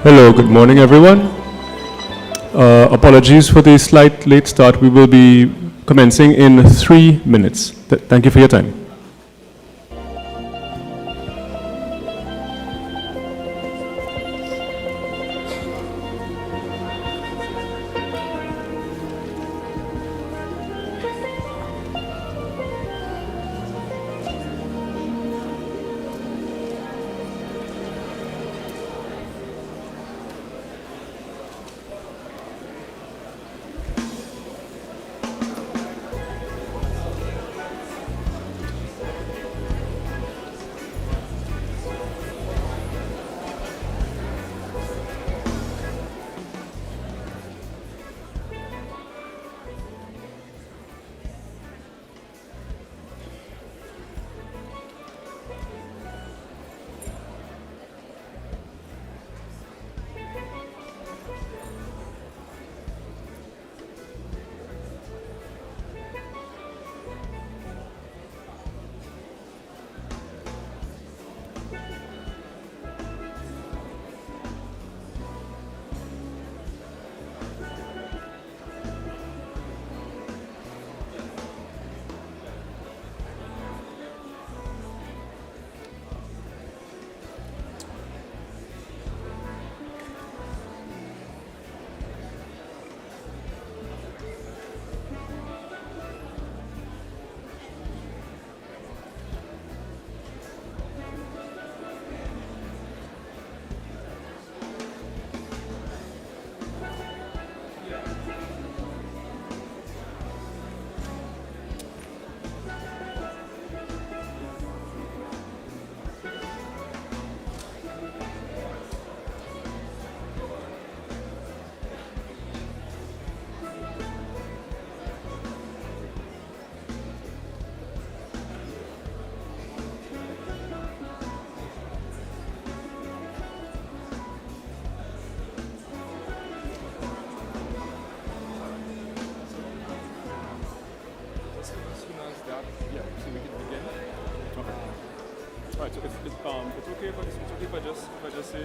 Hello, good morning everyone. Apologies for the slight late start. We will be commencing in 3 minutes. Thank you for your time. It's okay if I just say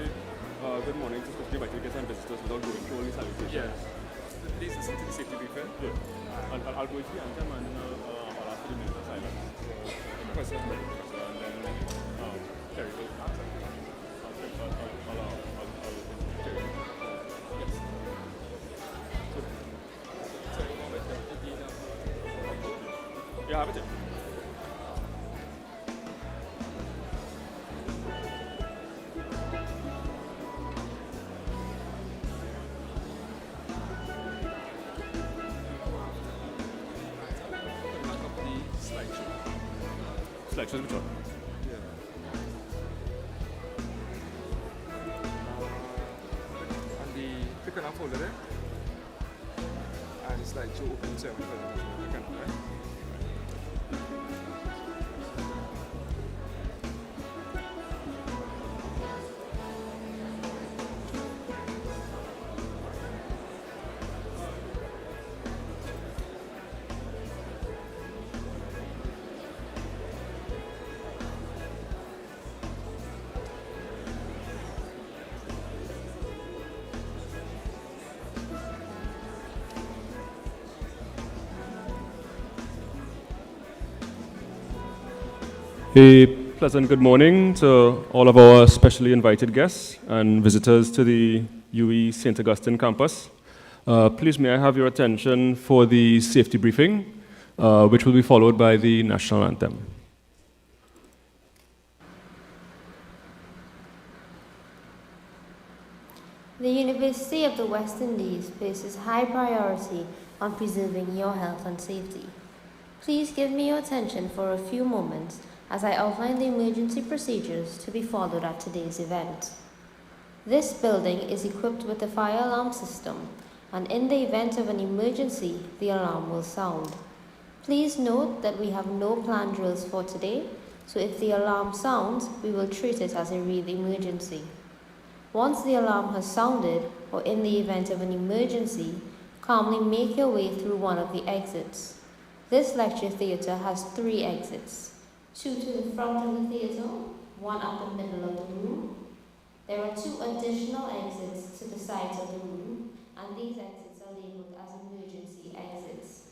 good morning to especially invited guests and visitors without going through all these salutations. Yeah. Please listen to the safety briefing. Yeah. I'll go into the anthem and I'll ask for the minute of silence. Professor. And then Terry will answer. Terry. Yes. Yeah, have it here. Slideshows which one? And the click on that folder there. And it's like to open ceremony presentation. Click on that, right? A pleasant good morning to all of our specially invited guests and visitors to the UWI St. Augustine campus. Please may I have your attention for the safety briefing, which will be followed by the national anthem. The University of the West Indies places high priority on preserving your health and safety. Please give me your attention for a few moments as I outline the emergency procedures to be followed at today's event. This building is equipped with a fire alarm system, and in the event of an emergency, the alarm will sound. Please note that we have no planned drills for today, so if the alarm sounds, we will treat it as a real emergency. Once the alarm has sounded, or in the event of an emergency, calmly make your way through one of the exits. This lecture theatre has 3 exits. 2 to the front of the theatre, 1 at the middle of the room, There are 2 additional exits to the sides of the room, and these exits are labeled as emergency exits.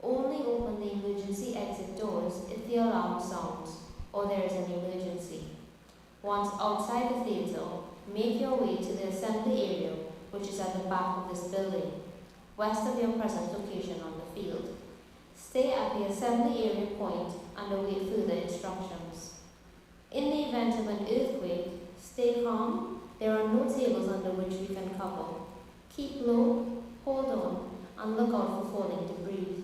Only open the emergency exit doors if the alarm sounds or there is an emergency. Once outside the theatre, make your way to the assembly area, which is at the back of this building, west of your present location on the field. Stay at the assembly area point and await further instructions. In the event of an earthquake, stay calm. There are no tables under which we can cover. Keep low, hold on, and look out for falling debris.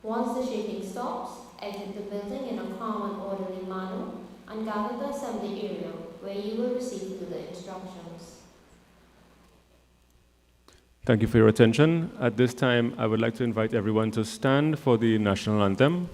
Once the shaking stops, exit the building in a calm and orderly manner and gather the assembly area where you will receive further instructions. Thank you for your attention. At this time, I would like to invite everyone to stand for the national anthem.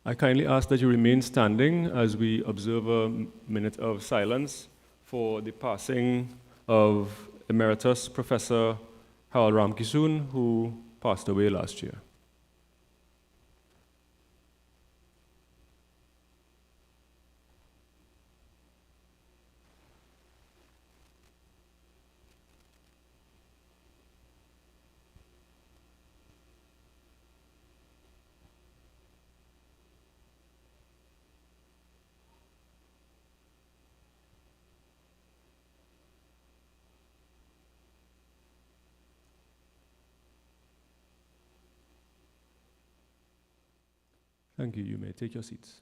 I kindly ask that you remain standing as we observe a minute of silence for the passing of Emeritus Professor Harold Ramkisoon, who passed away last year. Thank you. You may take your seats.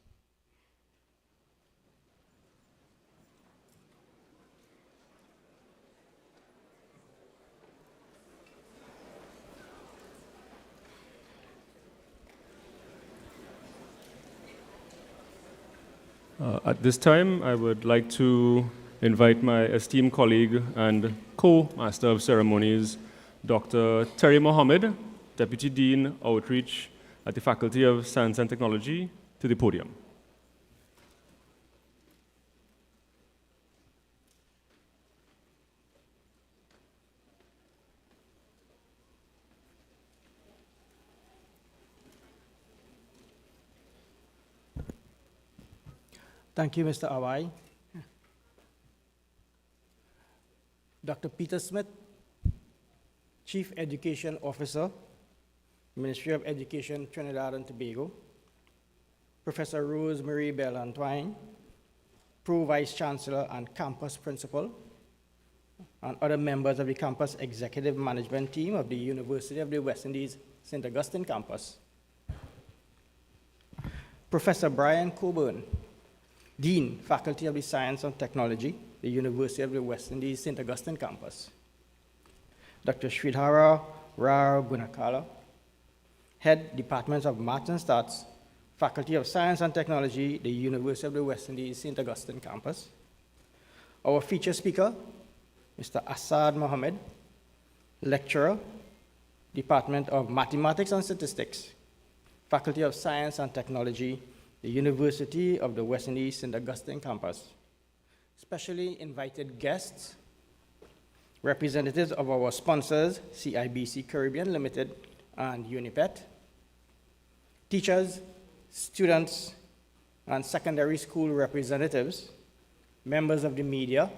At this time, I would like to invite my esteemed colleague and co-master of ceremonies, Dr. Terry Mohammed, Deputy Dean, Outreach at the Faculty of Science and Technology, to the podium. Thank you, Mr. Awai. Dr. Peter Smith, Chief Education Officer, Ministry of Education, Trinidad and Tobago, Professor Rose Marie Bell-Antoine, Pro Vice Chancellor and Campus Principal, and other members of the campus executive management team of the University of the West Indies St. Augustine campus. Professor Brian Coburn, Dean, Faculty of the Science and Technology, the University of the West Indies St. Augustine campus. Dr. Sridhara Rao Gunakala, Head, Departments of Maths and Stats, Faculty of Science and Technology, the University of the West Indies St. Augustine campus. Our feature speaker, Mr. Asad Mohammed, Lecturer, Department of Mathematics and Statistics, Faculty of Science and Technology, the University of the West Indies St. Augustine campus. specially invited guests, representatives of our sponsors, CIBC Caribbean Limited and UNIPET, teachers, students, and secondary school representatives, members of the media,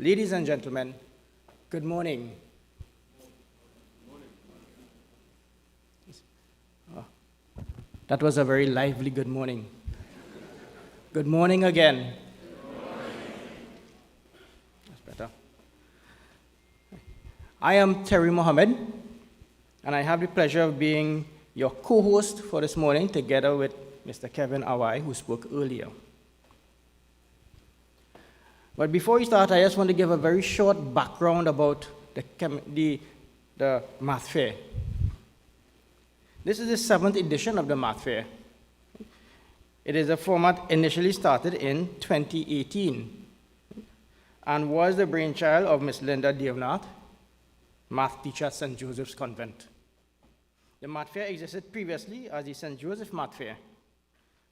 ladies and gentlemen, good morning. Oh, that was a very lively good morning. Good morning again. That's better. I am Terry Mohammed, and I have the pleasure of being your co-host for this morning, together with Mr. Kevin Awai, who spoke earlier. But before we start, I just want to give a very short background about the Math Fair. This is the 7th edition of the Math Fair. It is a format initially started in 2018 and was the brainchild of Ms. Linda Devnath, math teacher at St. Joseph's Convent. The Math Fair existed previously as the St. Joseph Math Fair,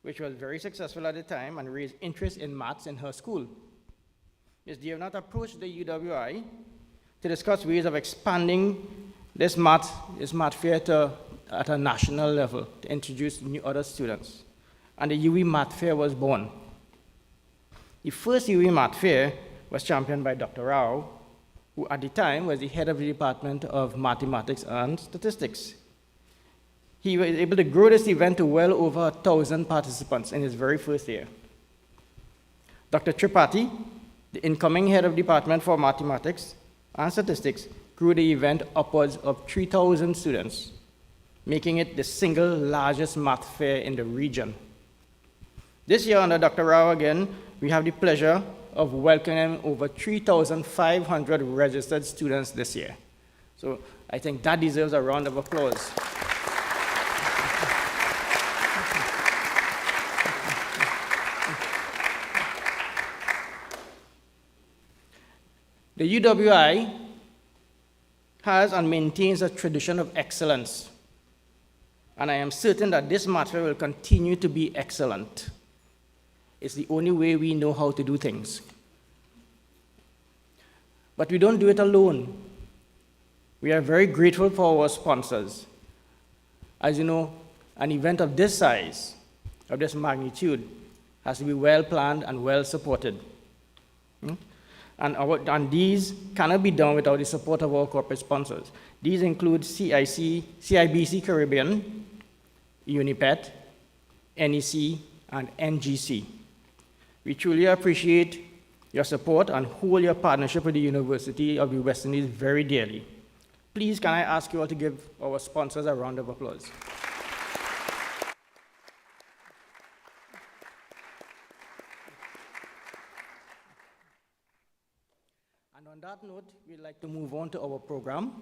which was very successful at the time and raised interest in maths in her school. Ms. Devnath approached the UWI to discuss ways of expanding this math fair at a national level to introduce other students. And the UWI Math Fair was born. The first UWI Math Fair was championed by Dr. Rao, who at the time was the head of the Department of Mathematics and Statistics. He was able to grow this event to well over 1,000 participants in his very first year. Dr. Tripathi, the incoming head of Department for Mathematics and Statistics, grew the event upwards of 3,000 students, making it the single largest math fair in the region. This year, under Dr. Rao again, we have the pleasure of welcoming over 3,500 registered students this year. So I think that deserves a round of applause. The UWI has and maintains a tradition of excellence, and I am certain that this math fair will continue to be excellent. It's the only way we know how to do things. But we don't do it alone. We are very grateful for our sponsors. As you know, an event of this size, of this magnitude, has to be well planned and well supported. And these cannot be done without the support of our corporate sponsors. These include CIBC Caribbean, UNIPET, NEC, and NGC. We truly appreciate your support and hold your partnership with the University of the West Indies very dearly. Please, can I ask you all to give our sponsors a round of applause? And on that note, we'd like to move on to our program.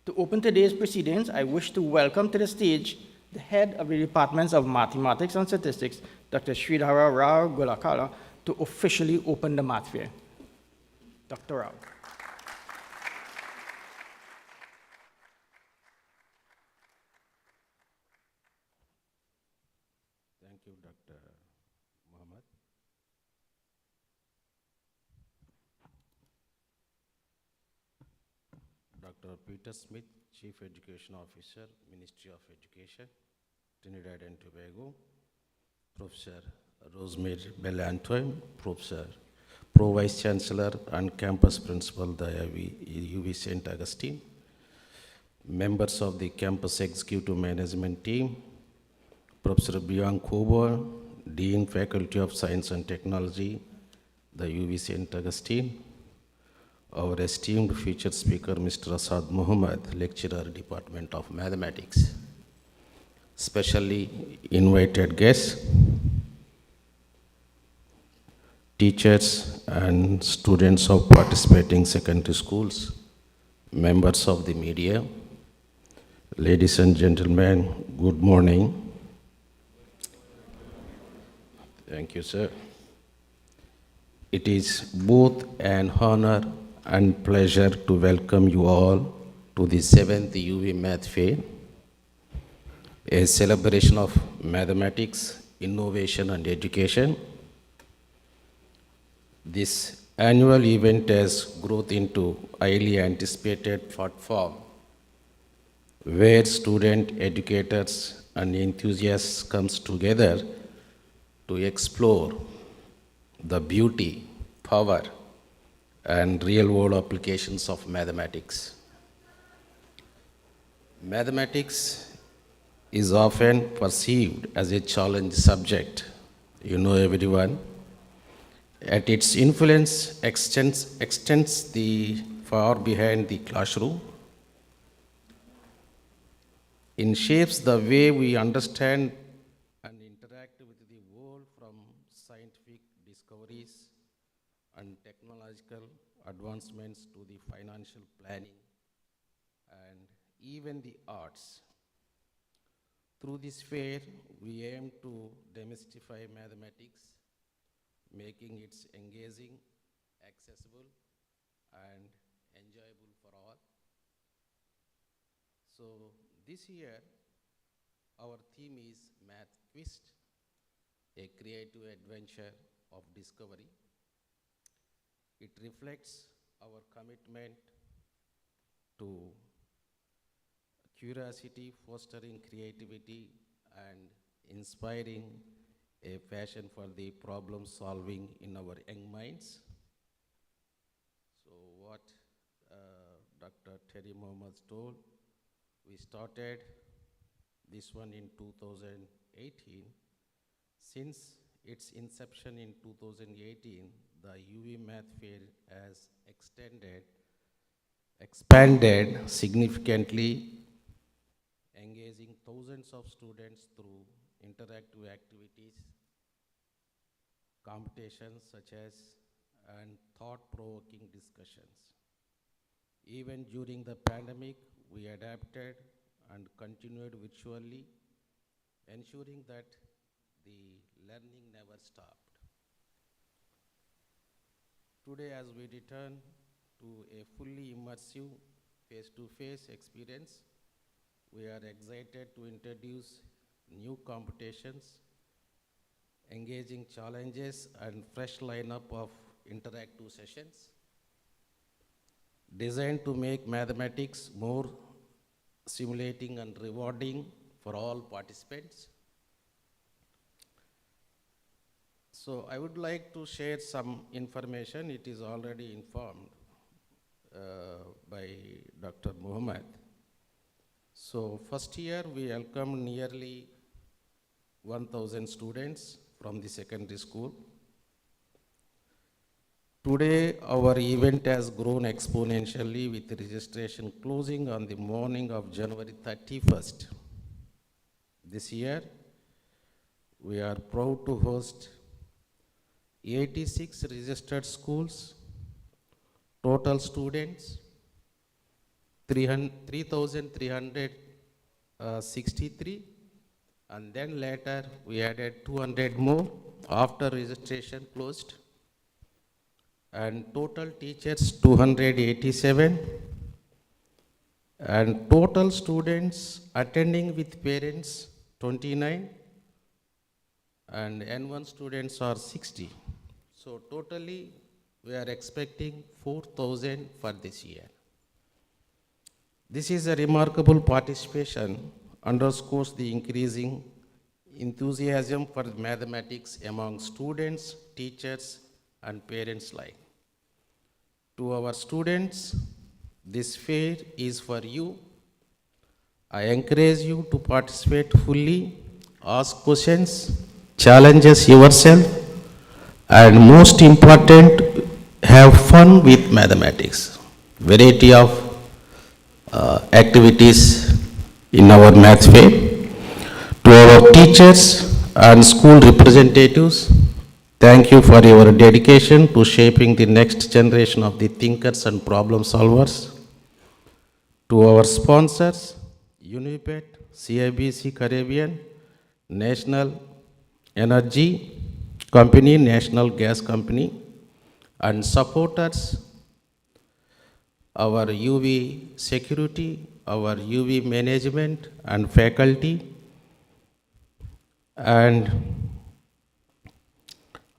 To open today's proceedings, I wish to welcome to the stage the head of the Departments of Mathematics and Statistics, Dr. Sridhara Rao Gulakala, to officially open the Math Fair. Dr. Rao. Thank you, Dr. Mohammed. Dr. Peter Smith, Chief Education Officer, Ministry of Education, Trinidad and Tobago. Professor Rosemary Bellantoine, Professor, Pro Vice Chancellor and Campus Principal, the UWI St. Augustine. Members of the Campus Executive Management Team, Professor Bian Kobo, Dean, Faculty of Science and Technology, the UWI St. Augustine. Our esteemed featured speaker, Mr. Asad Muhammad, Lecturer, Department of Mathematics. Specially invited guests, teachers and students of participating secondary schools, members of the media, ladies and gentlemen, good morning. Thank you, sir. It is both an honor and pleasure to welcome you all to the 7th UWI Math Fair, a celebration of mathematics, innovation, and education. This annual event has grown into highly anticipated platform where student educators and enthusiasts comes together to explore the beauty, power, and real-world applications of mathematics. Mathematics is often perceived as a challenge subject, you know everyone, yet its influence extends the far behind the classroom. It shapes the way we understand and interact with the world, from scientific discoveries and technological advancements to the financial planning and even the arts. Through this fair, we aim to demystify mathematics, making it engaging, accessible, and enjoyable for all. So this year, our theme is Math Quest, a creative adventure of discovery. It reflects our commitment to curiosity, fostering creativity, and inspiring a passion for the problem solving in our young minds. So what Dr. Terry Mohammed told, we started this one in 2018. Since its inception in 2018, the UWI Math Fair has expanded significantly, engaging thousands of students through interactive activities, competitions such as, and thought-provoking discussions. Even during the pandemic, we adapted and continued virtually, ensuring that the learning never stopped. Today, as we return to a fully immersive face-to-face experience, we are excited to introduce new competitions, engaging challenges, and fresh lineup of interactive sessions designed to make mathematics more stimulating and rewarding for all participants. So I would like to share some information. It is already informed by Dr. Muhammad. So first year, we welcomed nearly 1,000 students from the secondary school. Today, our event has grown exponentially, with registration closing on the morning of January 31st. This year, we are proud to host 86 registered schools, total students 3,363, and then later we added 200 more after registration closed, and total teachers 287, and total students attending with parents 29, and N1 students are 60. So totally we are expecting 4,000 for this year. This is a remarkable participation, underscores the increasing enthusiasm for mathematics among students, teachers, and parents alike. To our students, this fair is for you. I encourage you to participate fully, ask questions, challenges yourself, and most important, have fun with mathematics. Variety of activities in our math fair. To our teachers and school representatives, thank you for your dedication to shaping the next generation of the thinkers and problem solvers. To our sponsors, Unipet, CIBC Caribbean, National Energy Company, National Gas Company, and supporters, our UV security, our UV management and faculty, and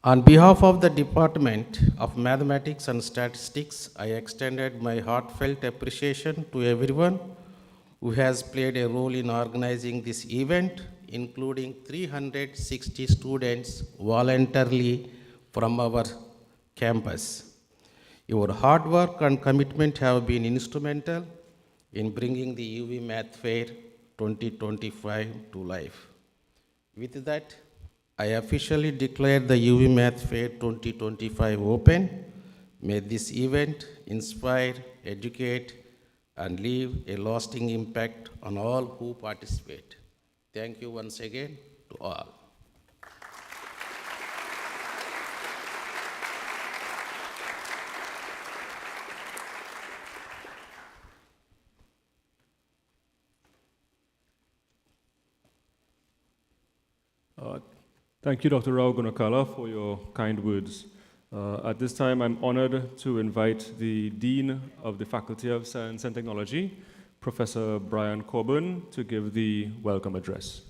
On behalf of the Department of Mathematics and Statistics, I extended my heartfelt appreciation to everyone who has played a role in organizing this event, including 360 students voluntarily from our campus. Your hard work and commitment have been instrumental in bringing the UV Math Fair 2025 to life. With that, I officially declare the UV Math Fair 2025 open. May this event inspire, educate, and leave a lasting impact on all who participate. Thank you once again to all. Thank you, Dr. Rao Gunakala, for your kind words. At this time, I'm honored to invite the Dean of the Faculty of Science and Technology, Professor Brian Coburn, to give the welcome address.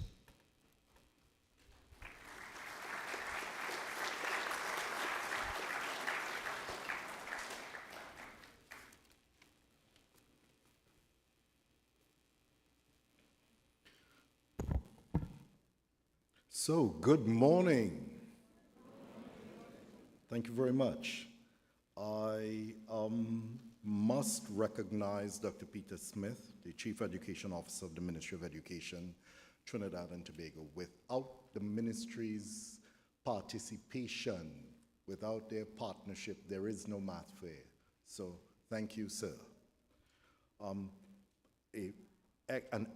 So, good morning. Thank you very much. I must recognize Dr. Peter Smith, the Chief Education Officer of the Ministry of Education, Trinidad and Tobago. Without the ministry's participation, without their partnership, there is no math fair. So, thank you, sir. An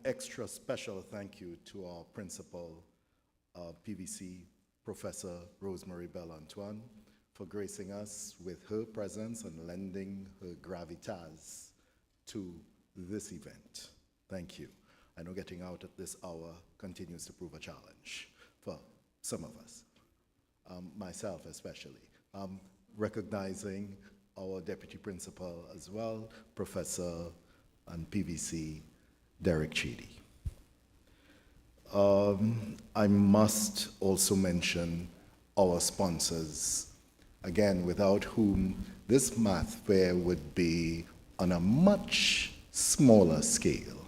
extra special thank you to our principal, PVC Professor Rosemary Bell-Antoine, for gracing us with her presence and lending her gravitas to this event. Thank you. I know getting out at this hour continues to prove a challenge for some of us, myself especially. Recognizing our Deputy Principal as well, Professor and PVC Derek Chidi. I must also mention our sponsors, again, without whom this math fair would be on a much smaller scale.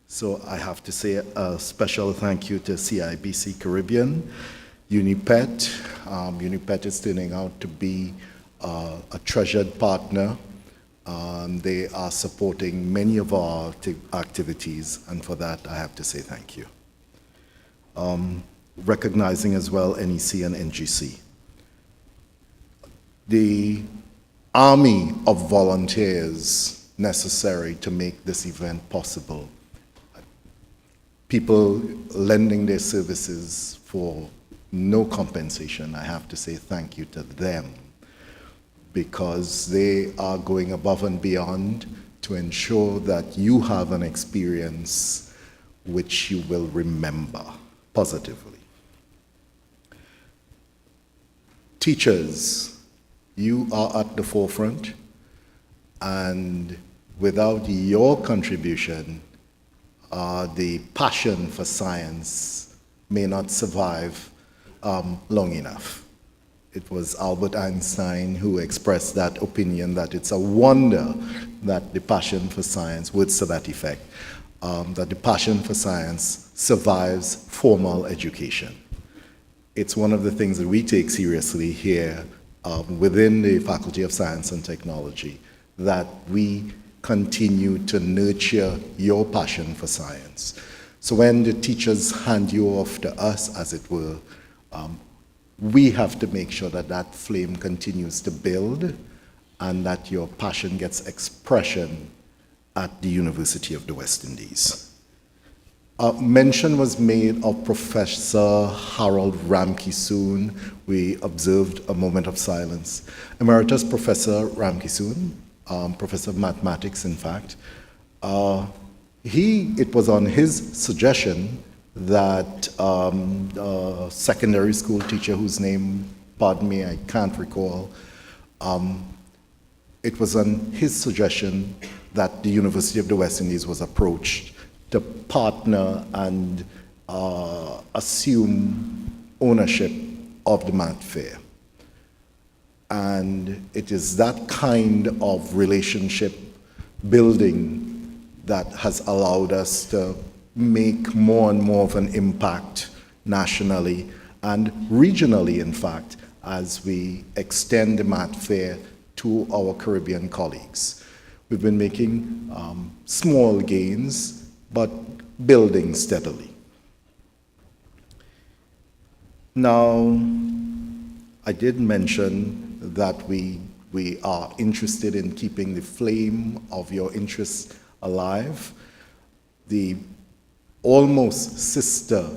So I have to say a special thank you to CIBC Caribbean, UniPet. UniPet is turning out to be a treasured partner. They are supporting many of our activities, and for that I have to say thank you. Recognizing as well NEC and NGC. The army of volunteers necessary to make this event possible. People lending their services for no compensation. I have to say thank you to them, because they are going above and beyond to ensure that you have an experience which you will remember positively. Teachers, you are at the forefront, and without your contribution, the passion for science may not survive long enough. It was Albert Einstein who expressed that opinion that it's a wonder that the passion for science, words to that effect, that the passion for science survives formal education. It's one of the things that we take seriously here within the Faculty of Science and Technology, that we continue to nurture your passion for science. So when the teachers hand you off to us, as it were, we have to make sure that that flame continues to build and that your passion gets expression at the University of the West Indies. Mention was made of Professor Harold Ramkisoon. We observed a moment of silence. Emeritus Professor Ramkisoon, Professor of Mathematics, in fact, it was on his suggestion that a secondary school teacher whose name, pardon me, I can't recall, it was on his suggestion that the University of the West Indies was approached to partner and assume ownership of the math fair. And it is that kind of relationship building that has allowed us to make more and more of an impact nationally and regionally, in fact, as we extend the Math Fair to our Caribbean colleagues. We've been making small gains, but building steadily. Now, I did mention that we are interested in keeping the flame of your interests alive. The almost sister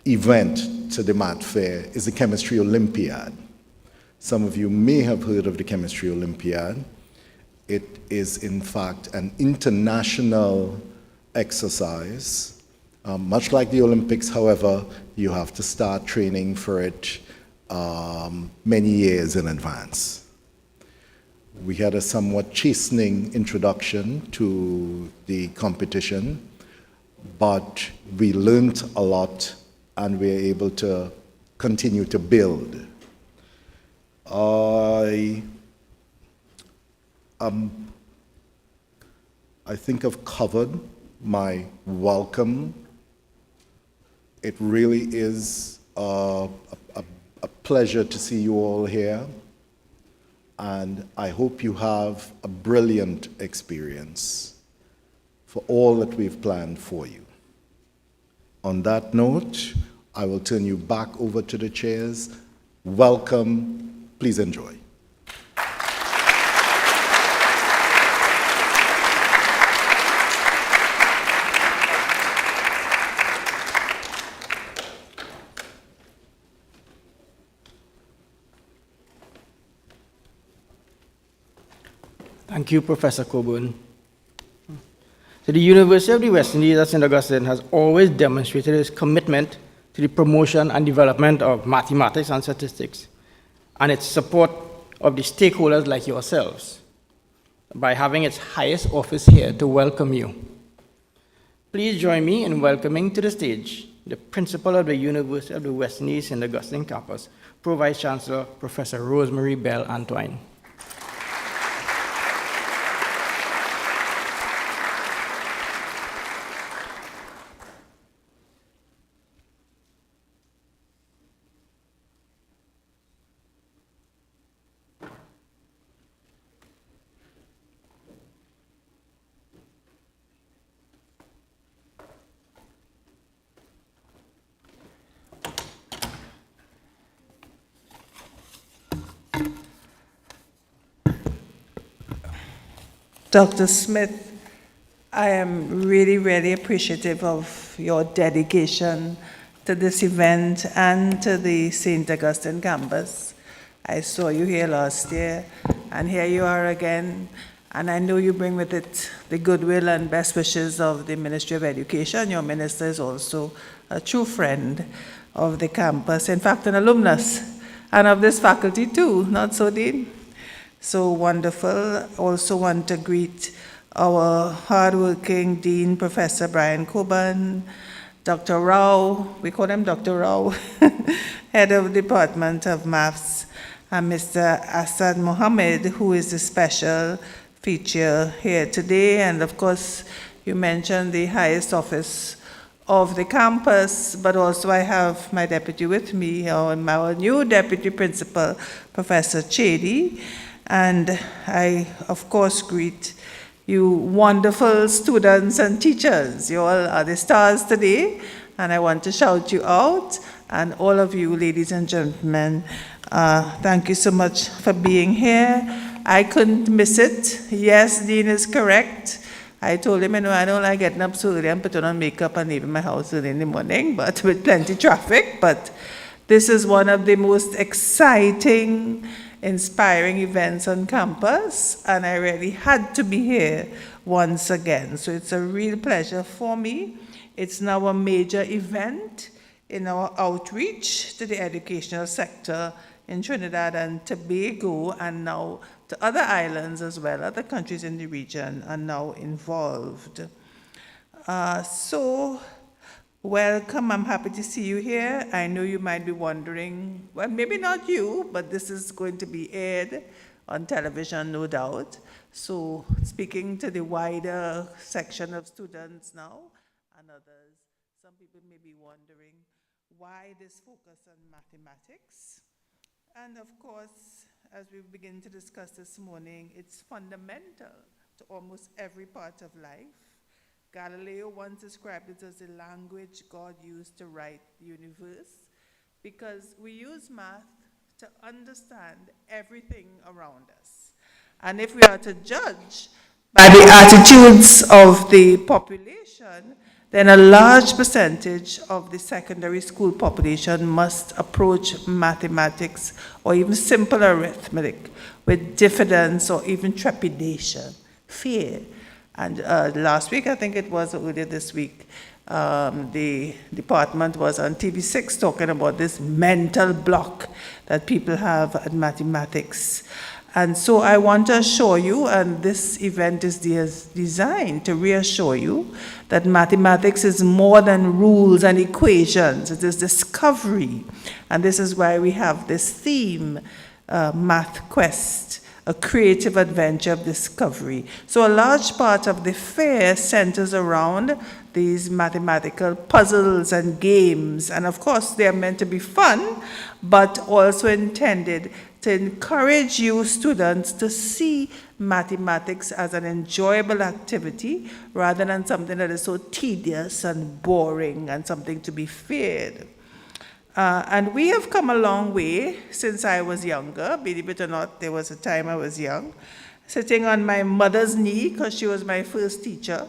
event to the Math Fair is the Chemistry Olympiad. Some of you may have heard of the Chemistry Olympiad. It is, in fact, an international exercise. Much like the Olympics, however, you have to start training for it many years in advance. We had a somewhat chastening introduction to the competition, but we learned a lot and we were able to continue to build. I think I've covered my welcome. It really is a pleasure to see you all here, and I hope you have a brilliant experience for all that we've planned for you. On that note, I will turn you back over to the chairs. Welcome. Please enjoy. Thank you, Professor Coburn. So the University of the West Indies at St. Augustine has always demonstrated its commitment to the promotion and development of mathematics and statistics, and its support of the stakeholders like yourselves by having its highest office here to welcome you. Please join me in welcoming to the stage the Principal of the University of the West Indies St. Augustine campus, Pro Vice Chancellor Professor Rosemary Bell Antoine. Dr. Smith, I am really, really appreciative of your dedication to this event and to the St. Augustine campus. I saw you here last year, and here you are again, and I know you bring with it the goodwill and best wishes of the Ministry of Education. Your minister is also a true friend of the campus, in fact, an alumnus, and of this faculty too, not so, Dean? So wonderful. Also want to greet our hardworking Dean, Professor Brian Coburn, Dr. Rao, we call him Dr. Rao, Head of Department of Maths, and Mr. Asad Mohammed, who is the special feature here today. And of course, you mentioned the highest office of the campus, but also I have my deputy with me, our new deputy principal, Professor Chedi. And I, of course, greet you wonderful students and teachers. You all are the stars today, and I want to shout you out. And all of you, ladies and gentlemen, thank you so much for being here. I couldn't miss it. Yes, Dean is correct. I told him, I don't like getting up so early and putting on makeup and leaving my house early in the morning, but with plenty of traffic. But this is one of the most exciting, inspiring events on campus, and I really had to be here once again. So it's a real pleasure for me. It's now a major event in our outreach to the educational sector in Trinidad and Tobago, and now to other islands as well. Other countries in the region are now involved. So Welcome, I'm happy to see you here. I know you might be wondering, well, maybe not you, but this is going to be aired on television, no doubt. So speaking to the wider section of students now and others, some people may be wondering why this focus on mathematics. And of course, as we begin to discuss this morning, it's fundamental to almost every part of life. Galileo once described it as the language God used to write the universe, because we use math to understand everything around us. And if we are to judge by the attitudes of the population, then a large percentage of the secondary school population must approach mathematics or even simple arithmetic with diffidence or even trepidation, fear. And last week, I think it was, earlier this week, the department was on TV6 talking about this mental block that people have at mathematics. And so I want to assure you, and this event is designed to reassure you, that mathematics is more than rules and equations. It is discovery. And this is why we have this theme, Math Quest, a creative adventure of discovery. So a large part of the fair centers around these mathematical puzzles and games. And of course, they are meant to be fun, but also intended to encourage you students to see mathematics as an enjoyable activity rather than something that is so tedious and boring and something to be feared. And we have come a long way since I was younger. Believe it or not, there was a time I was young, sitting on my mother's knee, because she was my first teacher,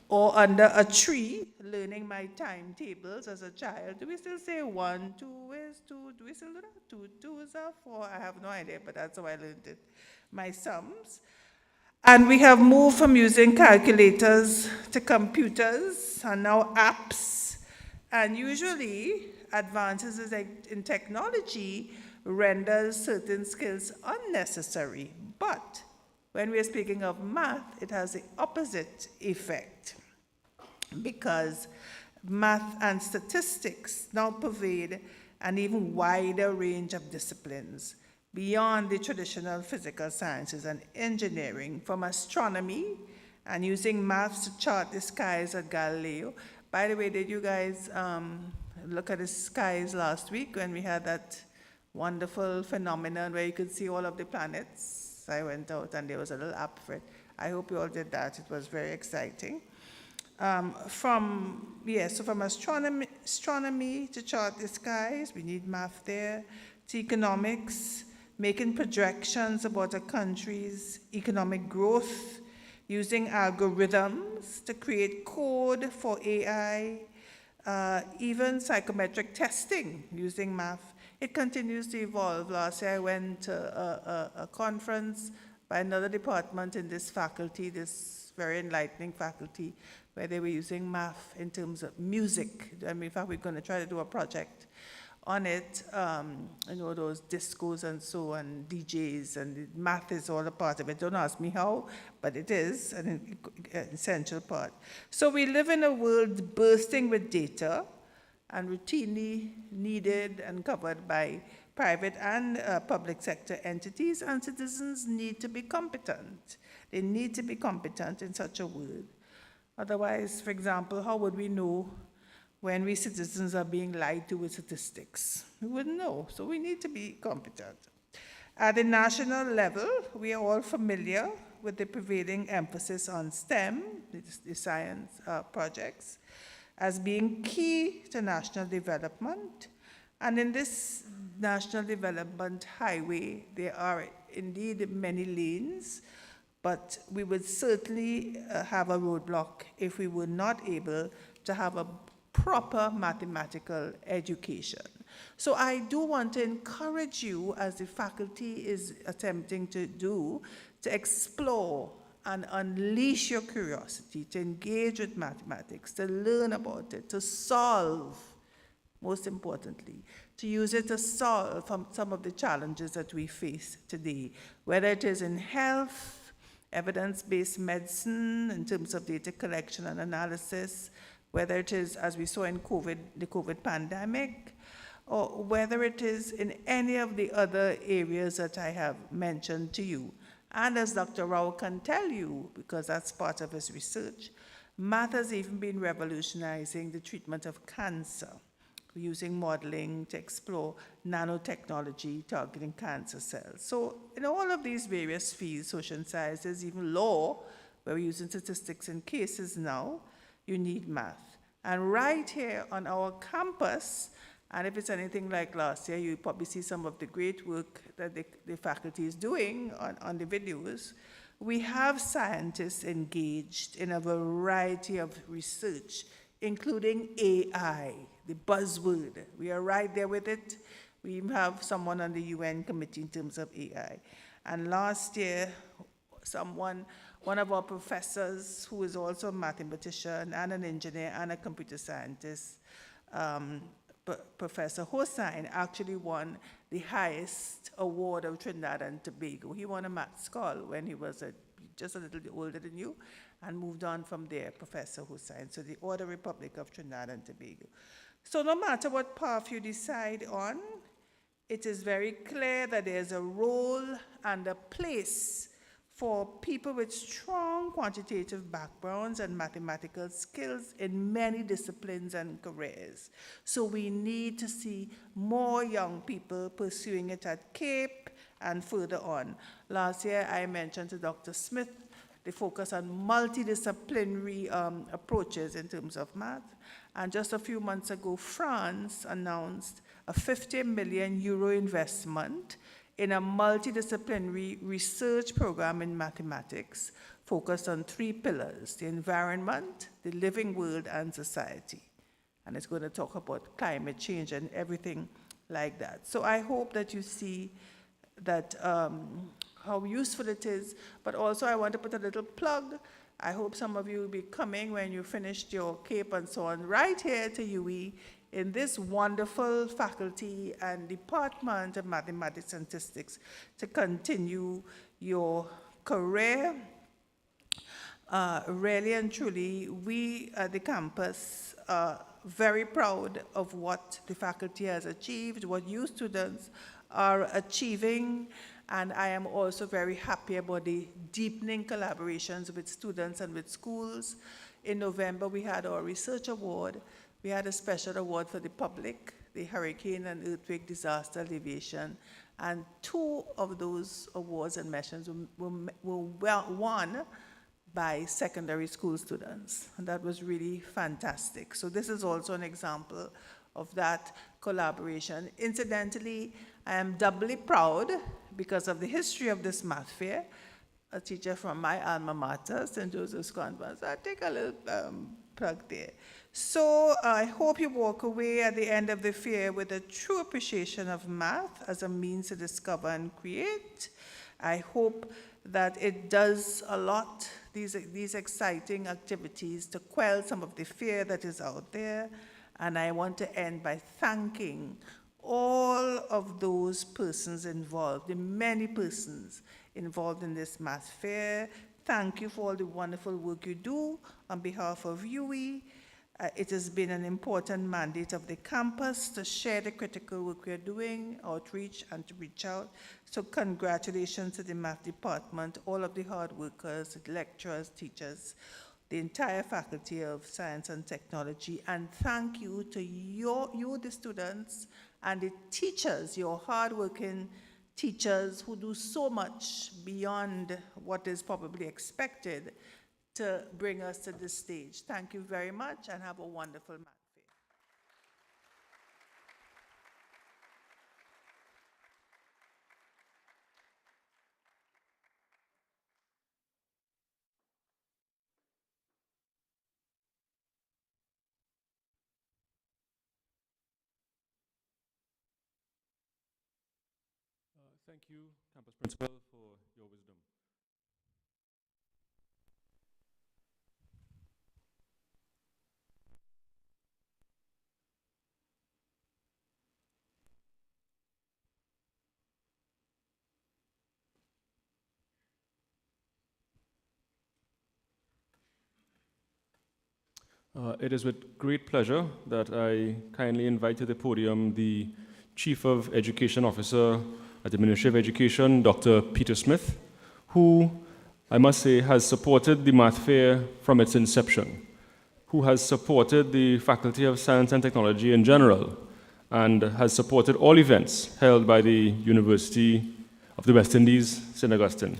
or under a tree, learning my timetables as a child. Do we still say 1, 2 is 2? Do we still do that? 2, 2 is 4? I have no idea, but that's how I learned it. My sums. And we have moved from using calculators to computers and now apps. And usually, advances in technology renders certain skills unnecessary. But when we are speaking of math, it has the opposite effect, because math and statistics now pervade an even wider range of disciplines beyond the traditional physical sciences and engineering, from astronomy and using maths to chart the skies at Galileo. By the way, did you guys look at the skies last week when we had that wonderful phenomenon where you could see all of the planets? I went out and there was a little app for it. I hope you all did that. It was very exciting. From astronomy to chart the skies, we need math there, to economics, making projections about a country's economic growth, using algorithms to create code for AI, even psychometric testing using math. It continues to evolve. Last year I went to a conference by another department in this faculty, this very enlightening faculty, where they were using math in terms of music. I mean, in fact, we're going to try to do a project on it, those discos and so on, DJs, and math is all a part of it. Don't ask me how, but it is an essential part. So we live in a world bursting with data and routinely needed and covered by private and public sector entities, and citizens need to be competent. They need to be competent in such a world. Otherwise, for example, how would we know when we citizens are being lied to with statistics? We wouldn't know, so we need to be competent. At the national level, we are all familiar with the prevailing emphasis on STEM, the science projects, as being key to national development. And in this national development highway, there are indeed many lanes, but we would certainly have a roadblock if we were not able to have a proper mathematical education. So I do want to encourage you, as the faculty is attempting to do, to explore and unleash your curiosity, to engage with mathematics, to learn about it, to solve, most importantly, to use it to solve some of the challenges that we face today, whether it is in health, evidence-based medicine in terms of data collection and analysis, whether it is, as we saw in COVID, the COVID pandemic, or whether it is in any of the other areas that I have mentioned to you. And as Dr. Rao can tell you, because that's part of his research, math has even been revolutionizing the treatment of cancer, using modeling to explore nanotechnology targeting cancer cells. So in all of these various fields, social sciences, even law, where we're using statistics in cases now, you need math. And right here on our campus, and if it's anything like last year, you probably see some of the great work that the faculty is doing on the videos. We have scientists engaged in a variety of research, including AI, the buzzword. We are right there with it. We even have someone on the UN committee in terms of AI. And last year, one of our professors, who is also a mathematician and an engineer and a computer scientist, Professor Hossain, actually won the highest award of Trinidad and Tobago. He won a math scholar when he was just a little bit older than you, and moved on from there, Professor Hossain, so the Order Republic of Trinidad and Tobago. So no matter what path you decide on, it is very clear that there's a role and a place for people with strong quantitative backgrounds and mathematical skills in many disciplines and careers. So we need to see more young people pursuing it at CAPE and further on. Last year, I mentioned to Dr. Smith the focus on multidisciplinary approaches in terms of math. And just a few months ago, France announced a 50 million euro investment in a multidisciplinary research program in mathematics focused on 3 pillars: the environment, the living world, and society. And it's going to talk about climate change and everything like that. So I hope that you see that how useful it is, but also I want to put a little plug. I hope some of you will be coming when you finished your CAPE and so on, right here to UE, in this wonderful faculty and department of mathematics and statistics to continue your career. Really and truly, we at the campus are very proud of what the faculty has achieved, what you students are achieving, and I am also very happy about the deepening collaborations with students and with schools. In November, we had our research award. We had a special award for the public, the Hurricane and Earthquake Disaster Alleviation, and 2 of those awards and mentions were won by secondary school students, and that was really fantastic. So this is also an example of that collaboration. Incidentally, I am doubly proud because of the history of this math fair. A teacher from my alma mater, St. Joseph's Convent, so I'll take a little plug there. So I hope you walk away at the end of the fair with a true appreciation of math as a means to discover and create. I hope that it does a lot, these exciting activities, to quell some of the fear that is out there. And I want to end by thanking all of those persons involved, the many persons involved in this math fair. Thank you for all the wonderful work you do on behalf of UWI. It has been an important mandate of the campus to share the critical work we are doing, outreach, and to reach out. So congratulations to the math department, all of the hard workers, lecturers, teachers, the entire faculty of science and technology, and thank you to you, the students, and the teachers, your hardworking teachers who do so much beyond what is probably expected to bring us to this stage. Thank you very much, and have a wonderful math fair. Thank you, Campus Principal, for your wisdom. It is with great pleasure that I kindly invite to the podium the Chief of Education Officer at the Ministry of Education, Dr. Peter Smith, who I must say has supported the Math Fair from its inception, who has supported the Faculty of Science and Technology in general, and has supported all events held by the University of the West Indies, St. Augustine.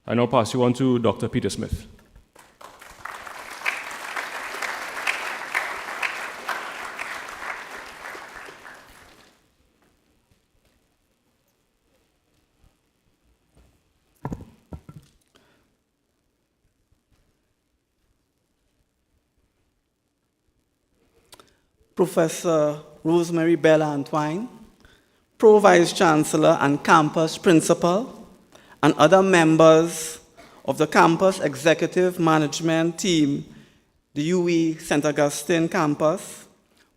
I now pass you on to Dr. Peter Smith. Professor Rosemary Bell Antoine, Pro Vice Chancellor and Campus Principal, and other members of the campus executive management team, the UWI St. Augustine campus,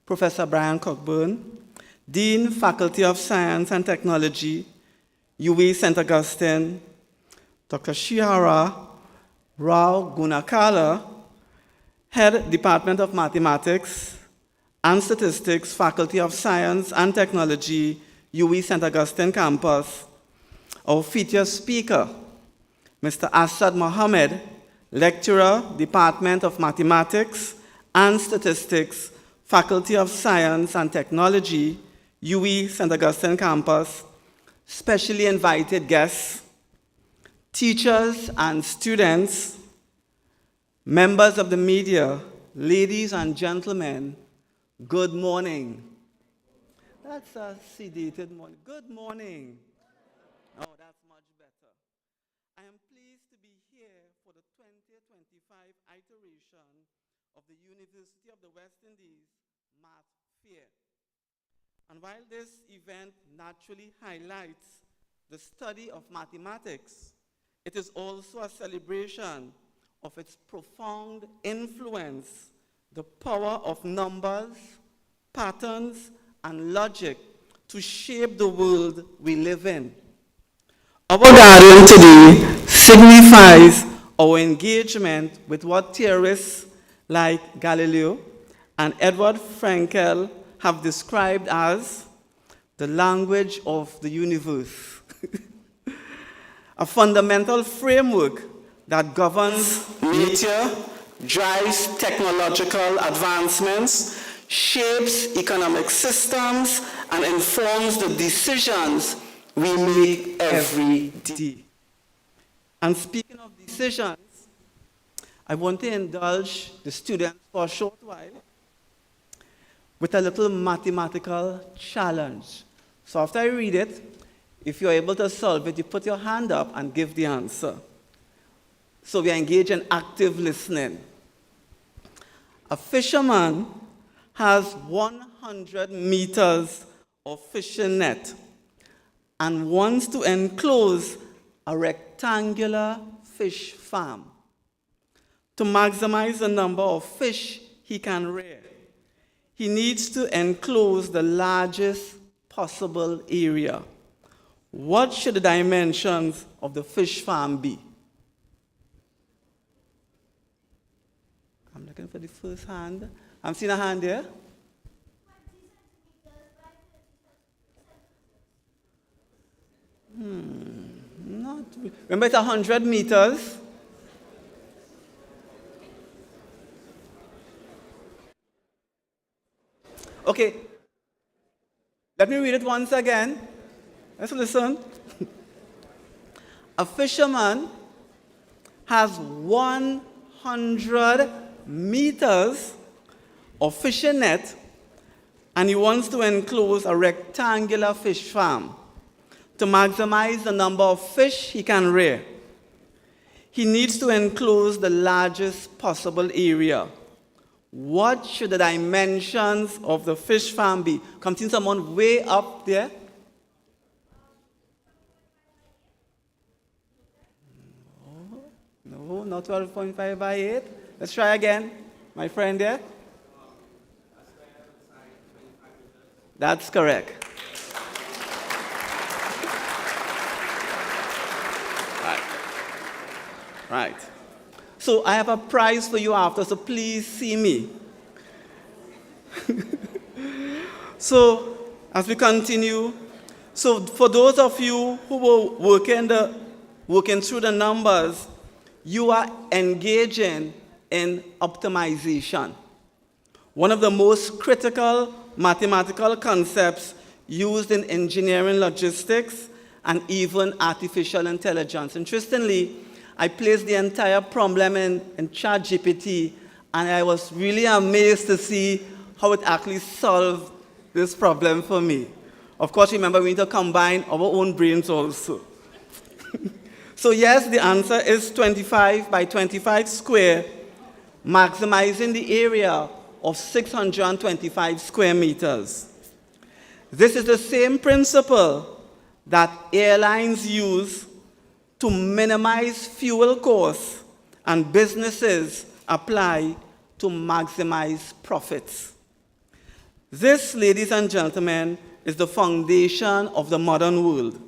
Professor Brian Cockburn, Dean, Faculty of Science and Technology, UWI St. Augustine, Dr. Shihara Rao Gunakala, Head Department of Mathematics and Statistics, Faculty of Science and Technology, UWI St. Augustine campus. Our featured speaker, Mr. Asad Mohammed, Lecturer, Department of Mathematics and Statistics, Faculty of Science and Technology, UWI St. Augustine campus. Specially invited guests, teachers and students, members of the media, ladies and gentlemen, good morning. That's a sedated morning. Good morning. Oh, that's much better. I am pleased to be here for the 2025 iteration of the University of the West Indies Math Fair. And while this event naturally highlights the study of mathematics, it is also a celebration of its profound influence, the power of numbers, patterns, and logic to shape the world we live in. Our gathering today signifies our engagement with what theorists like Galileo and Edward Frenkel have described as the language of the universe, a fundamental framework that governs nature, drives technological advancements, shapes economic systems, and informs the decisions we make every day. And speaking of decisions, I want to indulge the students for a short while with a little mathematical challenge. So after I read it, if you're able to solve it, you put your hand up and give the answer. So we engage in active listening. A fisherman has 100 meters of fishing net and wants to enclose a rectangular fish farm to maximize the number of fish he can rear. He needs to enclose the largest possible area. What should the dimensions of the fish farm be? I'm looking for the first hand. I'm seeing a hand here. Not. Remember, it's 100 meters. Okay. Let me read it once again. Let's listen. A fisherman has 100 meters of fishing net, and he wants to enclose a rectangular fish farm to maximize the number of fish he can rear. He needs to enclose the largest possible area. What should the dimensions of the fish farm be? Come see someone way up there. No, not 12.5 by 8. Let's try again. My friend there. That's correct. Right. So I have a prize for you after, so please see me. So as we continue, so for those of you who were working through the numbers, you are engaging in optimization. One of the most critical mathematical concepts used in engineering, logistics, and even artificial intelligence. Interestingly, I placed the entire problem in ChatGPT, and I was really amazed to see how it actually solved this problem for me. Of course, remember, we need to combine our own brains also. So yes, the answer is 25 by 25 square, maximizing the area of 625 square meters. This is the same principle that airlines use to minimize fuel costs and businesses apply to maximize profits. This, ladies and gentlemen, is the foundation of the modern world.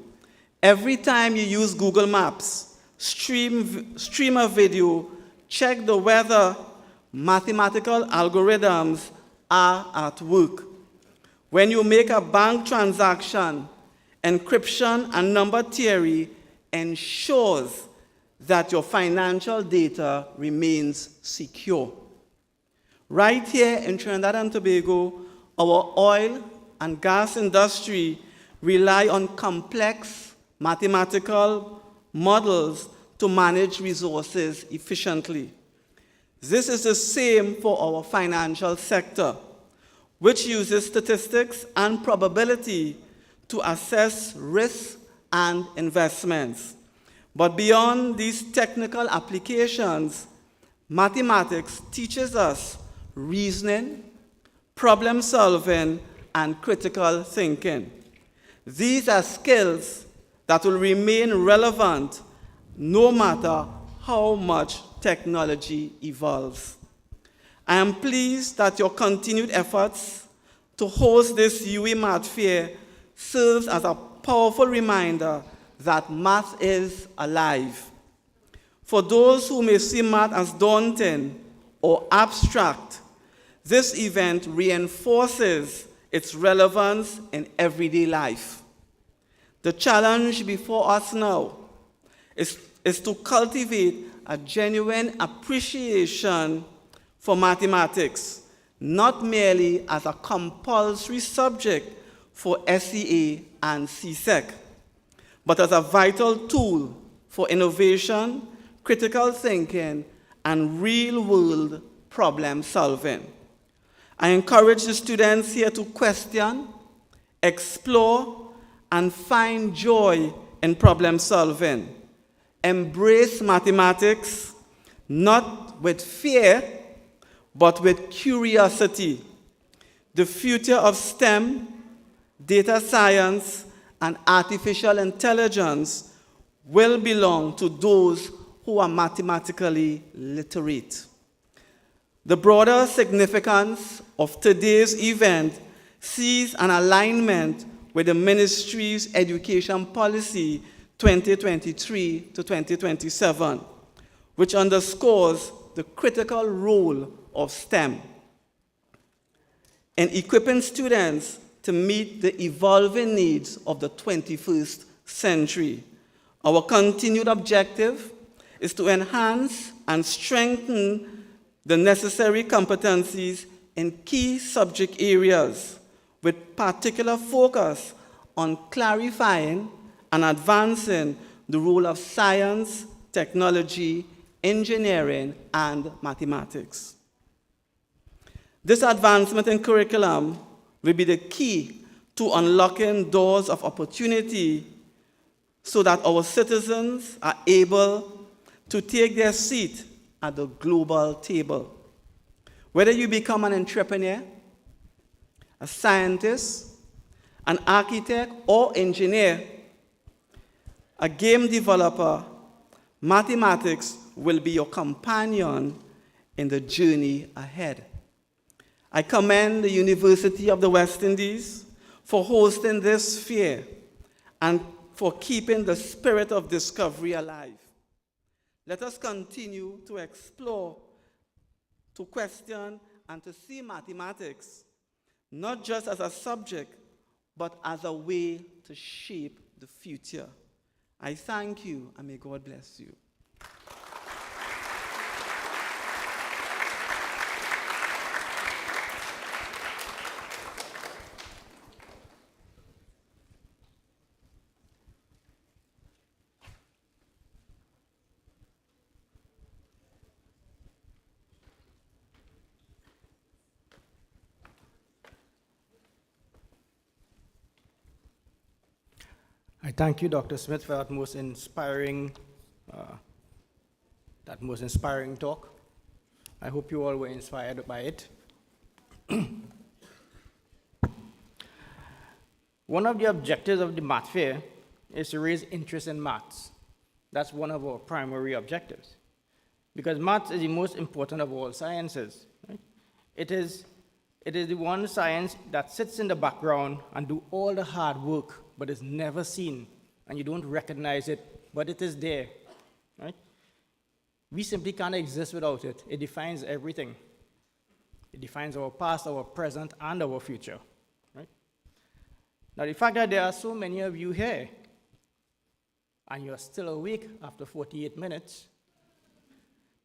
Every time you use Google Maps, stream a video, check the weather, mathematical algorithms are at work. When you make a bank transaction, encryption and number theory ensures that your financial data remains secure. Right here in Trinidad and Tobago, our oil and gas industry rely on complex mathematical models to manage resources efficiently. This is the same for our financial sector, which uses statistics and probability to assess risks and investments. But beyond these technical applications, mathematics teaches us reasoning, problem solving, and critical thinking. These are skills that will remain relevant no matter how much technology evolves. I am pleased that your continued efforts to host this UWI Math Fair serves as a powerful reminder that math is alive. For those who may see math as daunting or abstract, this event reinforces its relevance in everyday life. The challenge before us now is to cultivate a genuine appreciation for mathematics, not merely as a compulsory subject for SEA and CSEC, but as a vital tool for innovation, critical thinking, and real-world problem solving. I encourage the students here to question, explore, and find joy in problem solving. Embrace mathematics, not with fear, but with curiosity. The future of STEM, data science, and artificial intelligence will belong to those who are mathematically literate. The broader significance of today's event sees an alignment with the Ministry's Education Policy 2023 to 2027, which underscores the critical role of STEM in equipping students to meet the evolving needs of the 21st century. Our continued objective is to enhance and strengthen the necessary competencies in key subject areas, with particular focus on clarifying and advancing the role of science, technology, engineering, and mathematics. This advancement in curriculum will be the key to unlocking doors of opportunity so that our citizens are able to take their seat at the global table. Whether you become an entrepreneur, a scientist, an architect, or engineer, a game developer, mathematics will be your companion in the journey ahead. I commend the University of the West Indies for hosting this fair and for keeping the spirit of discovery alive. Let us continue to explore, to question, and to see mathematics not just as a subject, but as a way to shape the future. I thank you, and may God bless you. I thank you, Dr. Smith, for that most inspiring talk. I hope you all were inspired by it. One of the objectives of the Math Fair is to raise interest in maths. That's one of our primary objectives. Because maths is the most important of all sciences. Right? It is the one science that sits in the background and do all the hard work, but is never seen, and you don't recognize it, but it is there. Right? We simply can't exist without it. It defines everything. It defines our past, our present, and our future. Right? Now, the fact that there are so many of you here, and you're still awake after 48 minutes,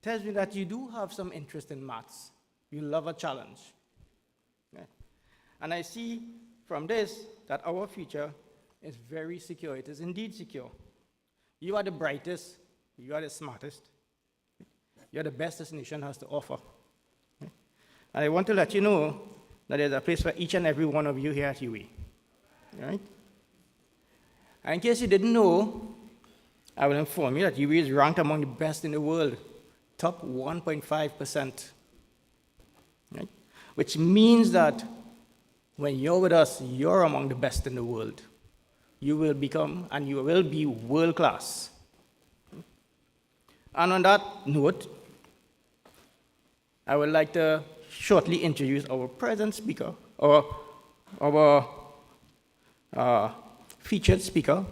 tells me that you do have some interest in maths. You love a challenge. Okay? And I see from this that our future is very secure. It is indeed secure. You are the brightest. You are the smartest. You are the best this nation has to offer. Okay? And I want to let you know that there's a place for each and every one of you here at UWI. Right? And in case you didn't know, I will inform you that UWI is ranked among the best in the world, top 1.5%. Right? Which means that when you're with us, you're among the best in the world. You will become and you will be world class. And on that note, I would like to shortly introduce our present speaker, or our featured speaker,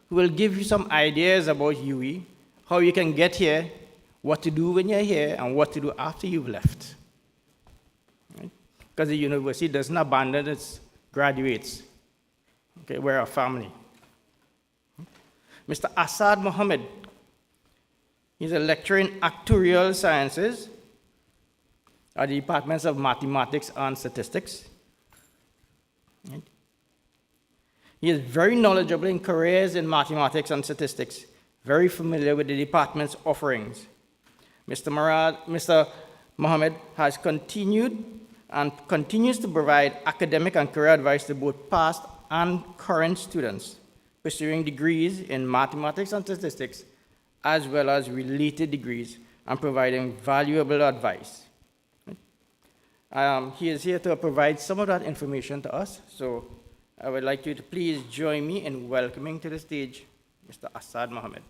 who will give you some ideas about UWI, how you can get here, what to do when you're here, and what to do after you've left. Right? Because the university doesn't abandon its graduates. Okay, we're a family. Mr. Asad Mohammed, he's a lecturer in Actuarial Sciences at the Departments of Mathematics and Statistics. Right? He is very knowledgeable in careers in mathematics and statistics, very familiar with the department's offerings. Mr. Mohammed has continued and continues to provide academic and career advice to both past and current students pursuing degrees in mathematics and statistics, as well as related degrees, and providing valuable advice. He is here to provide some of that information to us, so I would like you to please join me in welcoming to the stage Mr. Asad Mohammed.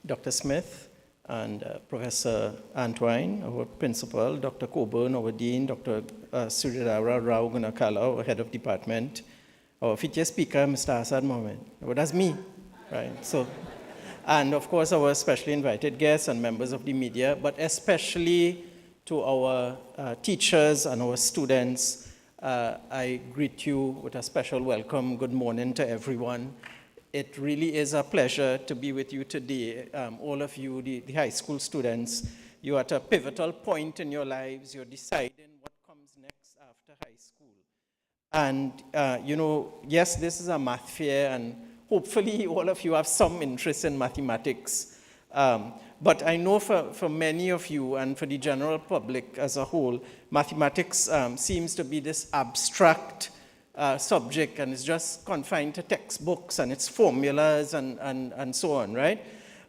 Dr. Smith and Professor Antoine, our principal, Dr. Coburn, our dean, Dr. Suridara Rao Gunakala, our head of department, our featured speaker, Mr. Asad Mohammed. Well, that's me, right? So, and of course, our specially invited guests and members of the media, but especially to our teachers and our students, I greet you with a special welcome. Good morning to everyone. It really is a pleasure to be with you today. All of you, the high school students, you're at a pivotal point in your lives. You're deciding what comes next after high school. And, yes, this is a math fair, and hopefully all of you have some interest in mathematics. But I know for many of you and for the general public as a whole, mathematics seems to be this abstract subject, and it's just confined to textbooks and its formulas and so on, right?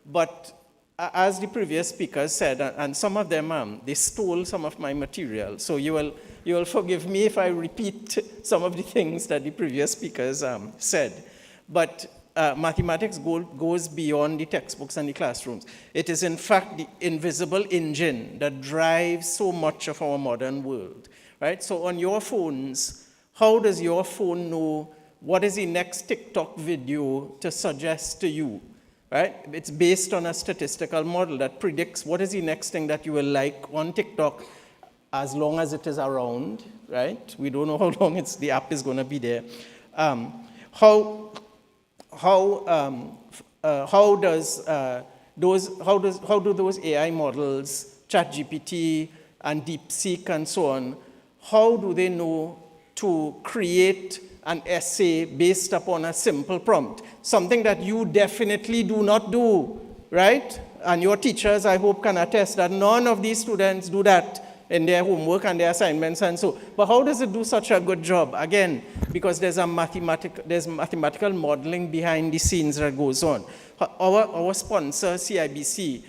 But as the previous speakers said, and some of them, they stole some of my material, so you will forgive me if I repeat some of the things that the previous speakers said. But mathematics goes beyond the textbooks and the classrooms. It is in fact the invisible engine that drives so much of our modern world, right? So on your phones, how does your phone know what is the next TikTok video to suggest to you, right? It's based on a statistical model that predicts what is the next thing that you will like on TikTok as long as it is around, right? We don't know how long the app is going to be there. How do those AI models, ChatGPT and DeepSeek and so on, how do they know to create an essay based upon a simple prompt? Something that you definitely do not do, right? And your teachers, I hope, can attest that none of these students do that in their homework and their assignments and so. But how does it do such a good job? Again, because there's mathematical modeling behind the scenes that goes on. Our sponsor, CIBC,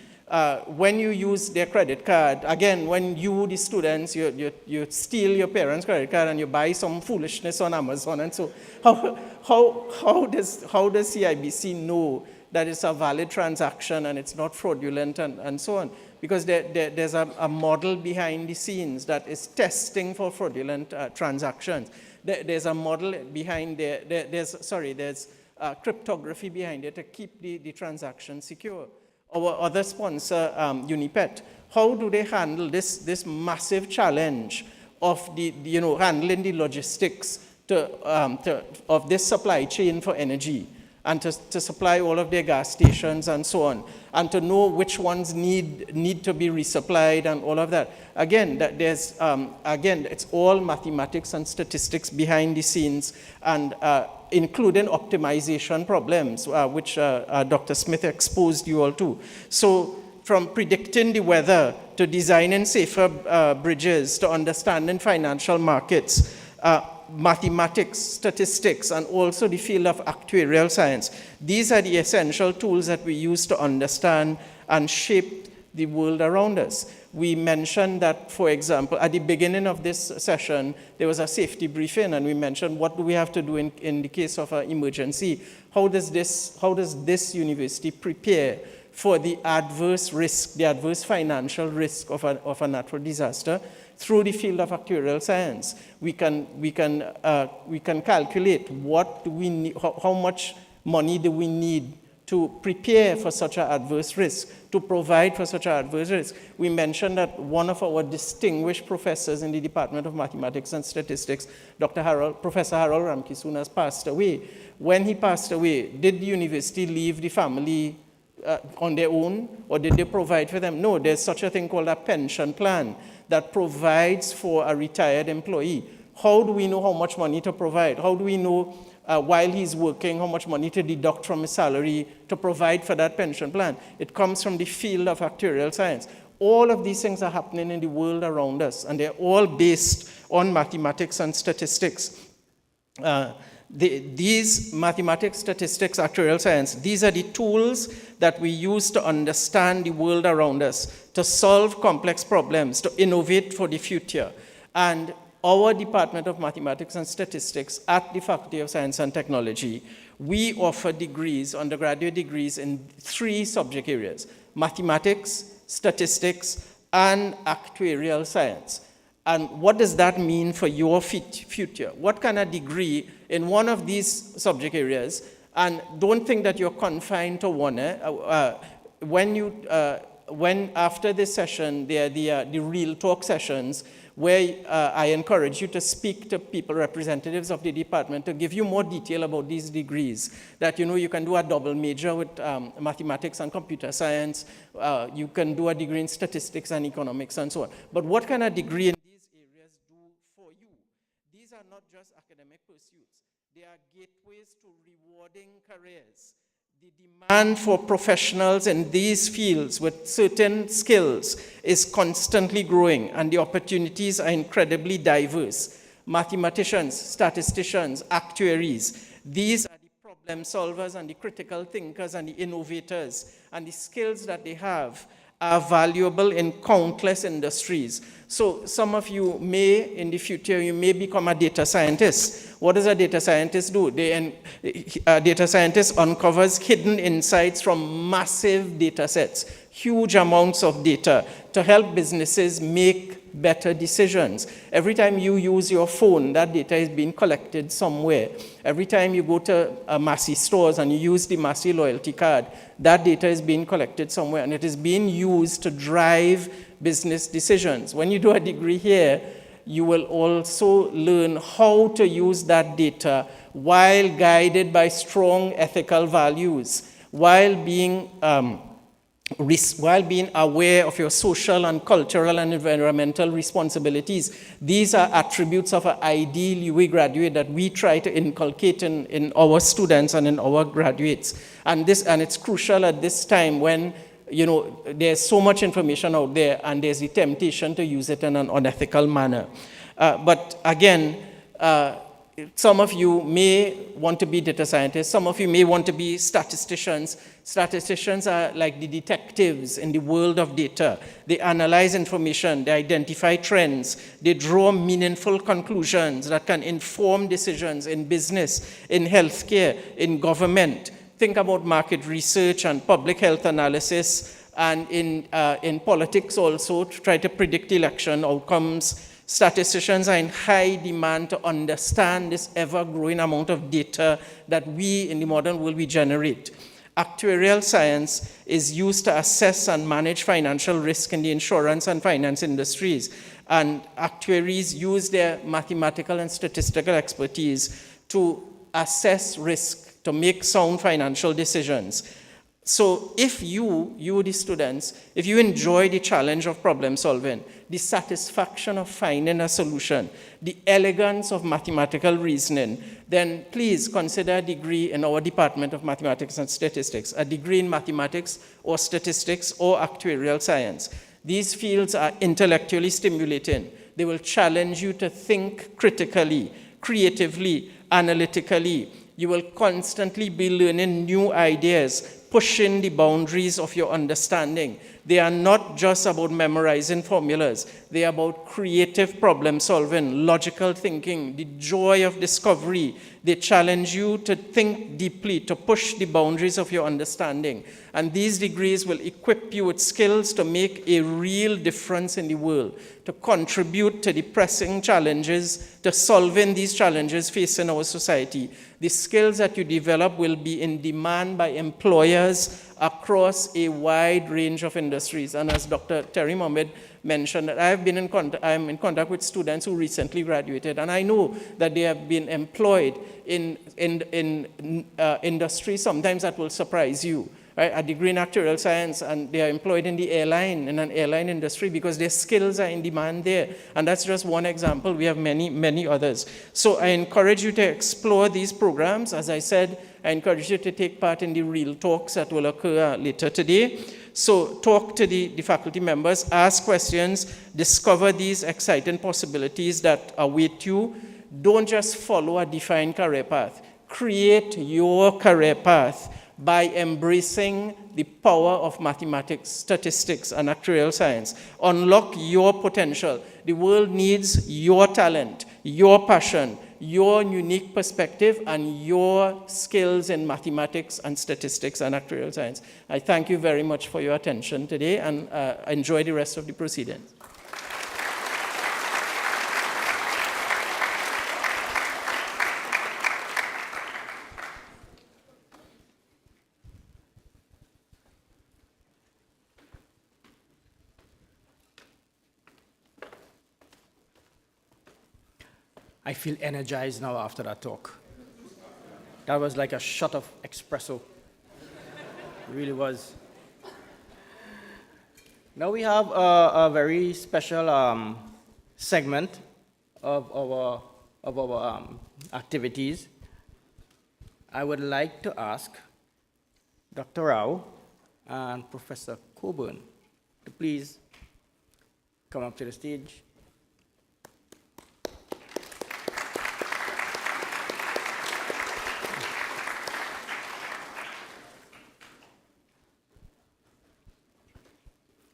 when you use their credit card, again, when you, the students, you steal your parents' credit card and you buy some foolishness on Amazon and so, how does CIBC know that it's a valid transaction and it's not fraudulent and so on? Because there's a model behind the scenes that is testing for fraudulent transactions. There's a model behind there's cryptography behind it to keep the transaction secure. Our other sponsor, Unipet, how do they handle this massive challenge of handling the logistics of this supply chain for energy, and to supply all of their gas stations and so on, and to know which ones need to be resupplied and all of that. Again, it's all mathematics and statistics behind the scenes, and including optimization problems, which Dr. Smith exposed you all to. So from predicting the weather to designing safer bridges to understanding financial markets, mathematics, statistics, and also the field of actuarial science. These are the essential tools that we use to understand and shape the world around us. We mentioned that, for example, at the beginning of this session, there was a safety briefing, and we mentioned what do we have to do in the case of an emergency. How does this university prepare for the adverse risk, the adverse financial risk of a natural disaster? Through the field of actuarial science, we can calculate what do we need, how much money do we need to prepare for such an adverse risk, to provide for such an adverse risk. We mentioned that one of our distinguished professors in the Department of Mathematics and Statistics, Professor Harold Ramkissoon, has passed away. When he passed away, did the university leave the family on their own, or did they provide for them? No, there's such a thing called a pension plan that provides for a retired employee. How do we know how much money to provide? How do we know while he's working how much money to deduct from his salary to provide for that pension plan? It comes from the field of actuarial science. All of these things are happening in the world around us, and they're all based on mathematics and statistics. These mathematics, statistics, actuarial science, these are the tools that we use to understand the world around us, to solve complex problems, to innovate for the future. And our Department of Mathematics and Statistics at the Faculty of Science and Technology, we offer degrees, undergraduate degrees, in 3 subject areas: mathematics, statistics, and actuarial science. And what does that mean for your future? What kind of degree in one of these subject areas? And don't think that you're confined to one. When after this session, there are the real talk sessions where I encourage you to speak to people, representatives of the department, to give you more detail about these degrees. That you can do a double major with mathematics and computer science. You can do a degree in statistics and economics and so on. But what kind of degree in these areas do for you? These are not just academic pursuits. They are gateways to rewarding careers. The demand for professionals in these fields with certain skills is constantly growing, and the opportunities are incredibly diverse. Mathematicians, statisticians, actuaries, these are the problem solvers and the critical thinkers and the innovators, and the skills that they have are valuable in countless industries. So some of you may, in the future, you may become a data scientist. What does a data scientist do? A data scientist uncovers hidden insights from massive data sets, huge amounts of data, to help businesses make better decisions. Every time you use your phone, that data is being collected somewhere. Every time you go to Massey stores and you use the Massey loyalty card, that data is being collected somewhere, and it is being used to drive business decisions. When you do a degree here, you will also learn how to use that data while guided by strong ethical values, while being aware of your social and cultural and environmental responsibilities. These are attributes of an ideal UWI graduate that we try to inculcate in our students and in our graduates. And it's crucial at this time when there's so much information out there and there's the temptation to use it in an unethical manner. But again, some of you may want to be data scientists. Some of you may want to be statisticians. Statisticians are like the detectives in the world of data. They analyze information, they identify trends, they draw meaningful conclusions that can inform decisions in business, in healthcare, in government. Think about market research and public health analysis, and in politics also, to try to predict election outcomes. Statisticians are in high demand to understand this ever-growing amount of data that we in the modern world we generate. Actuarial science is used to assess and manage financial risk in the insurance and finance industries. And actuaries use their mathematical and statistical expertise to assess risk, to make sound financial decisions. So if you the students, if you enjoy the challenge of problem solving, the satisfaction of finding a solution, the elegance of mathematical reasoning, then please consider a degree in our Department of Mathematics and Statistics, a degree in mathematics or statistics or actuarial science. These fields are intellectually stimulating. They will challenge you to think critically, creatively, analytically. You will constantly be learning new ideas, pushing the boundaries of your understanding. They are not just about memorizing formulas. They are about creative problem solving, logical thinking, the joy of discovery. They challenge you to think deeply, to push the boundaries of your understanding. And these degrees will equip you with skills to make a real difference in the world, to contribute to the pressing challenges, to solving these challenges facing our society. The skills that you develop will be in demand by employers across a wide range of industries. And as Dr. Terry Mohammed mentioned, I'm in contact with students who recently graduated, and I know that they have been employed in industries sometimes that will surprise you. Right? A degree in actuarial science, and they are employed in an airline industry because their skills are in demand there. And that's just one example. We have many, many others. So I encourage you to explore these programs. As I said, I encourage you to take part in the real talks that will occur later today. So talk to the faculty members, ask questions, discover these exciting possibilities that await you. Don't just follow a defined career path. Create your career path by embracing the power of mathematics, statistics, and actuarial science. Unlock your potential. The world needs your talent, your passion, your unique perspective, and your skills in mathematics and statistics and actuarial science. I thank you very much for your attention today, and enjoy the rest of the proceedings. I feel energized now after that talk. That was like a shot of espresso. It really was. Now we have a very special segment of our activities. I would like to ask Dr. Rao and Professor Coburn to please come up to the stage.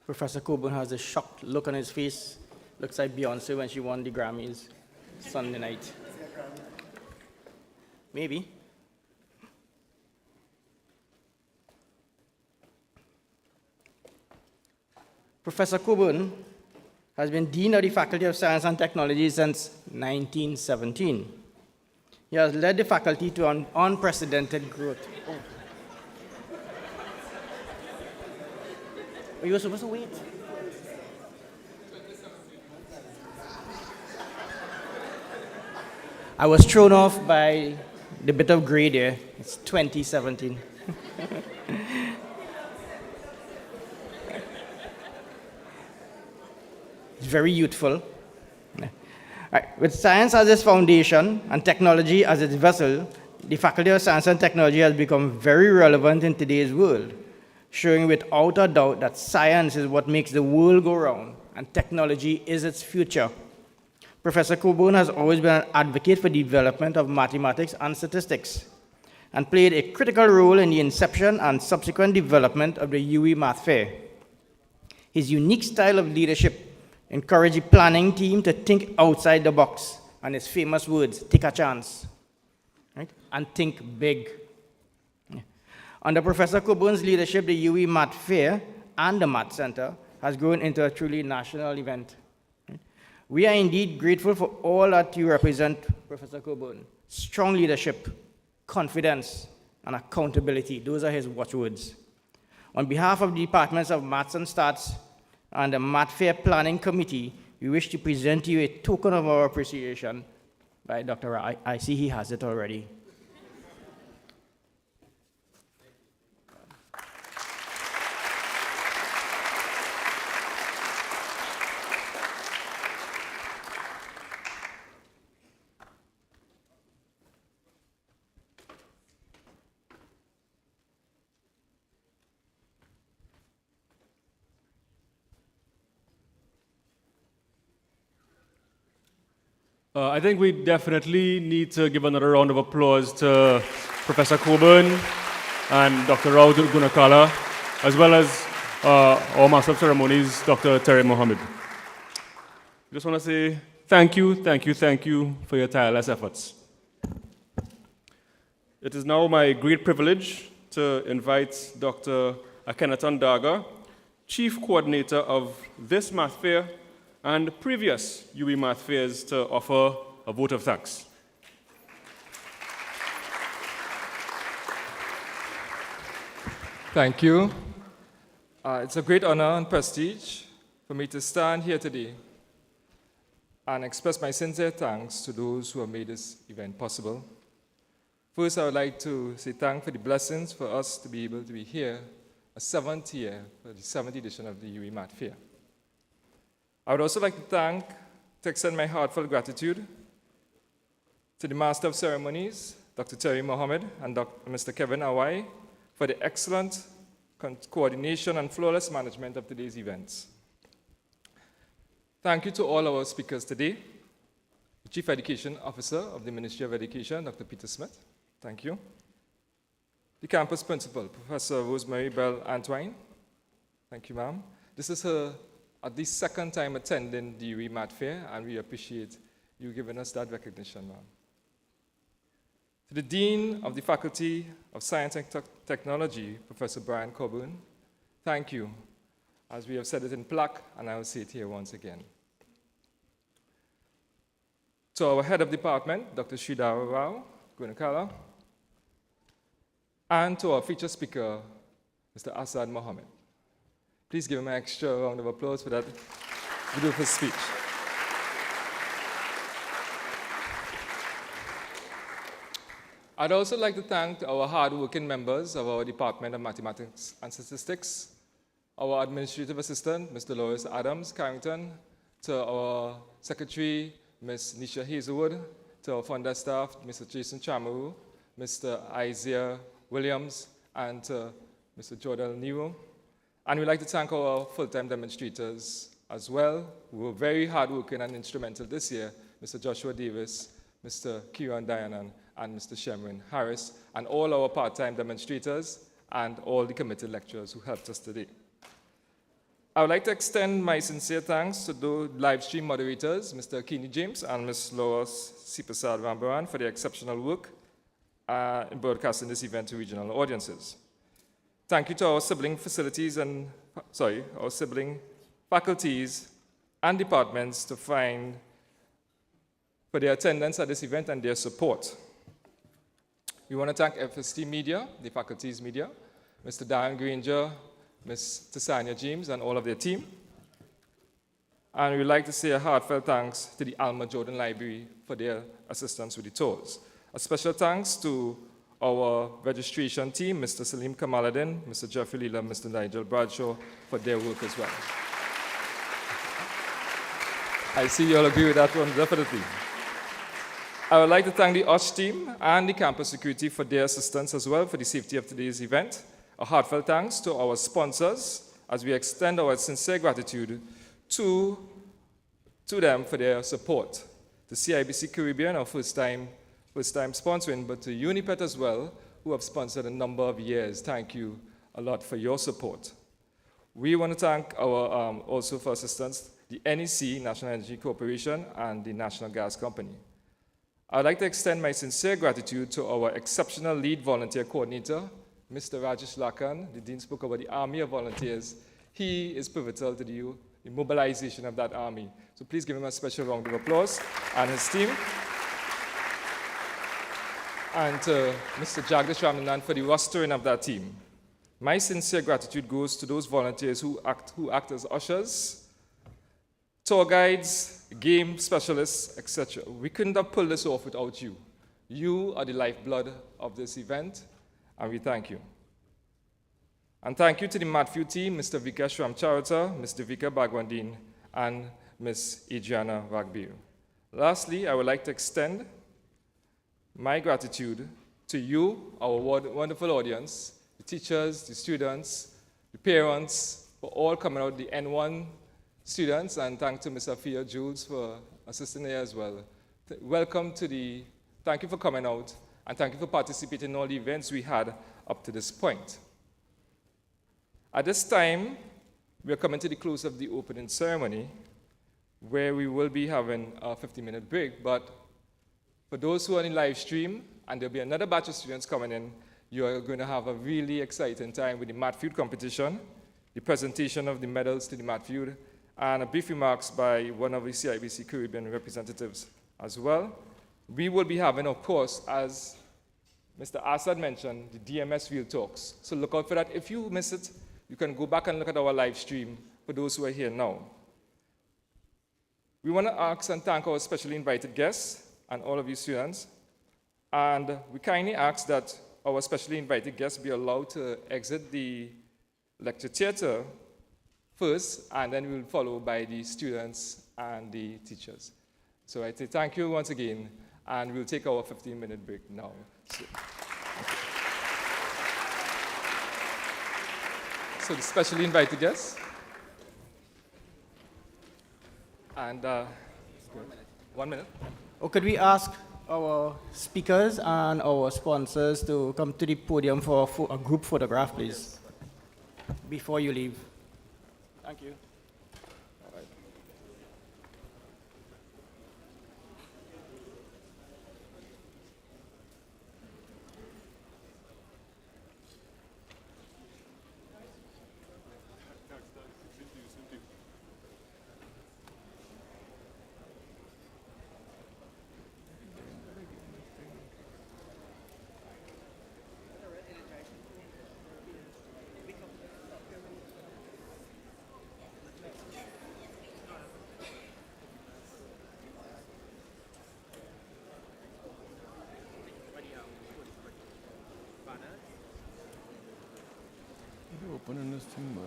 Professor Coburn has a shocked look on his face. Looks like Beyonce when she won the Grammys Sunday night. Maybe. Professor Coburn has been Dean of the Faculty of Science and Technology since 1917. He has led the faculty to an unprecedented growth. Oh. You were supposed to wait. I was thrown off by the bit of gray there. It's 2017. It's very youthful. Right. With science as its foundation and technology as its vessel, the Faculty of Science and Technology has become very relevant in today's world, showing without a doubt that science is what makes the world go round and technology is its future. Professor Coburn has always been an advocate for the development of mathematics and statistics and played a critical role in the inception and subsequent development of the UWI Math Fair. His unique style of leadership encouraged the planning team to think outside the box, and his famous words, take a chance, right? And think big. Under Professor Coburn's leadership, the UWI Math Fair and the Math Center has grown into a truly national event. We are indeed grateful for all that you represent, Professor Coburn. Strong leadership, confidence, and accountability. Those are his watchwords. On behalf of the Departments of Maths and Stats and the Math Fair Planning Committee, we wish to present to you a token of our appreciation by Dr. Ra. I see he has it already. I think we definitely need to give another round of applause to Professor Coburn and Dr. Rao Gunakala, as well as our Master of Ceremonies, Dr. Terry Mohammed. I just want to say thank you for your tireless efforts. It is now my great privilege to invite Dr. Akhenaton Daga, Chief Coordinator of this Math Fair and previous UWI Math Fairs, to offer a vote of thanks. Thank you. It's a great honor and prestige for me to stand here today and express my sincere thanks to those who have made this event possible. First, I would like to say thanks for the blessings for us to be able to be here, a 7th year for the 7th edition of the UWI Math Fair. I would also like to extend my heartfelt gratitude to the Master of Ceremonies, Dr. Terry Mohammed, and Mr. Kevin Awai, for the excellent coordination and flawless management of today's events. Thank you to all our speakers today. The Chief Education Officer of the Ministry of Education, Dr. Peter Smith. Thank you. The campus principal, Professor Rosemary Bell Antwine. Thank you, ma'am. This is her at least second time attending the UWI Math Fair, and we appreciate you giving us that recognition, ma'am. To the Dean of the Faculty of Science and Technology, Professor Brian Coburn, thank you. As we have said it in plaque, and I will say it here once again. To our Head of Department, Dr. Sridhara Rao Gunakala, and to our featured speaker, Mr. Asad Mohammed. Please give him an extra round of applause for that beautiful speech. I'd also like to thank our hard-working members of our Department of Mathematics and Statistics, our administrative assistant, Mr. Lois Adams Carrington, to our secretary, Ms. Nisha Hazelwood, to our founder staff, Mr. Jason Chamaru, Mr. Isaiah Williams, and to Mr. Jordan Nero. And we'd like to thank our full-time demonstrators as well, who were very hardworking and instrumental this year, Mr. Joshua Davis, Mr. Kieran Dianan, and Mr. Shemrin Harris, and all our part-time demonstrators, and all the committed lecturers who helped us today. I would like to extend my sincere thanks to the live stream moderators, Mr. Keeney James and Ms. Lois Sipasad Rambaran, for their exceptional work in broadcasting this event to regional audiences. Thank you to our sibling faculties and departments for their attendance at this event and their support. We want to thank FST Media, the faculty's media, Mr. Darren Granger, Ms. Tisania James, and all of their team. And we'd like to say a heartfelt thanks to the Alma Jordan Library for their assistance with the tours. A special thanks to our registration team, Mr. Salim Kamaluddin, Mr. Jeffrey Leela, Mr. Nigel Bradshaw, for their work as well. I see you all agree with that one, definitely. I would like to thank the OSH team and the campus security for their assistance as well for the safety of today's event. A heartfelt thanks to our sponsors as we extend our sincere gratitude to them for their support. To CIBC Caribbean, our first time sponsoring, but to Unipet as well, who have sponsored a number of years. Thank you a lot for your support. We want to thank our, also for assistance, the NEC, National Energy Corporation, and the National Gas Company. I'd like to extend my sincere gratitude to our exceptional lead volunteer coordinator, Mr. Rajesh Lakan. The Dean spoke about the army of volunteers. He is pivotal to the mobilization of that army. So please give him a special round of applause, and his team. And to Mr. Jagdish Ramanan for the rostering of that team. My sincere gratitude goes to those volunteers who act as ushers, tour guides, game specialists, etc. We couldn't have pulled this off without you. You are the lifeblood of this event, and we thank you. And thank you to the Matthew team, Mr. Vikesh Ramcharita, Ms. Devika Bagwandin, and Ms. Adriana Ragbir. Lastly, I would like to extend my gratitude to you, our wonderful audience, the teachers, the students, the parents, for all coming out, the N1 students, and thank to Ms. Afia Jules for assisting here as well. Thank you for coming out, and thank you for participating in all the events we had up to this point. At this time, we are coming to the close of the opening ceremony, where we will be having a 50-minute break, but for those who are in live stream, and there'll be another batch of students coming in, you are going to have a really exciting time with the Mat Feud competition, the presentation of the medals to the Mat Feud, and a brief remarks by one of the CIBC Caribbean representatives as well. We will be having, of course, as Mr. Assad mentioned, the DMS Field Talks. So look out for that. If you miss it, you can go back and look at our live stream for those who are here now. We want to ask and thank our specially invited guests and all of you students. And we kindly ask that our specially invited guests be allowed to exit the lecture theater first, and then we'll follow by the students and the teachers. So I say thank you once again, and we'll take our 15-minute break now. So the specially invited guests. And 1 minute. Or could we ask our speakers and our sponsors to come to the podium for a group photograph, please, before you leave. Thank you. Opening this thing, man.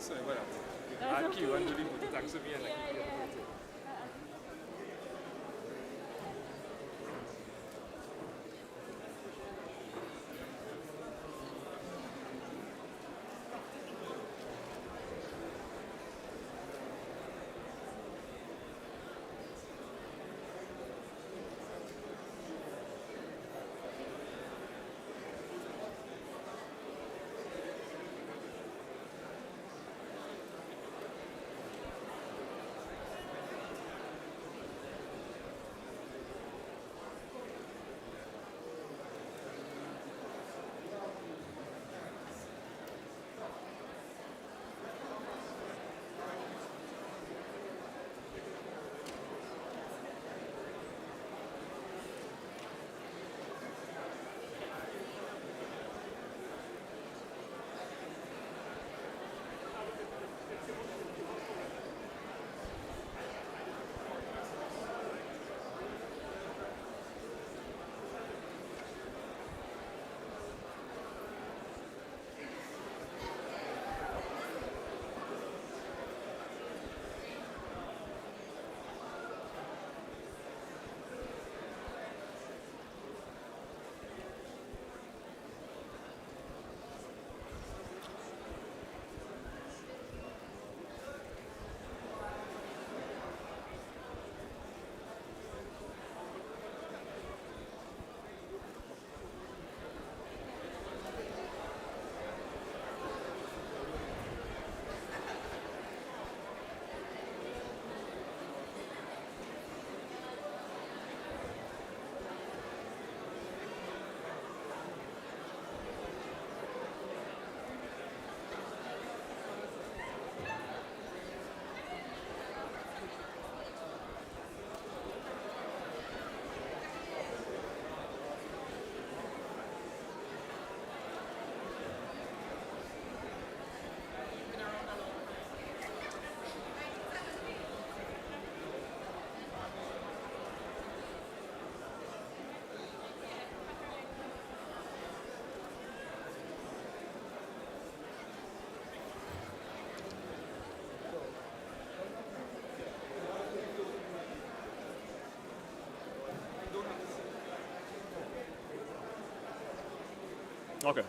Sorry about that. I had Q1 really put it thanks to me and I keep it. Okay.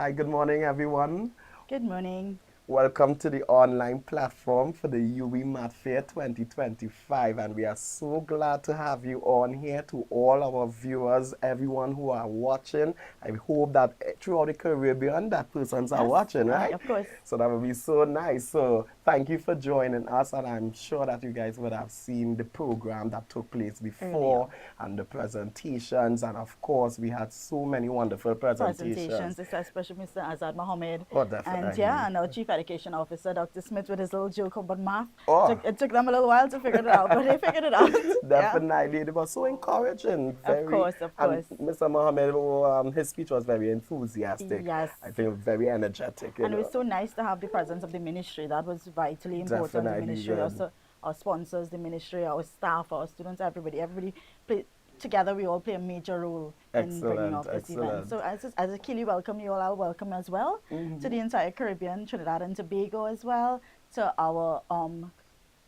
Hi, good morning, everyone. Good morning. Welcome to the online platform for the UWI Math Fair 2025, and we are so glad to have you on here. To all our viewers, everyone who are watching, I hope that throughout the Caribbean that persons are watching, right? Of course. So that would be so nice. So thank you for joining us, and I'm sure that you guys would have seen the program that took place before and the presentations, and of course we had so many wonderful presentations. Especially Mr. Azad Mohammed. Oh, definitely. And our Chief Education Officer, Dr. Smith, with his little joke about math. Oh. It took them a little while to figure it out, but they figured it out. Definitely. It was so encouraging. Of course. And Mr. Mohammed, his speech was very enthusiastic. Yes. I think very energetic. And it was so nice to have the presence of the ministry. That was vitally important. Definitely The ministry, good. also our sponsors, the ministry, our staff, our students, everybody played together. We all play a major role in bringing off this event. So as Akili welcome you all, I'll welcome as well to the entire Caribbean, Trinidad and Tobago as well, to our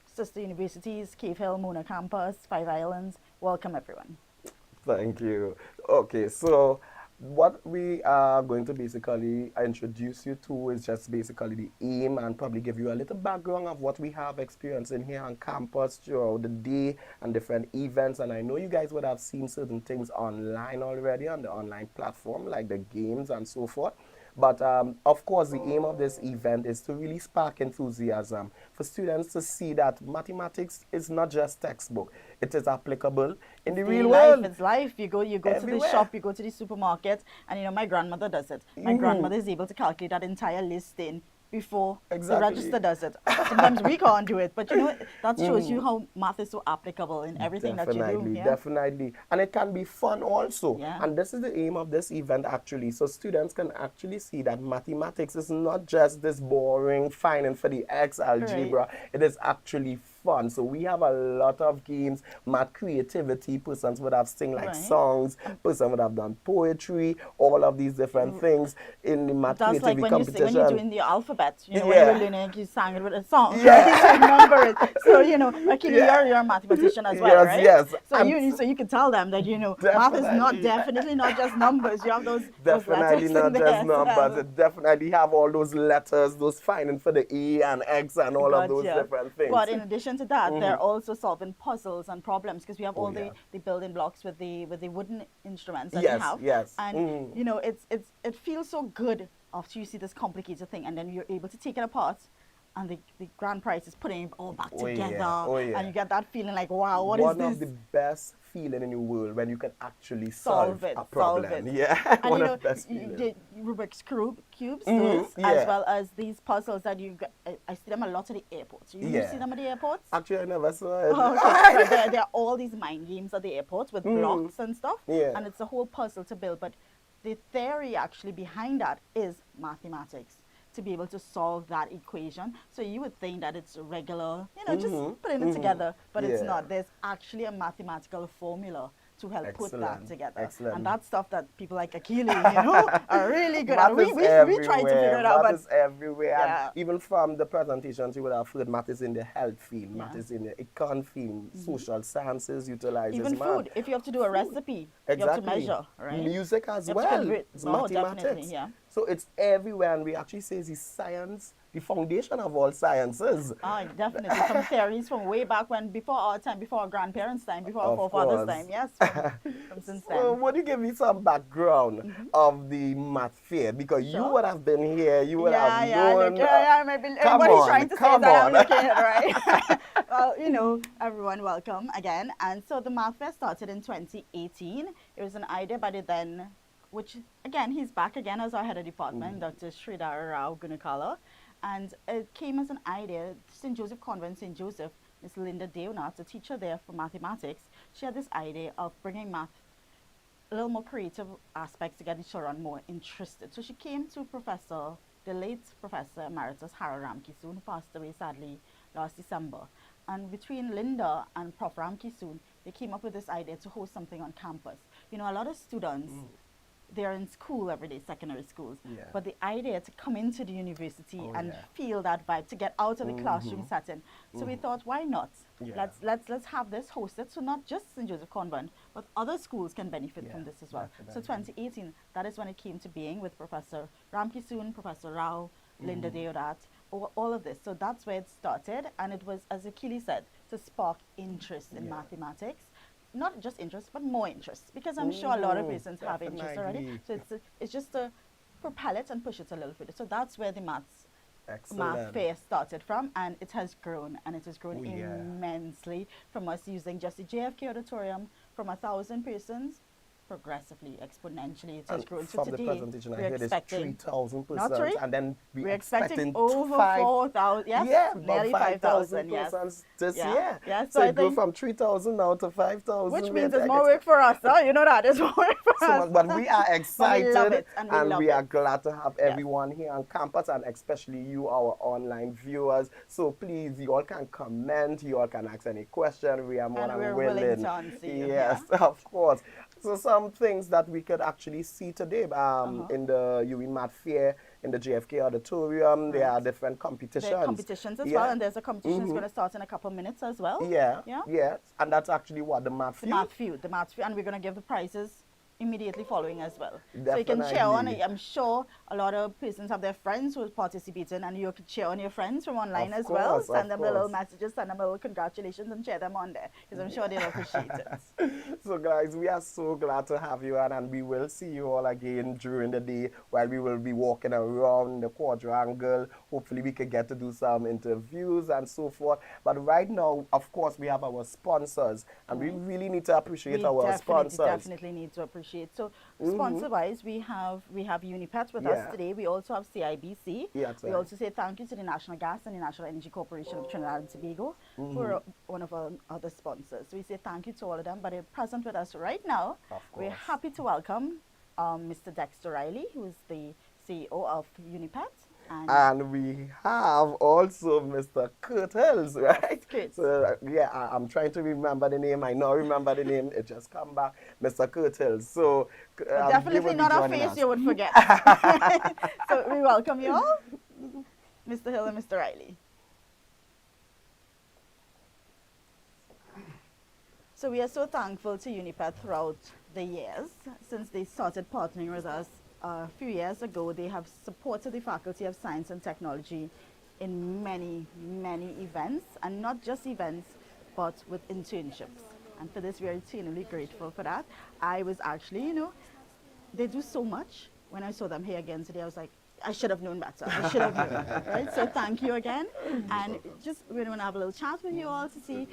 sister universities, Cave Hill, Mona Campus, Five Islands. Welcome everyone. Thank you. Okay, so what we are going to basically introduce you to is just basically the aim, and probably give you a little background of what we have experienced in here on campus throughout the day and different events. And I know you guys would have seen certain things online already on the online platform, like the games and so forth. But of course, the aim of this event is to really spark enthusiasm for students to see that mathematics is not just textbook. It is applicable in the real world. It's life. You go to the shop, you go to the supermarket, and my grandmother does it. My grandmother is able to calculate that entire listing before the register does it. Sometimes we can't do it, but that shows you how math is so applicable in everything that you do. Definitely. And it can be fun also. Yeah. And this is the aim of this event actually. So students can actually see that mathematics is not just this boring finding for the X algebra. Right. It is actually fun. So we have a lot of games, math creativity, persons would have sing like songs, person would have done poetry, all of these different things in the math creativity competition. That's like when you're doing the alphabet, when you were learning, you sang it with a song. You remember it. So, Akili, you're a mathematician as well, right? Yes. So you can tell them that, math is definitely not just numbers. You have those definitely letters not just numbers. It definitely have all those letters, those finding for the E and X and all of those different things. But in addition to that, they're also solving puzzles and problems, because we have all the building blocks with the wooden instruments that we have. Yes. And it feels so good after you see this complicated thing, and then you're able to take it apart, and the grand prize is putting it all back together, and you get that feeling like, wow, what is this? One of the best feeling in the world when you can actually solve a problem. Solve it. Yeah, and one of the best feelings. The Rubik's cubes, those, as well as these puzzles that I see them a lot at the airports. You see them at the airports? Actually, I never saw it. Okay. There are all these mind games at the airports with blocks and stuff, and it's a whole puzzle to build. But the theory actually behind that is mathematics, to be able to solve that equation. So you would think that it's regular, just putting it together, but it's not. There's actually a mathematical formula to help put that together. And that's stuff that people like Akili, are really good at. We try to figure it out. Math is everywhere. And even from the presentations, you would have heard math is in the health field, math is in the econ field, social sciences utilizes even math. Food. If you have to do a recipe, you have to measure, right? Music as well. It's mathematics. So it's everywhere, and we actually say it's science, the foundation of all sciences. Definitely. Some theories from way back when, before our time, before our grandparents' time, before our forefathers' time. Yes, from since then. So would you give me some background of the math fair? Because you would have been here, you would have known. Maybe everybody's trying to say that I'm looking at it, right? Well, everyone, welcome again. And so the math fair started in 2018. It was an idea by the then, which again, he's back again as our head of department, Dr. Sridhara Rao Gunakala. And it came as an idea, St. Joseph Convent, St. Joseph, Miss Linda Deonat, a teacher there for mathematics, she had this idea of bringing math, a little more creative aspects to get the children more interested. So she came to the late Professor Emeritus Hara Ramkisoon, who passed away sadly last December. And between Linda and Prof. Ramkisoon, they came up with this idea to host something on campus. A lot of students, they're in school every day, secondary schools. But the idea to come into the university and feel that vibe, to get out of the classroom setting. So we thought, why not? Let's have this hosted. So not just St. Joseph Convent, but other schools can benefit from this as well. So definitely. 2018, that is when it came to being with Professor Ramkisoon, Professor Rao, Linda Deodat, all of this. So that's where it started, and it was, as Akili said, to spark interest in mathematics. Not just interest, but more interest, because I'm sure a lot of persons have interest already. Definitely. So it's just to propel it and push it a little further. So that's where the math Excellent. fair started from, and it has grown, and it has grown Oh, yeah. immensely from us using just the JFK auditorium from 1,000 persons. Progressively, exponentially, it has And grown. So from the today, presentation I we're heard is expecting 3,000 not persons, three, and then we're expecting five- over 4,000. Yes, yeah, nearly about 5,000. Yes, persons this yeah. year. Yeah, So I it grew think, from 3,000 now to 5,000. which means there's more work for us. Huh? You know that there's more work for us. But we are excited, But we love it, and we love are it. glad to have everyone here on campus, and especially you, our online viewers. So please, you all can comment, you all can ask any question. We are more And than we're willing. willing to answer you, Yes, of course. So some things that we could actually see today in the UWI Math Fair, in the JFK Auditorium, there are different competitions. There are competitions as well, and there's a competition that's going to start in a couple of minutes as well. Yeah. And that's actually what the Math Feud? The Math Feud, and we're going to give the prizes immediately following as well. So you can cheer on. I'm sure a lot of persons have their friends who are participating, and you can cheer on your friends from online as well. Send them the little messages, send them a little congratulations, and cheer them on there, because I'm sure they'll appreciate it. So guys, we are so glad to have you on, and we will see you all again during the day while we will be walking around the quadrangle. Hopefully we can get to do some interviews and so forth. But right now, of course, we have our sponsors, and we really need to appreciate our sponsors. We definitely need to appreciate. So sponsor-wise, we have Unipet with us today. We also have CIBC. We also say thank you to the National Gas and the National Energy Corporation of Trinidad and Tobago, who are one of our other sponsors. So we say thank you to all of them. But they're present with us right now. We're happy to welcome Mr. Dexter Riley, who is the CEO of Unipet. And we have also Mr. Kurt Hills, right? Kurt. So, I'm trying to remember the name. I now remember the name. It just come back. Mr. Kurt Hills. So, definitely not a face you would forget. So we welcome you all, Mr. Hill and Mr. Riley. So we are so thankful to Unipet throughout the years. Since they started partnering with us a few years ago, they have supported the Faculty of Science and Technology in many, many events, and not just events, but with internships. And for this, we are eternally grateful for that. I was actually, they do so much. When I saw them here again today, I was like, I should have known better. I should have known, right? So thank you again. And just we want to have a little chat with you all to see,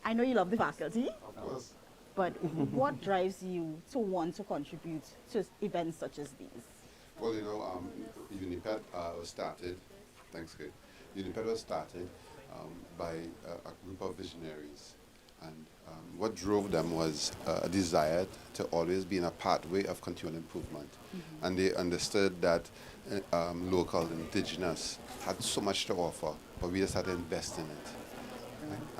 I know you love the faculty. Of course. But what drives you to want to contribute to events such as these? Well, Unipet was started, thanks Kate. Unipet was started by a group of visionaries. And what drove them was a desire to always be in a pathway of continual improvement. And they understood that local, indigenous, had so much to offer, but we just had to invest in it.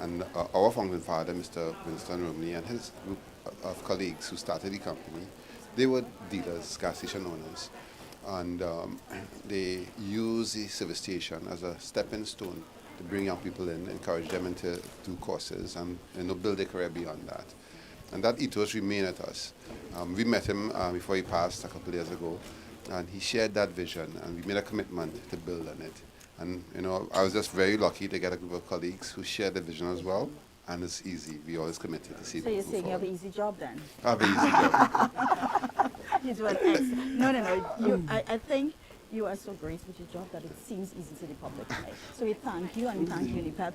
And our founding father, Mr. Winston Romney, and his group of colleagues who started the company, they were dealers, gas station owners, and they used the service station as a stepping stone to bring young people in, encourage them into do courses, and build their career beyond that. And that ethos remained at us. We met him before he passed a couple of years ago, and he shared that vision, and we made a commitment to build on it. And, I was just very lucky to get a group of colleagues who share the vision as well. And it's easy. We always committed to see it. So you're saying you have an easy job then? I have an easy job. You do an excellent. No. I think you are so great with your job that it seems easy to the public tonight. So we thank you, and we thank Unipet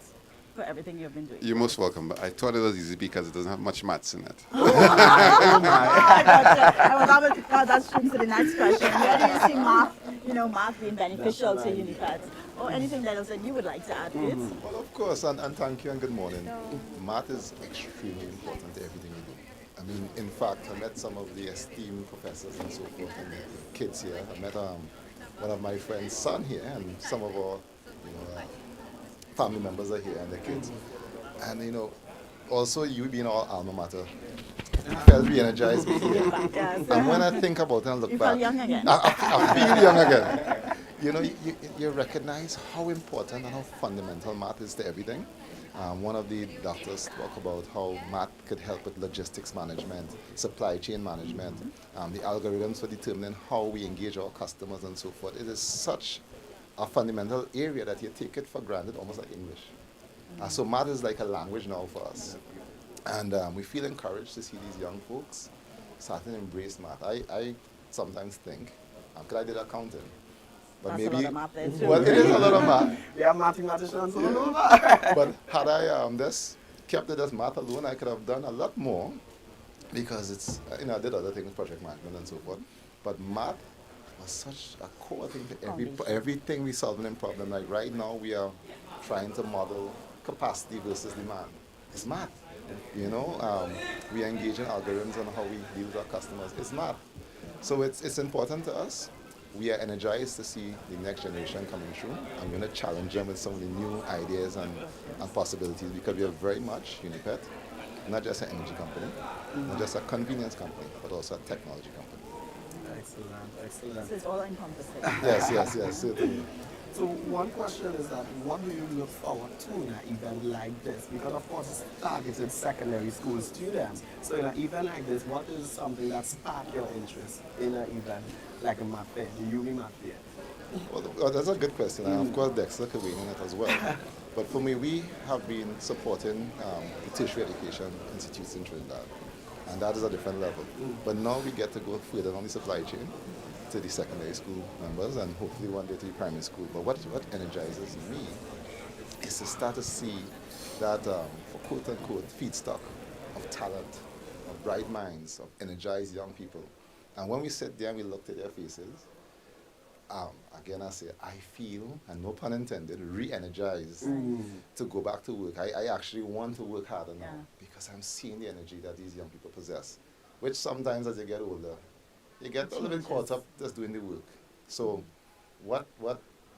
for everything you've been doing. You're most welcome. But I thought it was easy because it doesn't have much maths in it. That's true to the next question. Where do you see math being beneficial to Unipet? Or anything else that you would like to add, Kate? Well, of course, and thank you and good morning. Math is extremely important to everything we do. I mean, in fact, I met some of the esteemed professors and so forth, and the kids here. I met one of my friend's son here, and some of our family members are here and their kids. And also you being our alma mater, it felt re-energized me here. And when I think about it and look you back, feel young again. I feel young again. You recognize how important and how fundamental math is to everything. One of the doctors spoke about how math could help with logistics management, supply chain management, the algorithms for determining how we engage our customers and so forth. It is such a fundamental area that you take it for granted, almost like English. So math is like a language now for us. And we feel encouraged to see these young folks starting to embrace math. I sometimes think, because I did accounting, but That's maybe, a lot of math there too. well, it is a lot of math. We are mathematicians all over. But had I just kept it as math alone, I could have done a lot more, because it's, I did other things, project management and so forth. But math was such a core thing to everything we solve in problem. Like right now, we are trying to model capacity versus demand. It's math. We engage in algorithms on how we deal with our customers. It's math. So it's important to us. We are energized to see the next generation coming through. I'm going to challenge them with some of the new ideas and possibilities, because we are very much Unipet, not just an energy company, not just a convenience company, but also a technology company. Excellent. So it's all encompassing. Yes, certainly. So one question is that what do you look forward to in an event like this? Because of course it's targeted secondary school students. So in an event like this, what is something that sparks your interest in an event like a math fair, the UWI math fair? Well, that's a good question. And of course, Dexter could weigh in it as well. But for me, we have been supporting the tertiary education institutes in Trinidad. And that is a different level. But now we get to go further on the supply chain to the secondary school members, and hopefully one day to the primary school. But what energizes me is to start to see that for quote-unquote feedstock of talent, of bright minds, of energized young people. And when we sit there and we look at their faces, again I say, I feel, and no pun intended, re-energized to go back to work. I actually want to work harder now, because I'm seeing the energy that these young people possess, which sometimes as you get older, you get a little bit caught up just doing the work. So what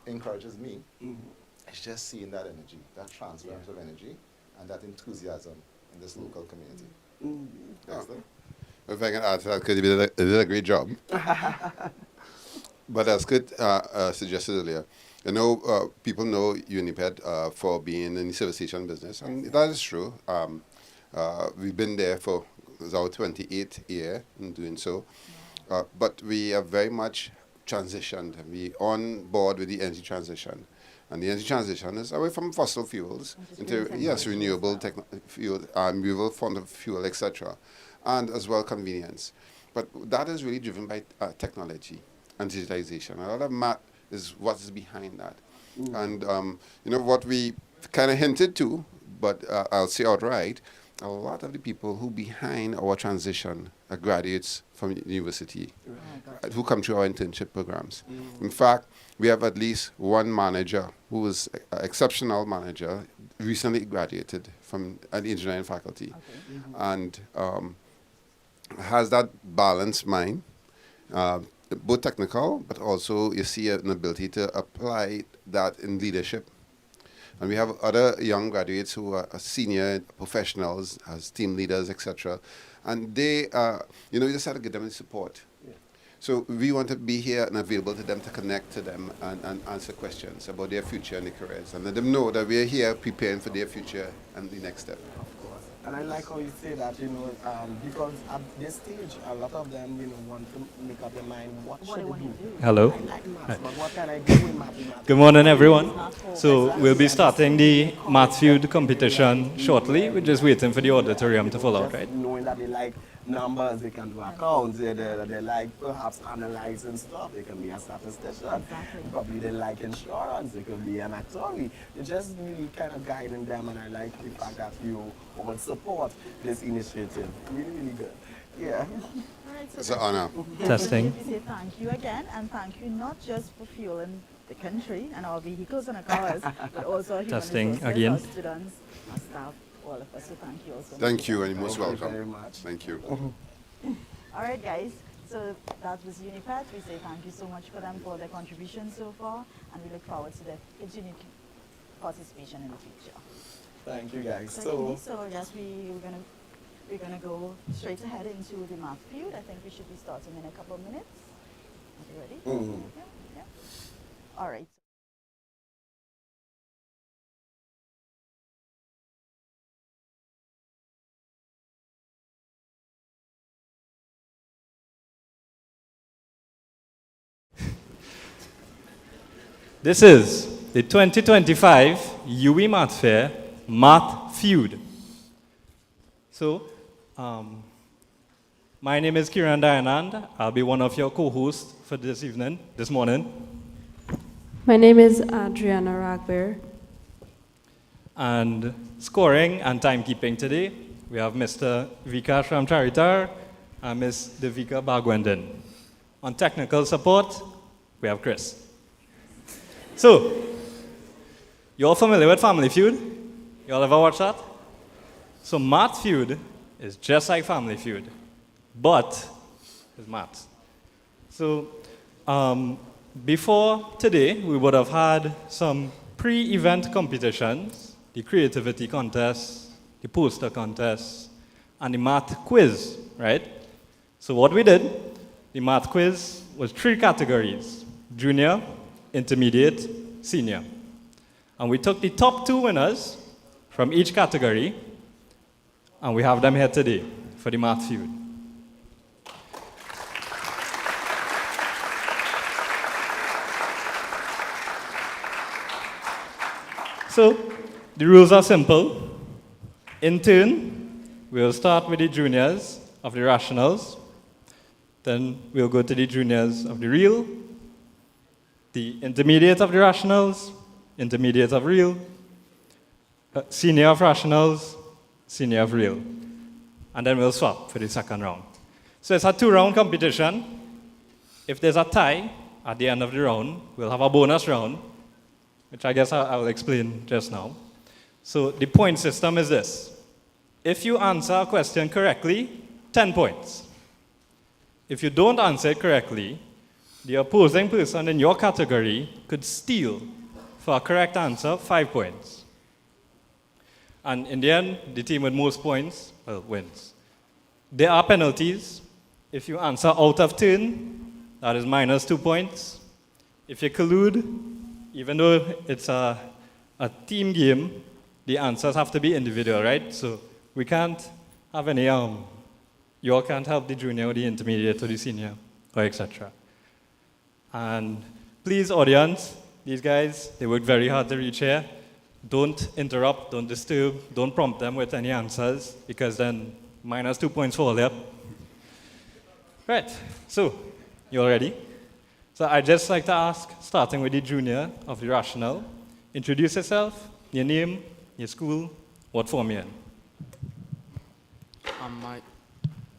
encourages me is just seeing that energy, that transference of energy, and that enthusiasm in this local community. If I can add to that, because you did a great job. But as Kurt suggested earlier, people know Unipet for being in the service station business, and that is true. We've been there for our 28th year in doing so. But we are very much transitioned. We on board with the energy transition. And the energy transition is away from fossil fuels into, renewable fuel, renewable form of fuel, etc. And as well convenience. But that is really driven by technology and digitization. A lot of math is what is behind that. And what we kind of hinted to, but I'll say outright, a lot of the people who behind our transition are graduates from university who come through our internship programs. In fact, we have at least one manager who is an exceptional manager, recently graduated from an engineering faculty, and has that balanced mind, both technical, but also you see an ability to apply that in leadership. And we have other young graduates who are senior professionals, as team leaders, etc. And they, you just have to give them the support. So we want to be here and available to them to connect to them and answer questions about their future and their careers, and let them know that we are here preparing for their future and the next step. And I like how you say that, because at this stage, a lot of them, want to make up their mind, what should they do? Hello. I like maths, but what can I do with mathematics? Good morning, everyone. So we'll be starting the math feud competition shortly. We're just waiting for the auditorium to fill out, right? Knowing that they like numbers, they can do accounts, they like perhaps analyzing stuff, they can be a statistician, probably they like insurance, they could be an actuary. They're just really kind of guiding them, and I like the fact that you will support this initiative. Really, really good. Yeah. All right, so it's an honor. Testing. We say thank you again, and thank you not just for fueling the country and our vehicles and our cars, but also our human Testing resources, again. our students, our staff, all of us. So thank you also. Thank you, and you're most welcome. Thank you very much. Thank you. All right, guys. So that was Unipet. We say thank you so much for them for their contribution so far, and we look forward to their continued participation in the future. Thank you, guys. So yes, we're gonna go straight ahead into the math feud. I think we should be starting in a couple of minutes. Are you ready? Yeah. All right. This is the 2025 UWI Math Fair Math Feud. So, my name is Kiran Dayanand. I'll be one of your co-hosts for this morning. My name is Adriana Ragbear. And scoring and timekeeping today, we have Mr. Vikash Ramcharitar and Ms. Devika Bagwenden. On technical support, we have Chris. So, you all familiar with Family Feud? You all ever watch that? So Math Feud is just like Family Feud, but it's maths. So before today, we would have had some pre-event competitions, the creativity contest, the poster contest, and the math quiz, right? So what we did, the math quiz was 3 categories: junior, intermediate, senior. And we took the top 2 winners from each category, and we have them here today for the Math Feud. So, the rules are simple. In turn, we'll start with the juniors of the rationals, then we'll go to the juniors of the real, the intermediate of the rationals, intermediate of real, senior of rationals, senior of real. And then we'll swap for the second round. So it's a 2-round competition. If there's a tie at the end of the round, we'll have a bonus round, which I guess I will explain just now. So the point system is this. If you answer a question correctly, 10 points. If you don't answer it correctly, the opposing person in your category could steal, for a correct answer, 5 points. And in the end, the team with most points, wins. There are penalties. If you answer out of turn, that is minus 2 points. If you collude, even though it's a team game, the answers have to be individual, right? So we can't have any, you all can't help the junior or the intermediate or the senior, or etc. And please, audience, these guys, they work very hard to reach here. Don't interrupt, don't disturb, don't prompt them with any answers, because then minus 2 points for all there. Right, so, you all ready? So I'd just like to ask, starting with the junior of the rational, introduce yourself, your name, your school, what form you're in.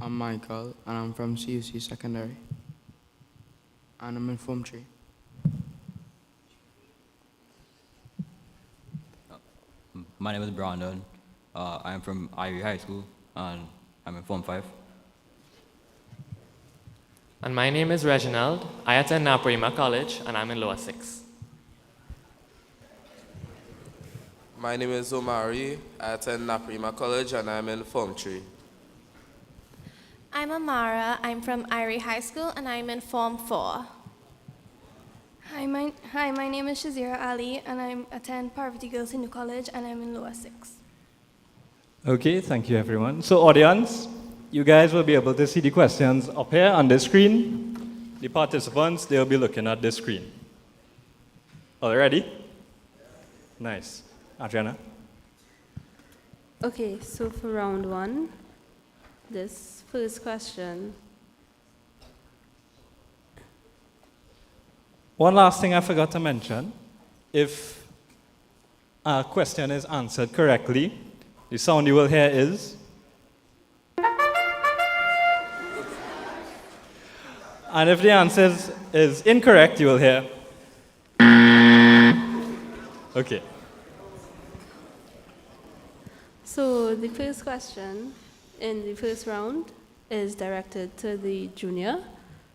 I'm Michael, and I'm from CUC Secondary, and I'm in Form 3. My name is Brandon. I'm from Ivy High School, and I'm in Form 5. And my name is Reginald. I attend Naparima College, and I'm in Lower 6. My name is Omari. I attend Naparima College, and I'm in Form 3. I'm Amara. I'm from Irie High School, and I'm in Form 4. Hi, my name is Shazira Ali, and I attend Parvati Girls Hindu College, and I'm in Lower 6. Okay, thank you, everyone. So, audience, you guys will be able to see the questions up here on the screen. The participants, they'll be looking at the screen. All ready? Nice. Adriana? Okay, so for round 1, this first question. One last thing I forgot to mention. If a question is answered correctly, the sound you will hear is. And if the answer is incorrect, you will hear. Okay. So the first question in the first round is directed to the junior.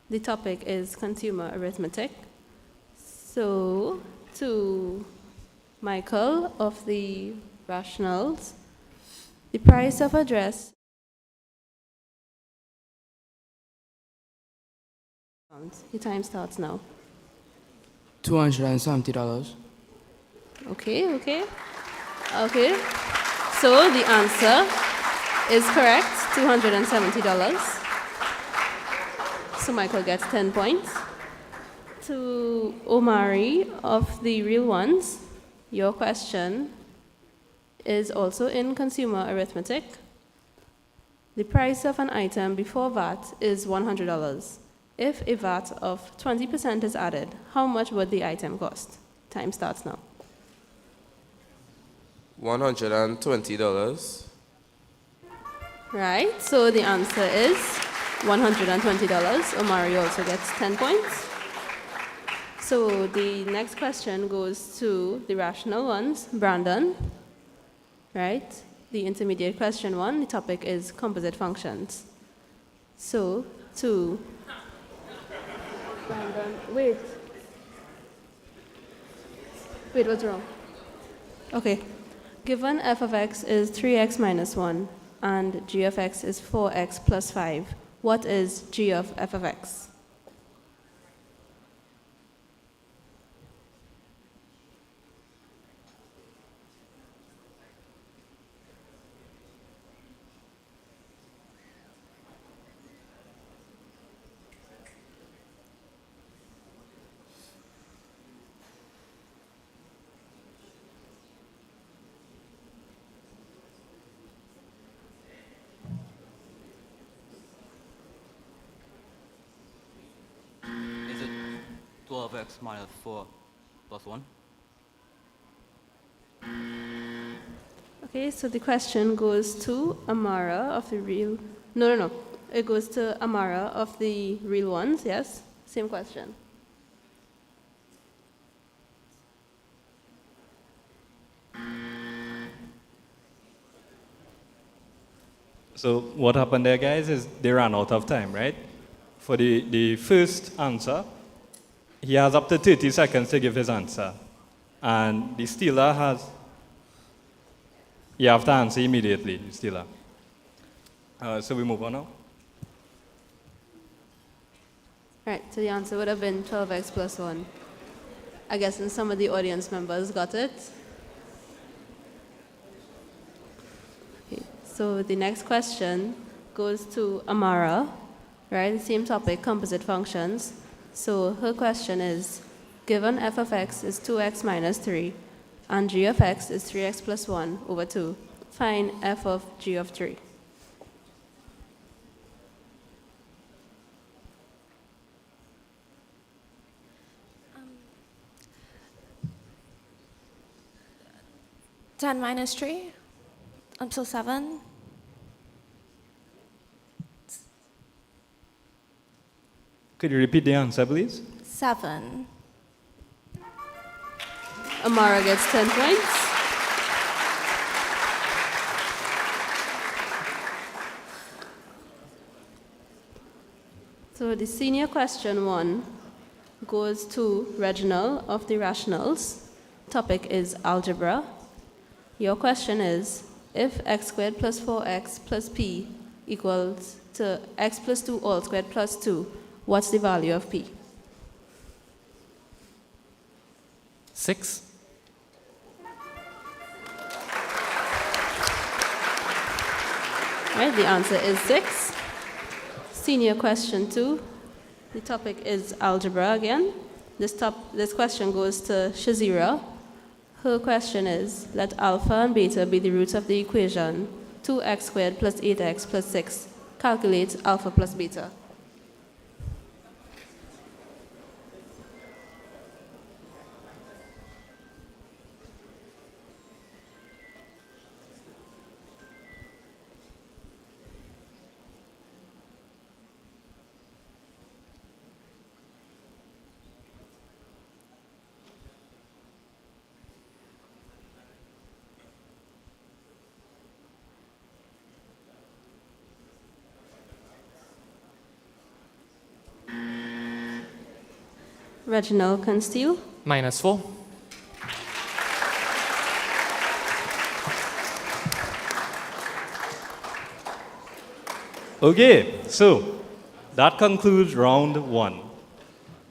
The topic is consumer arithmetic. So, to Michael of the rationals, the price of a dress. Your time starts now. $270. Okay. So the answer is correct, $270. So Michael gets 10 points. to Omari of the Real Ones, your question is also in consumer arithmetic. The price of an item before VAT is $100. If a VAT of 20% is added, how much would the item cost? Time starts now. $120. Right, so the answer is $120. Omari also gets 10 points. So the next question goes to the rational ones, Brandon. Right, the intermediate question one, the topic is composite functions. So to Brandon, wait, what's wrong? Okay, given f of x is 3x minus 1 and g of x is 4x plus 5, what is g of f of x? Is it 12x minus 4 plus 1? Okay, so the question goes to Amara of the real... No. It goes to Amara of the Real Ones, yes? Same question. So what happened there, guys, is they ran out of time, right? For the first answer, he has up to 30 seconds to give his answer. And the stealer has... You have to answer immediately, the stealer. So we move on now. Right, so the answer would have been 12x plus 1. I guess and some of the audience members got it. Okay, so the next question goes to Amara, right? The same topic, composite functions. So her question is, given f of x is 2x minus 3 and g of x is 3x plus 1 over 2, find f of g of 3. Ten minus 3, so 7. Could you repeat the answer, please? 7. Amara gets 10 points. So the senior question one goes to Reginald of the Rationals. Topic is algebra. Your question is, if x squared plus 4x plus p equals to x plus 2 all squared plus 2, what's the value of p? 6. Right, the answer is 6. Senior question 2. The topic is algebra again. This question goes to Shazira. Her question is, let alpha and beta be the roots of the equation 2x squared plus 8x plus 6. Calculate alpha plus beta. Reginald Consteel. Minus 4. Okay, so that concludes round 1.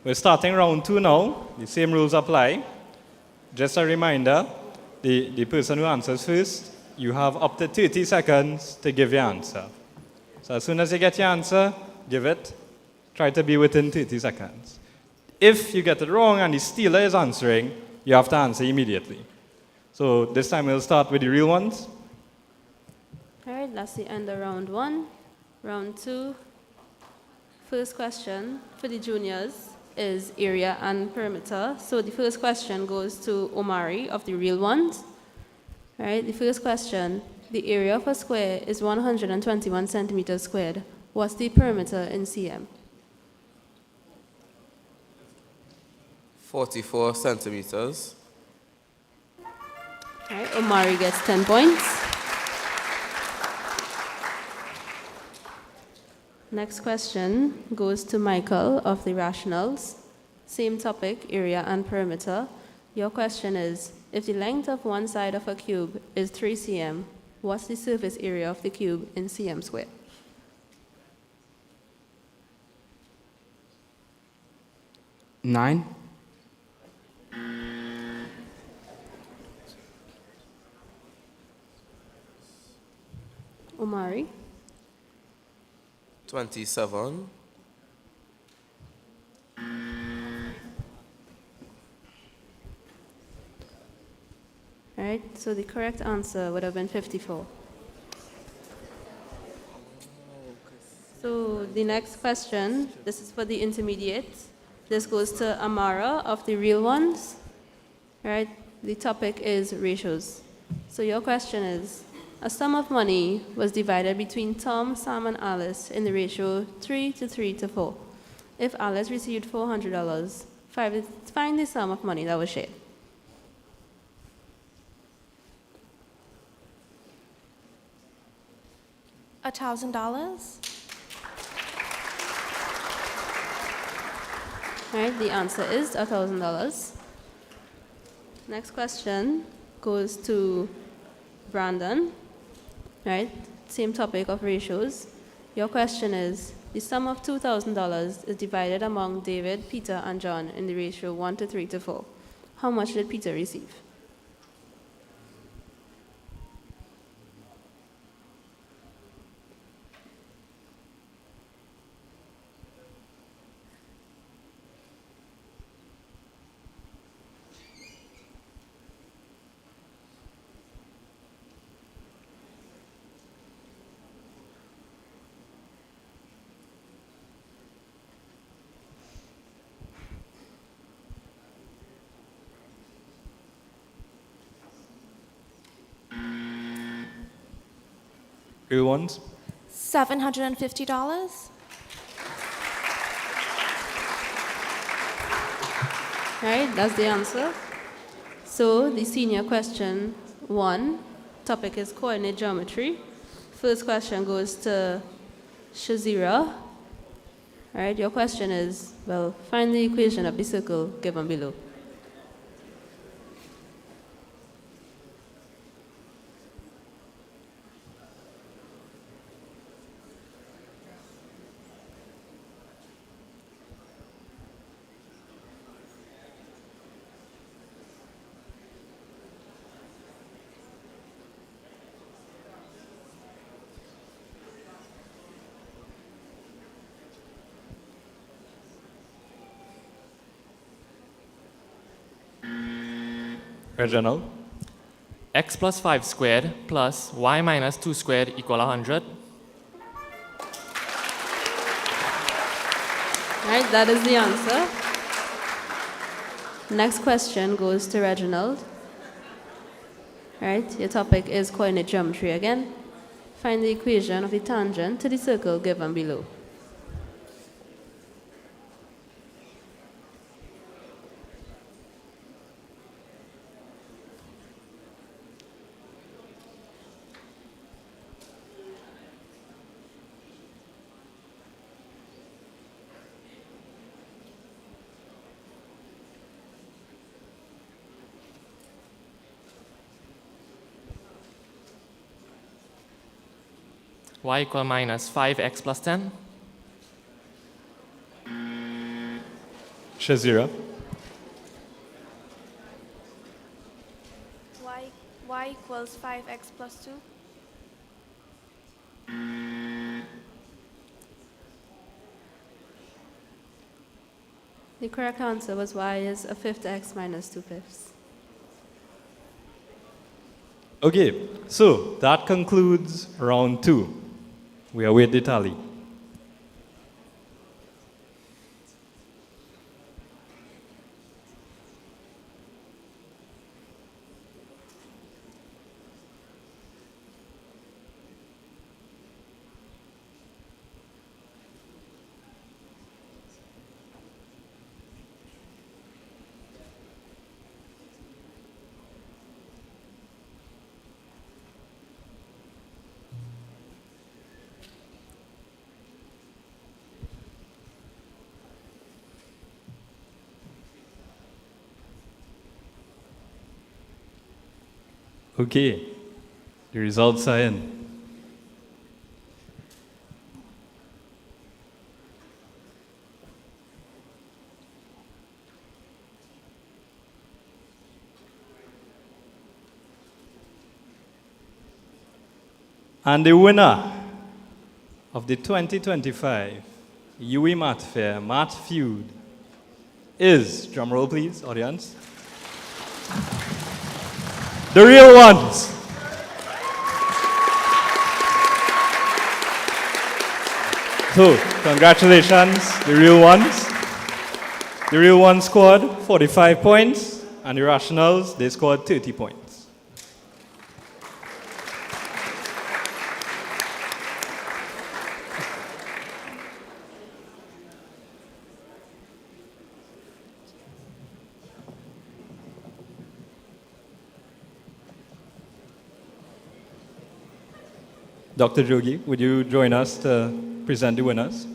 We're starting round 2 now. The same rules apply. Just a reminder, the person who answers first, you have up to 30 seconds to give your answer. So as soon as you get your answer, give it. Try to be within 30 seconds. if you get it wrong and the stealer is answering, you have to answer immediately. So this time we'll start with the real ones. All right, that's the end of round 1. Round 2. First question for the juniors is area and perimeter. So the first question goes to Omari of the real ones. All right, the first question, the area of a square is 121 centimeters squared. What's the perimeter in cm? 44 centimeters. All right, Omari gets 10 points. Next question goes to Michael of the rationals. Same topic, area and perimeter. Your question is, if the length of one side of a cube is 3 cm, what's the surface area of the cube in cm squared? Nine. Omari? 27. All right, so the correct answer would have been 54. So the next question, this is for the intermediate. This goes to Amara of the real ones. All right, the topic is ratios. So your question is, a sum of money was divided between Tom, Sam, and Alice in the ratio 3 to 3 to 4. If Alice received $400, find the sum of money that was shared. $1,000. All right, the answer is $1,000. Next question goes to Brandon. Right, same topic of ratios. Your question is, the sum of $2,000 is divided among David, Peter, and John in the ratio 1 to 3 to 4. How much did Peter receive? Real ones? $750. All right, that's the answer. So the senior question 1, topic is coordinate geometry. First question goes to Shazira. All right, your question is, well, find the equation of the circle given below. Reginald? X plus 5 squared plus y minus 2 squared equal 100. All right, that is the answer. Next question goes to Reginald. All right, your topic is coordinate geometry again. Find the equation of the tangent to the circle given below. Y equal minus 5x plus 10. Shazira? Y equals 5x plus 2. The correct answer was y is a fifth x minus 2/5. Okay, so that concludes round 2. We await the tally. Okay, the results are in. And the winner of the 2025 UWI Math Fair Math Feud is, drumroll please, audience, the real ones. So, congratulations, the real ones. The real ones scored 45 points, and the rationals, they scored 30 points. Dr. Jogi, would you join us to present the winners?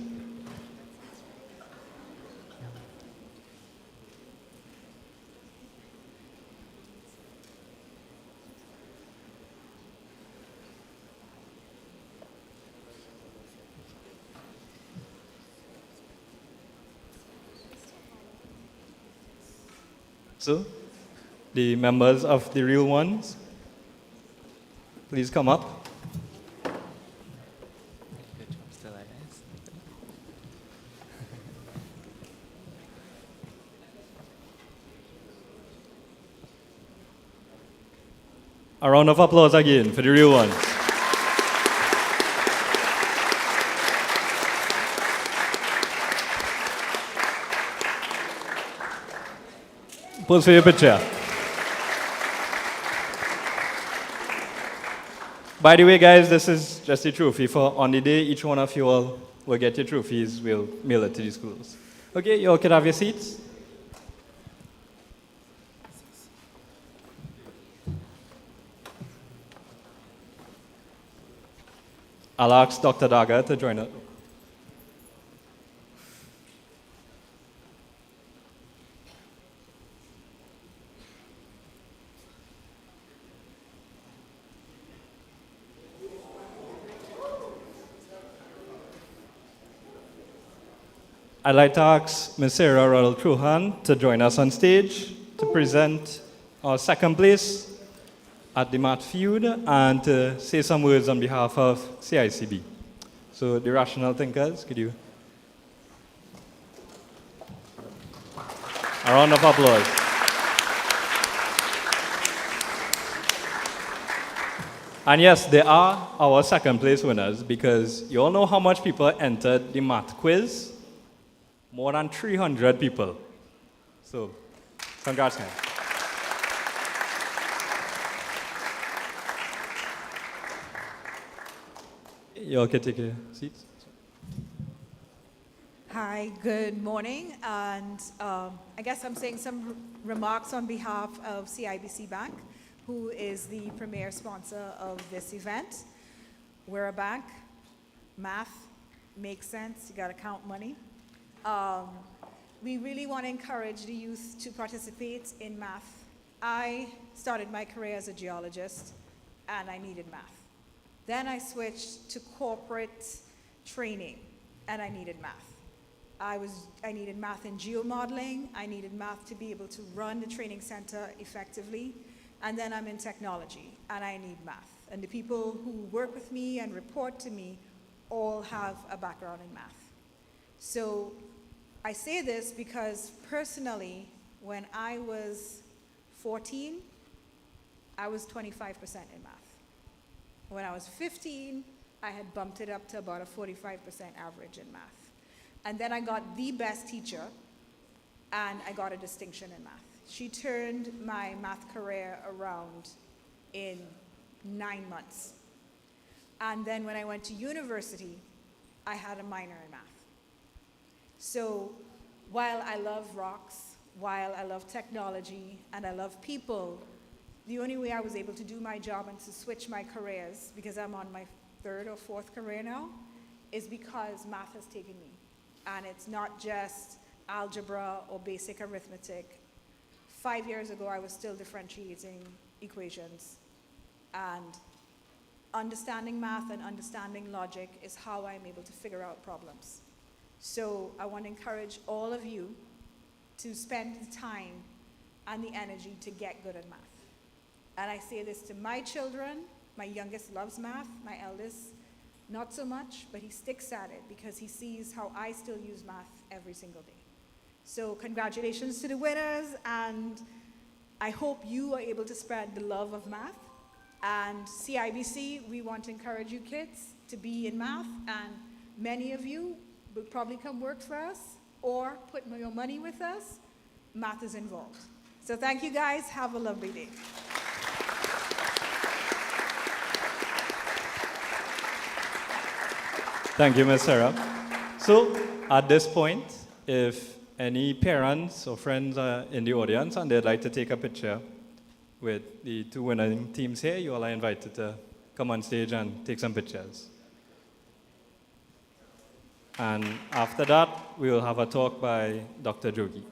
So, the members of the real ones, please come up. A round of applause again for the real ones. Pose for your picture. By the way, guys, this is just a trophy for on the day each one of you all will get your trophies. We'll mail it to the schools. Okay, you all can have your seats. I'll ask Dr. Daga to join us. I'd like to ask Ms. Sarah Rodel-Truhan to join us on stage to present our second place at the Math Feud and to say some words on behalf of CICB. So the rational thinkers, could you? A round of applause. And yes, they are our second place winners because you all know how much people entered the math quiz? More than 300 people. So, congrats, guys. You all can take your seats. Hi, good morning. And I guess I'm saying some remarks on behalf of CIBC Bank, who is the premier sponsor of this event. We're a bank. Math makes sense. You got to count money. We really want to encourage the youth to participate in math. I started my career as a geologist, and I needed math. Then I switched to corporate training, and I needed math. I needed math in geomodeling. I needed math to be able to run the training center effectively. And then I'm in technology, and I need math. And the people who work with me and report to me all have a background in math. So I say this because personally, when I was 14, I was 25% in math. When I was 15, I had bumped it up to about a 45% average in math. And then I got the best teacher, and I got a distinction in math. She turned my math career around in 9 months. And then when I went to university, I had a minor in math. So while I love rocks, while I love technology, and I love people, the only way I was able to do my job and to switch my careers, because I'm on my 3rd or 4th career now, is because math has taken me. And it's not just algebra or basic arithmetic. 5 years ago, I was still differentiating equations. And understanding math and understanding logic is how I'm able to figure out problems. So I want to encourage all of you to spend the time and the energy to get good at math. And I say this to my children. My youngest loves math. My eldest, not so much, but he sticks at it because he sees how I still use math every single day. So congratulations to the winners, and I hope you are able to spread the love of math. And CIBC, we want to encourage you kids to be in math, and many of you will probably come work for us or put your money with us. Math is involved. So thank you guys. Have a lovely day. Thank you, Ms. Sarah. So at this point, if any parents or friends are in the audience and they'd like to take a picture with the 2 winning teams here, you all are invited to come on stage and take some pictures. And after that, we will have a talk by Dr. Jogi.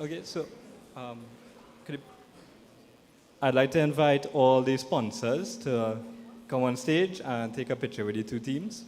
Okay, so I'd like to invite all the sponsors to come on stage and take a picture with the 2 teams.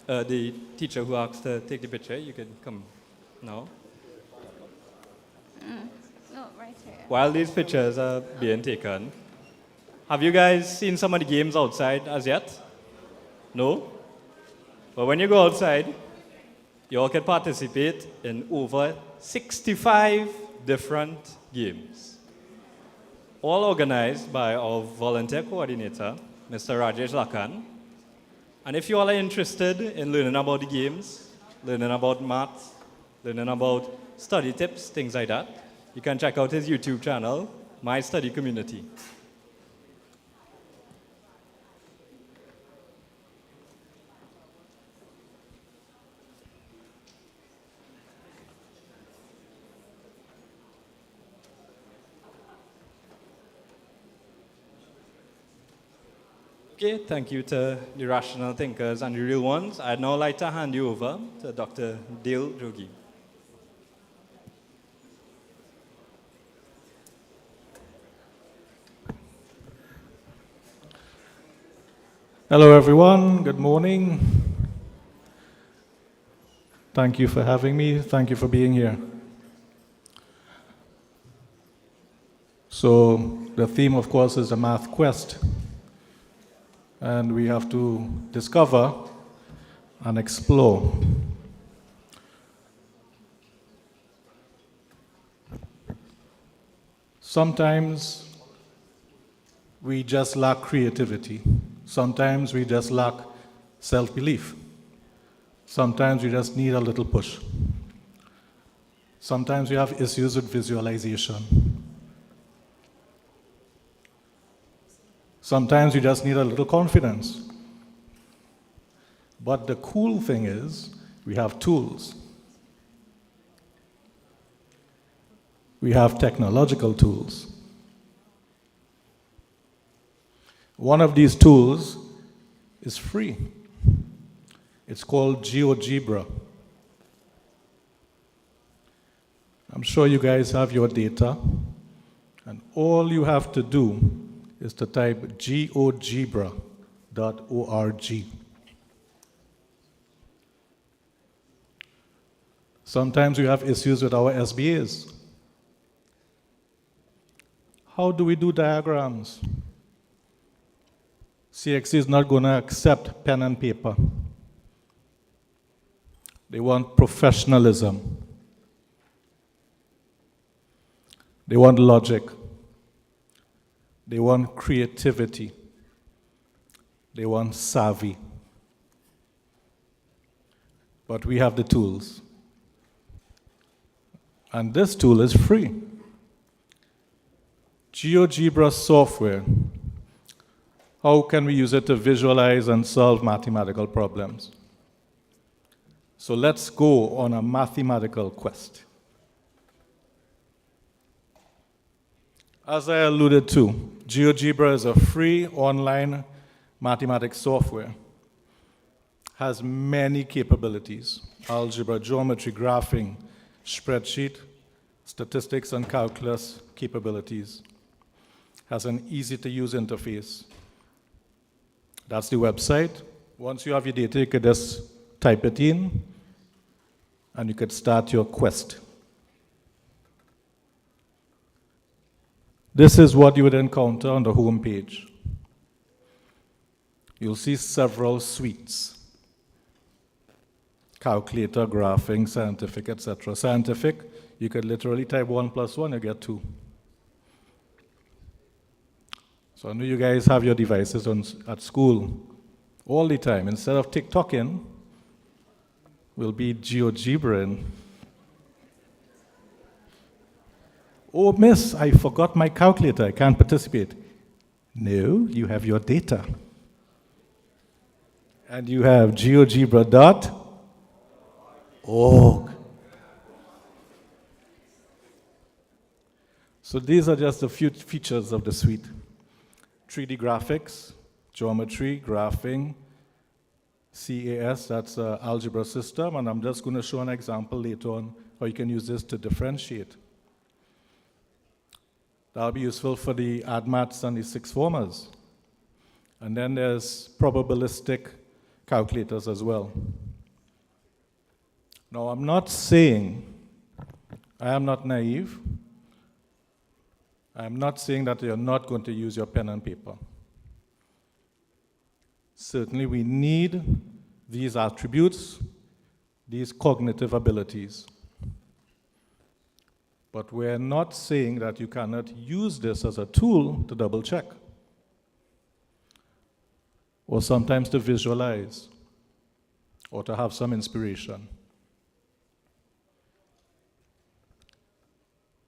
The teacher who asked to take the picture, you can come now. No, right here. While these pictures are being taken, have you guys seen some of the games outside as yet? No? But when you go outside, you all can participate in over 65 different games, all organized by our volunteer coordinator, Mr. Rajesh Lakan. And if you all are interested in learning about the games, learning about maths, learning about study tips, things like that, you can check out his YouTube channel, My Study Community. Okay, thank you to the rational thinkers and the real ones. I'd now like to hand you over to Dr. Dale Jogi. Hello, everyone. Good morning. Thank you for having me. Thank you for being here. So, the theme, of course, is the math quest. And we have to discover and explore. Sometimes we just lack creativity. Sometimes we just lack self-belief. Sometimes we just need a little push. Sometimes we have issues with visualization. Sometimes you just need a little confidence. But the cool thing is, we have tools. We have technological tools. One of these tools is free. It's called Geogebra. I'm sure you guys have your data, and all you have to do is to type geogebra.org. Sometimes we have issues with our SBAs. How do we do diagrams? CXC is not going to accept pen and paper. They want professionalism. They want logic. They want creativity. They want savvy. But we have the tools. And this tool is free. GeoGebra software. How can we use it to visualize and solve mathematical problems? So let's go on a mathematical quest. As I alluded to, GeoGebra is a free online mathematics software. Has many capabilities: algebra, geometry, graphing, spreadsheet, statistics and calculus capabilities. Has an easy-to-use interface. That's the website. Once you have your data, you could just type it in, and you could start your quest. This is what you would encounter on the home page. You'll see several suites: calculator, graphing, scientific, etc. Scientific, you could literally type 1 + 1, you get 2. So I know you guys have your devices at school all the time. Instead of TikToking, we'll be GeoGebraing. Oh, miss, I forgot my calculator. I can't participate. No, you have your data. And you have geogebra.org. So these are just a few features of the suite. 3D graphics, geometry, graphing, CAS, that's an algebra system, and I'm just going to show an example later on how you can use this to differentiate. That'll be useful for the ADMATs and the sixth formers. And then there's probabilistic calculators as well. Now, I'm not saying, I am not naive. I'm not saying that you're not going to use your pen and paper. Certainly, we need these attributes, these cognitive abilities. But we're not saying that you cannot use this as a tool to double check, or sometimes to visualize, or to have some inspiration.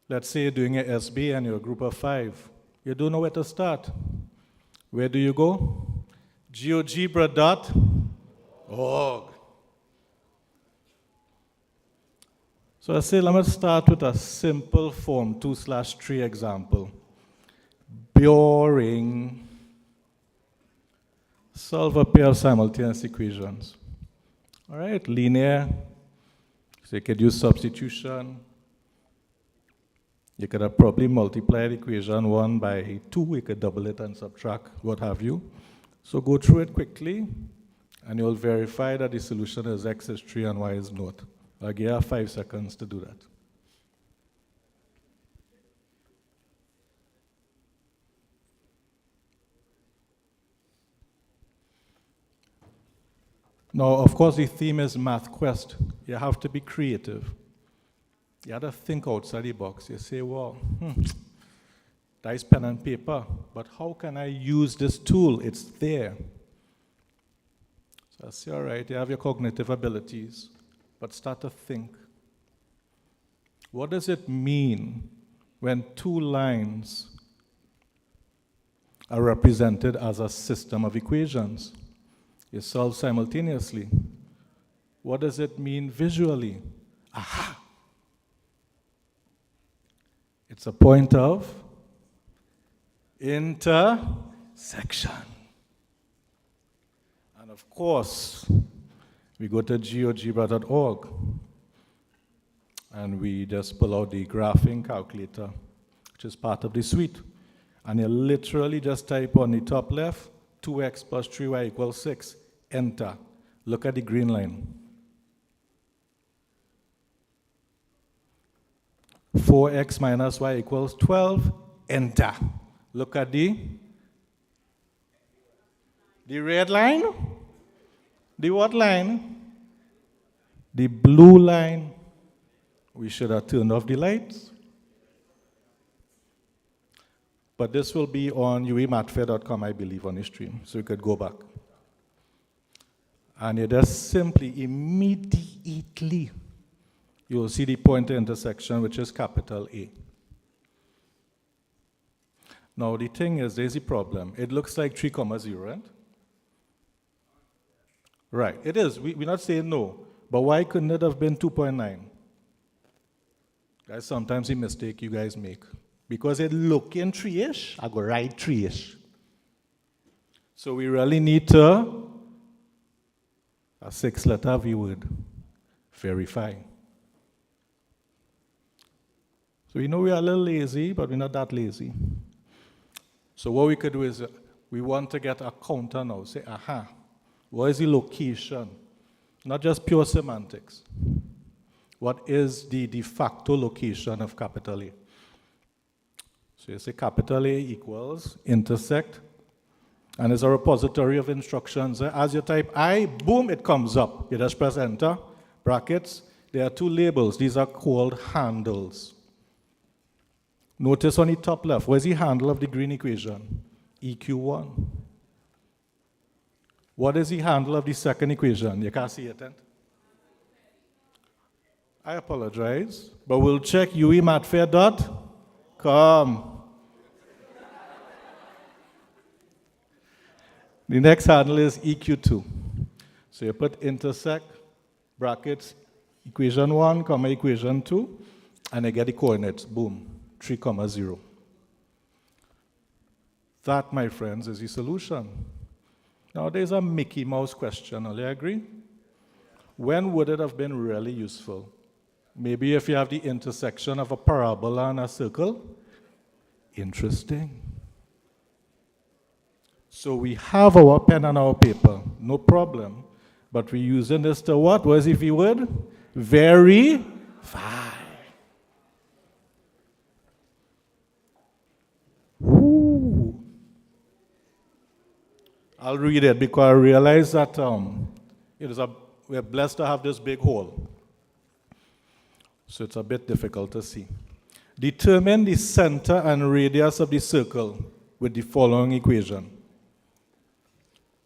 Let's say you're doing an SB and you're a group of 5. You don't know where to start. Where do you go? geogebra.org. So I say, let me start with a simple form 2/3 example. Boring. Solve a pair of simultaneous equations. All right, linear. So you could use substitution. You could have probably multiplied equation 1 by 2. You could double it and subtract, what have you. So go through it quickly, and you'll verify that the solution is x is 3 and y is not. I'll give you 5 seconds to do that. Now, of course, the theme is Math Quest. You have to be creative. You have to think outside the box. You say, well, that is pen and paper, but how can I use this tool? It's there. So I say, all right, you have your cognitive abilities, but start to think. What does it mean when two lines are represented as a system of equations? You solve simultaneously. What does it mean visually? Aha! It's a point of intersection. And of course, we go to geogebra.org and we just pull out the graphing calculator, which is part of the suite. And you literally just type on the top left, 2x plus 3y equals 6. Enter. Look at the green line. 4x minus y equals 12. Enter. Look at the red line. The what line? The blue line. We should have turned off the lights. But this will be on uwmathfair.com, I believe, on the stream, so you could go back. And you just simply, immediately, you will see the pointer intersection, which is capital A. Now, the thing is, there's a problem. It looks like 3, 0, right? Right, it is. We're not saying no. But why couldn't it have been 2.9? That's sometimes a mistake you guys make. Because it looking 3-ish, I go right 3-ish. So we really need to, a 6-letter V word, verify. So we know we are a little lazy, but we're not that lazy. So what we could do is, we want to get a counter now. Say, aha, what is the location? Not just pure semantics. What is the de facto location of capital A? So you say capital A equals intersect, and it's a repository of instructions. As you type I, boom, it comes up. You just press enter, brackets. There are 2 labels. These are called handles. Notice on the top left, where's the handle of the green equation? EQ1. What is the handle of the second equation? You can't see it, eh? I apologize, but we'll check uwmathfair.com. The next handle is EQ2. So you put intersect, brackets, equation 1, comma, equation 2, and you get the coordinates, boom, 3, 0. That, my friends, is the solution. Now, there's a Mickey Mouse question, will you agree? When would it have been really useful? Maybe if you have the intersection of a parabola and a circle. Interesting. So we have our pen and our paper, no problem. But we're using this to what? What is the V word? Verify. Ooh. I'll read it because I realize that we're blessed to have this big hole. So it's a bit difficult to see. Determine the center and radius of the circle with the following equation.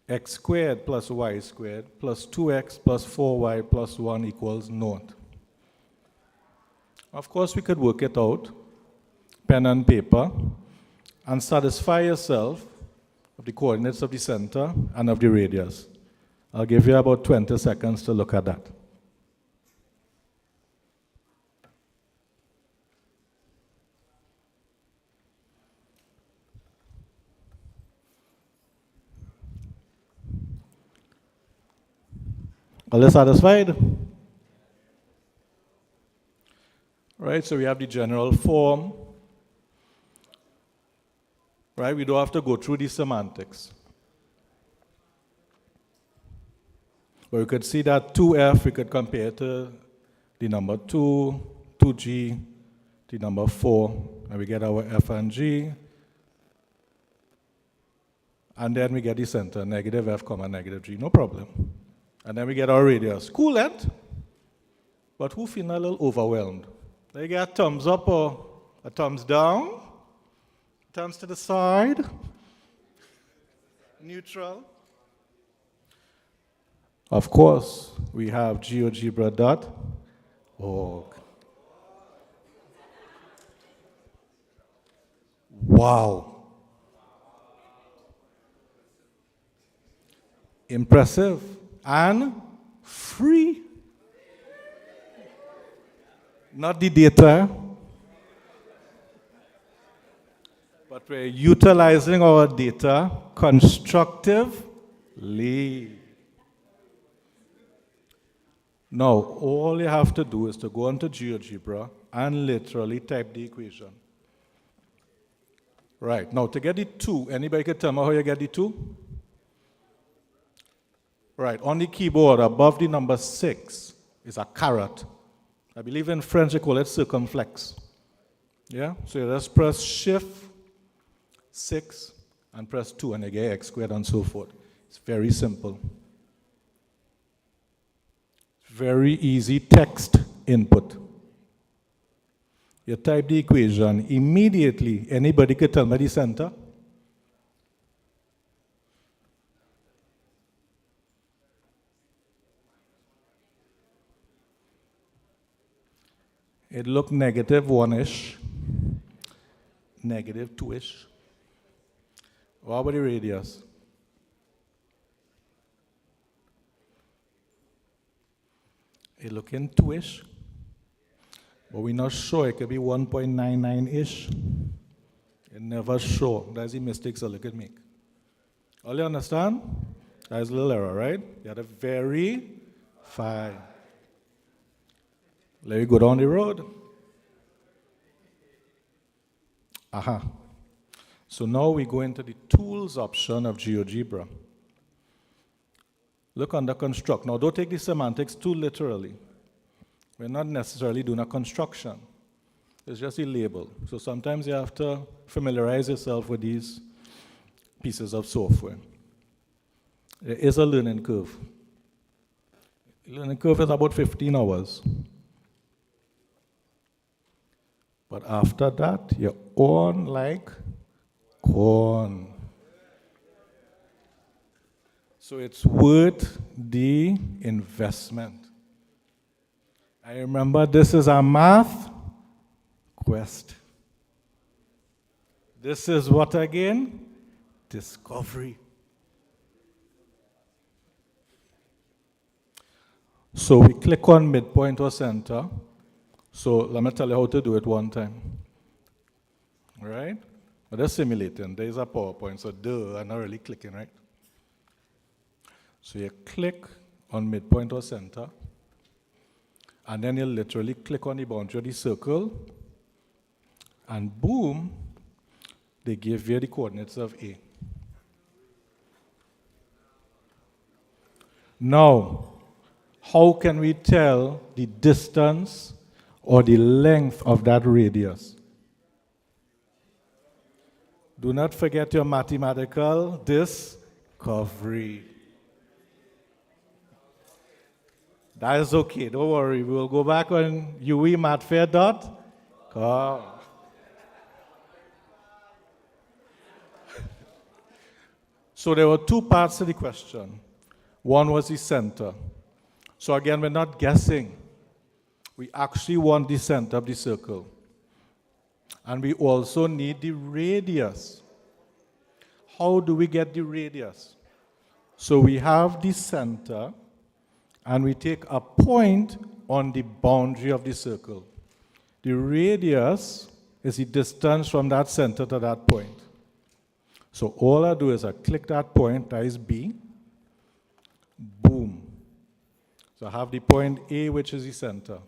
X squared plus y squared plus 2x plus 4y plus 1 equals 0. Of course, we could work it out, pen and paper, and satisfy yourself of the coordinates of the center and of the radius. I'll give you about 20 seconds to look at that. Are you satisfied? Right, so we have the general form. Right, we don't have to go through the semantics. But we could see that 2F, we could compare to the number 2, 2G, the number 4, and we get our F and G. And then we get the center, negative F, comma, negative G, no problem. And then we get our radius. Cool length, but who feeling a little overwhelmed? They get a thumbs up or a thumbs down? Thumbs to the side? Neutral? Of course, we have Geogebra.org. Wow. Impressive and free. Not the data, but we're utilizing our data constructively. Now, all you have to do is to go onto Geogebra and literally type the equation. Right, now to get the 2, anybody can tell me how you get the 2? Right, on the keyboard above the number 6 is a caret. I believe in French they call it circumflex. Yeah, so you just press Shift 6 and press 2 and you get x squared and so forth. It's very simple. Very easy text input. You type the equation, immediately anybody could tell me the center. It looked negative 1-ish, negative 2-ish. What about the radius? It looking 2-ish, but we're not sure. It could be 1.99-ish. It never sure. That's the mistakes a look at make. All you understand? That's a little error, right? You had a very fine. Let me go down the road. Aha. So now we go into the tools option of Geogebra. Look under construct. Now don't take the semantics too literally. We're not necessarily doing a construction. It's just a label. So sometimes you have to familiarize yourself with these pieces of software. There is a learning curve. The learning curve is about 15 hours. But after that, you're on like corn. So it's worth the investment. I remember this is a math quest. This is what again? Discovery. So we click on midpoint or center. So let me tell you how to do it one time. All right? But they're simulating. There's a PowerPoint, so I'm not really clicking, right? So you click on midpoint or center, and then you literally click on the boundary of the circle, and boom, they give you the coordinates of A. Now, how can we tell the distance or the length of that radius? Do not forget your mathematical discovery. That is okay, don't worry. We will go back on uwimathfair.com. So there were two parts to the question. One was the center. So again, we're not guessing. We actually want the center of the circle. And we also need the radius. How do we get the radius? So we have the center, and we take a point on the boundary of the circle. The radius is the distance from that center to that point. So all I do is I click that point, that is B, boom. So I have the point A, which is the center.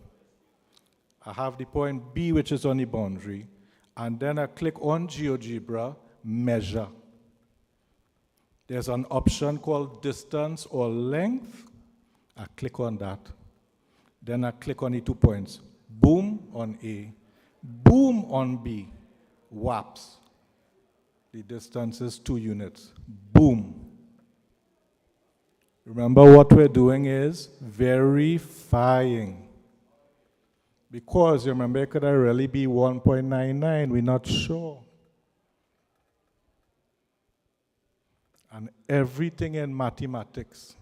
I have the point B, which is on the boundary. And then I click on Geogebra, measure. There's an option called distance or length. I click on that. Then I click on the 2 points. Boom on A, boom on B. Whaps. The distance is 2 units. Boom. Remember, what we're doing is verifying. Because you remember, could I really be 1.99? We're not sure. And everything in mathematics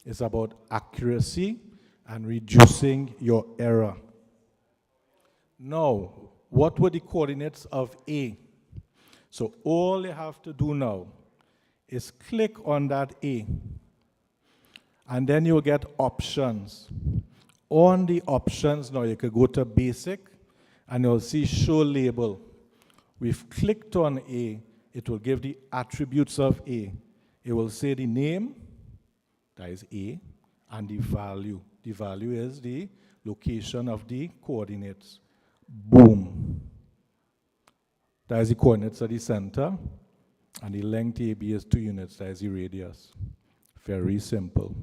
is about accuracy and reducing your error. Now, what were the coordinates of A? So all you have to do now is click on that A. And then you'll get options. On the options now, you can go to basic and you'll see show label. We've clicked on A. It will give the attributes of A. It will say the name, that is A, and the value. The value is the location of the coordinates. Boom. That is the coordinates of the center, and the length AB is 2 units. That is the radius. Very simple.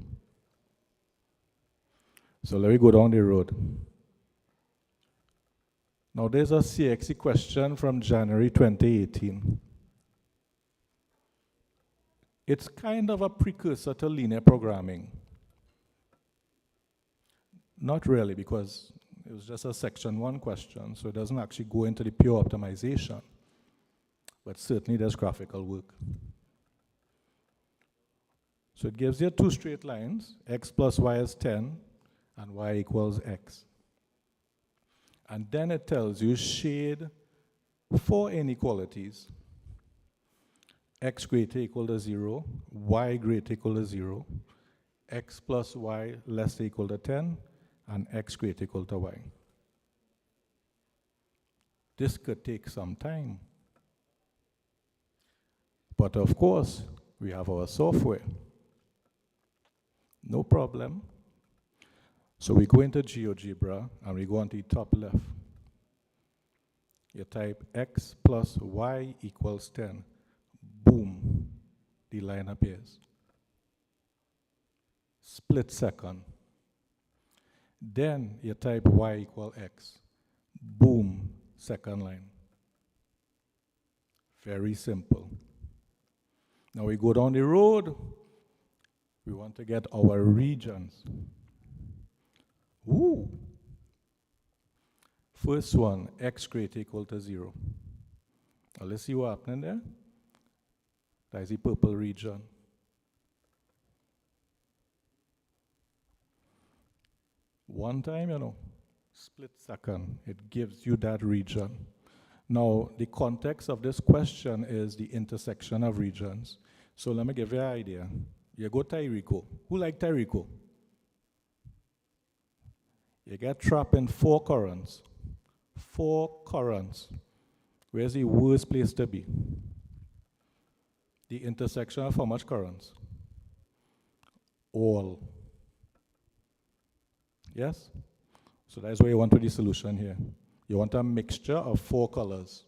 So let me go down the road. Now there's a CXE question from January 2018. It's kind of a precursor to linear programming. Not really, because it was just a section 1 question, so it doesn't actually go into the pure optimization. But certainly there's graphical work. So it gives you 2 straight lines, x plus y is 10, and y equals x. And then it tells you shade 4 inequalities. X greater equal to 0, y greater equal to 0, x plus y less equal to 10, and x greater equal to y. This could take some time. But of course, we have our software. No problem. So we go into Geogebra and we go on to the top left. You type x plus y equals 10. Boom, the line appears. Split second. Then you type y equal x. Boom, second line. Very simple. Now we go down the road. We want to get our regions. Ooh. First one, x greater equal to 0. Now let's see what happened there. That is the purple region. One time, split second, it gives you that region. Now, the context of this question is the intersection of regions. So let me give you an idea. You go to Tyrico. Who like Tyrico? You get trapped in 4 currents. 4 currents. Where's the worst place to be? The intersection of how much currents? All. Yes? So that's where you want to the solution here. You want a mixture of 4 colors.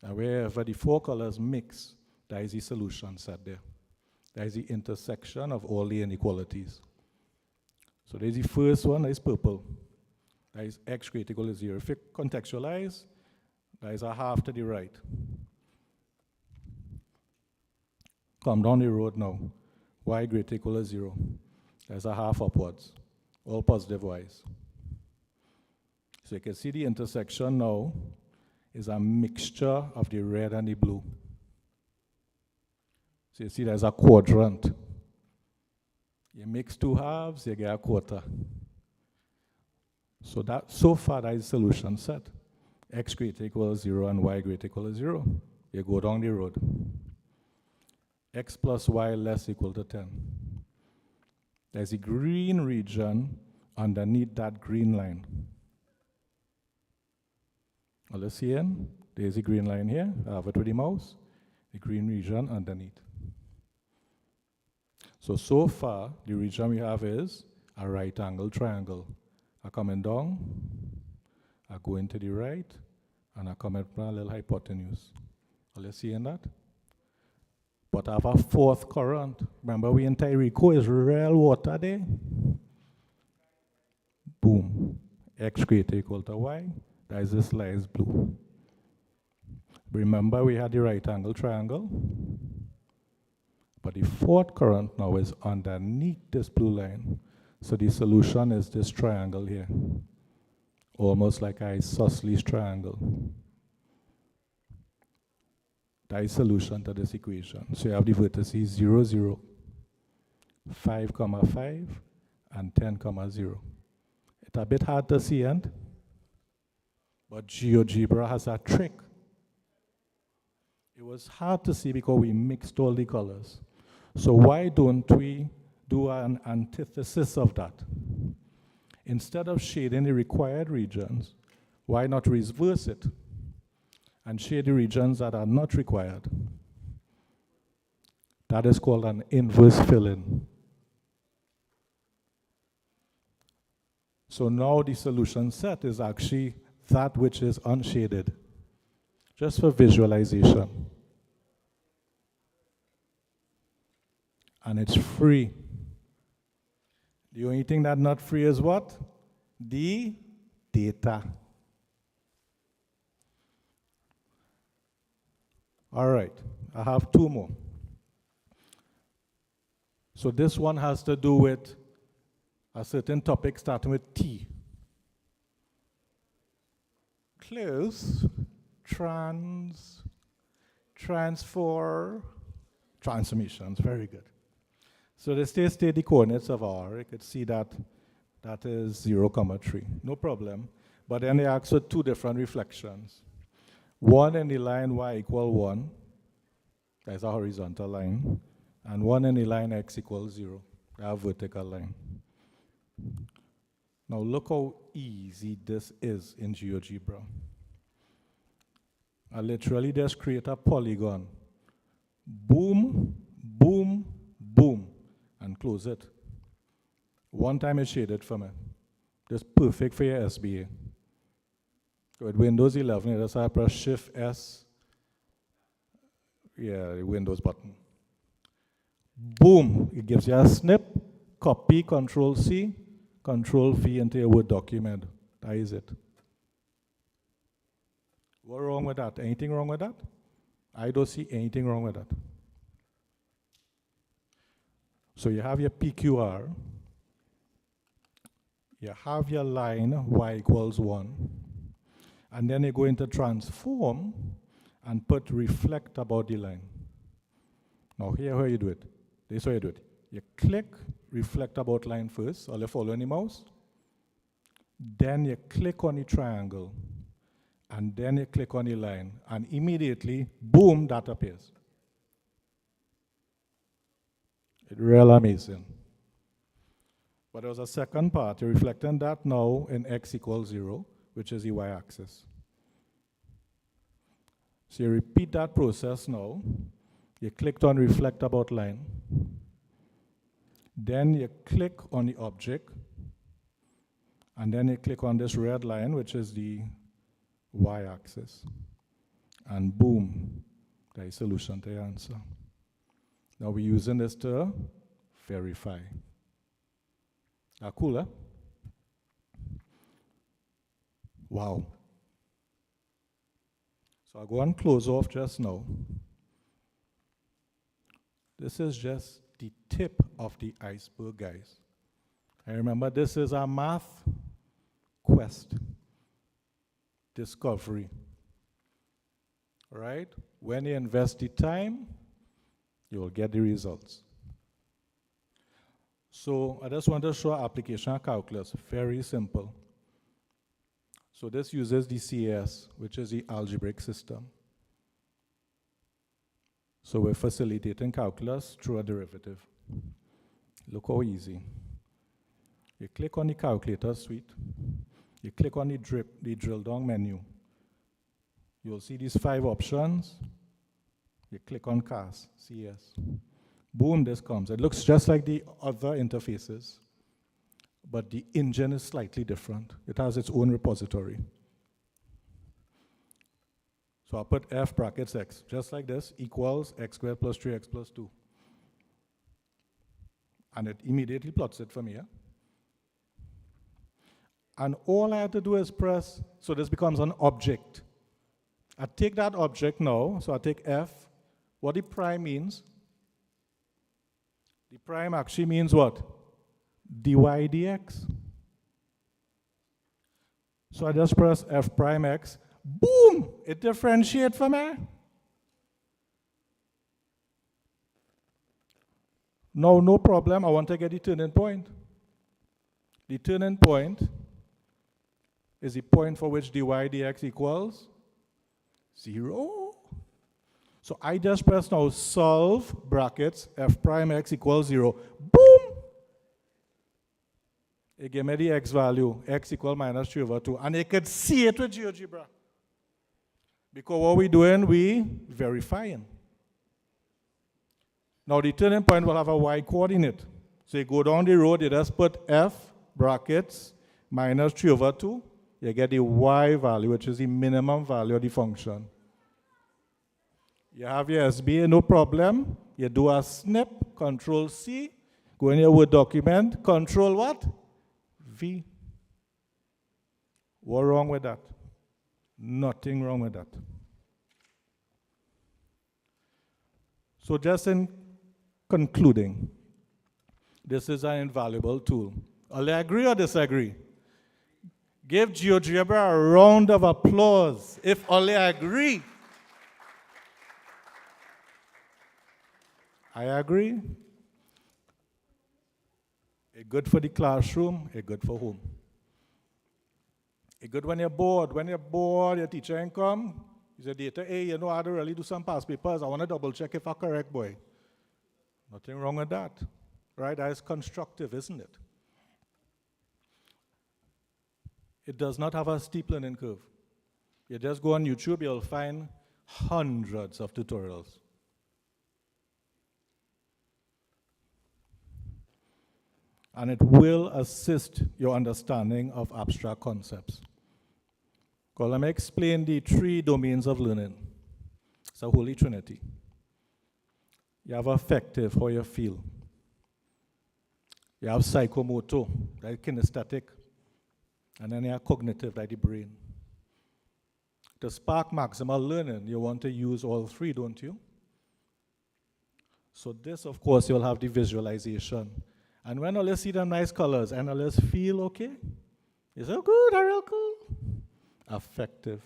And wherever the 4 colors mix, that is the solution set there. That is the intersection of all the inequalities. So there's the first one, that is purple. That is x greater equal to 0. If you contextualize, that is a half to the right. Come down the road now. Y greater equal to 0. There's a half upwards. All positive y's. So you can see the intersection now is a mixture of the red and the blue. So you see there's a quadrant. You mix 2 halves, you get a quarter. So far that is the solution set. X greater equals 0 and y greater equal to 0. You go down the road. X plus y less equal to 10. There's a green region underneath that green line. Now let's see in. There's a green line here. I have it with the mouse. The green region underneath. So far, the region we have is a right angle triangle. I coming down, I go into the right, and I come up with a little hypotenuse. Are you seeing that? But I have a fourth current. Remember we in Tyrico is real water there? Boom. X greater equal to y. That is this light blue. Remember we had the right angle triangle? But the fourth current now is underneath this blue line. So the solution is this triangle here. Almost like an isosceles triangle. That is solution to this equation. So you have the vertices 0, 0, 5, 5, and 10, 0. It's a bit hard to see, but Geogebra has a trick. It was hard to see because we mixed all the colors. So why don't we do an antithesis of that? Instead of shading the required regions, why not reverse it and shade the regions that are not required? That is called an inverse fill-in. So now the solution set is actually that which is unshaded, just for visualization. And it's free. The only thing that's not free is what? The data. All right, I have two more. So this one has to do with a certain topic starting with T. Close, transfer, transformations, very good. So the state the coordinates of R, you could see that that is 0, 3, no problem. But then they ask for two different reflections. One in the line y equal 1, that's a horizontal line, and one in the line x equals 0, that's a vertical line. Now look how easy this is in GeoGebra. I literally just create a polygon. Boom, boom, boom, and close it. One time it's shaded for me. That's perfect for your SBA. With Windows 11, you just have to press Shift S. Yeah, the Windows button. Boom, it gives you a snip, copy, Control C, Control V into your Word document. That is it. What's wrong with that? Anything wrong with that? I don't see anything wrong with that. So you have your PQR, you have your line y equals 1, and then you go into transform and put reflect about the line. Now here how you do it. This is how you do it. You click reflect about line first, or you follow the mouse. Then you click on the triangle, and then you click on the line, and immediately, boom, that appears. It's real amazing. But there's a second part. You're reflecting that now in x equals 0, which is the y-axis. So you repeat that process now. You clicked on reflect about line. Then you click on the object. And then you click on this red line, which is the y-axis. And boom, there is a solution to your answer. Now we're using this to verify. Cool, huh? Wow. So I'll go and close off just now. This is just the tip of the iceberg, guys. And remember, this is a math quest, discovery. Right? When you invest the time, you will get the results. So I just want to show application calculus, very simple. So this uses the CAS, which is the algebraic system. So we're facilitating calculus through a derivative. Look how easy. You click on the calculator suite. You click on the drill down menu. You'll see these 5 options. You click on CAS, CS. Boom, this comes. It looks just like the other interfaces. but the engine is slightly different. It has its own repository. So I'll put f brackets x, just like this, equals x squared plus 3x plus 2. And it immediately plots it for me. Yeah? And all I have to do is press, so this becomes an object. I take that object now, so I take f. What the prime means, the prime actually means what? dy dx. So I just press f prime x, boom, it differentiates for me. Now, no problem, I want to get the turning point. The turning point is the point for which dy dx equals 0. So I just press now solve brackets f prime x equals 0. Boom! It gave me the x value, x equal minus 3 over 2. And you could see it with GeoGebra. Because what we're doing, we verifying. Now the turning point will have a y coordinate. So you go down the road, you just put f brackets minus 3 over 2. You get the y value, which is the minimum value of the function. You have your SBA, no problem. You do a snip, Control C, go in your Word document, Control what? V. What wrong with that? Nothing wrong with that. So just in concluding, this is an invaluable tool. Will you agree or disagree? Give Geogebra a round of applause if all agree. I agree. It's good for the classroom, it's good for home. It's good when you're bored. When you're bored, your teacher ain't come. You say, data, hey, you know how to really do some past papers. I want to double check if I'm correct, boy. Nothing wrong with that. Right? That is constructive, isn't it? It does not have a steep learning curve. You just go on YouTube, you'll find hundreds of tutorials. And it will assist your understanding of abstract concepts. Well, let me explain the 3 domains of learning. It's a holy trinity. You have affective, how you feel. You have psychomotor, like kinesthetic. And then you have cognitive, like the brain. To spark maximal learning, you want to use all 3, don't you? So this, of course, you'll have the visualization. And when all you see the nice colors, and all you feel okay, it's so good, real cool. Affective.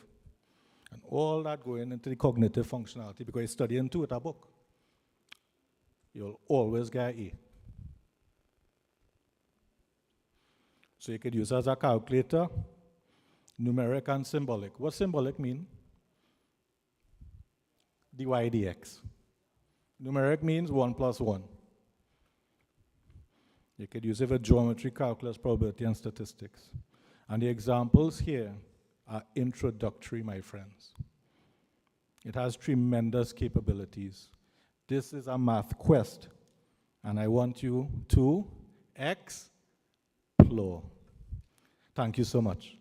And all that going into the cognitive functionality, because you're studying too with a book. You'll always get A. So you could use as a calculator, numeric and symbolic. What symbolic mean? dy dx. Numeric means 1 plus 1. You could use it for geometry, calculus, probability, and statistics. And the examples here are introductory, my friends. It has tremendous capabilities. This is a math quest, and I want you to explore. Thank you so much.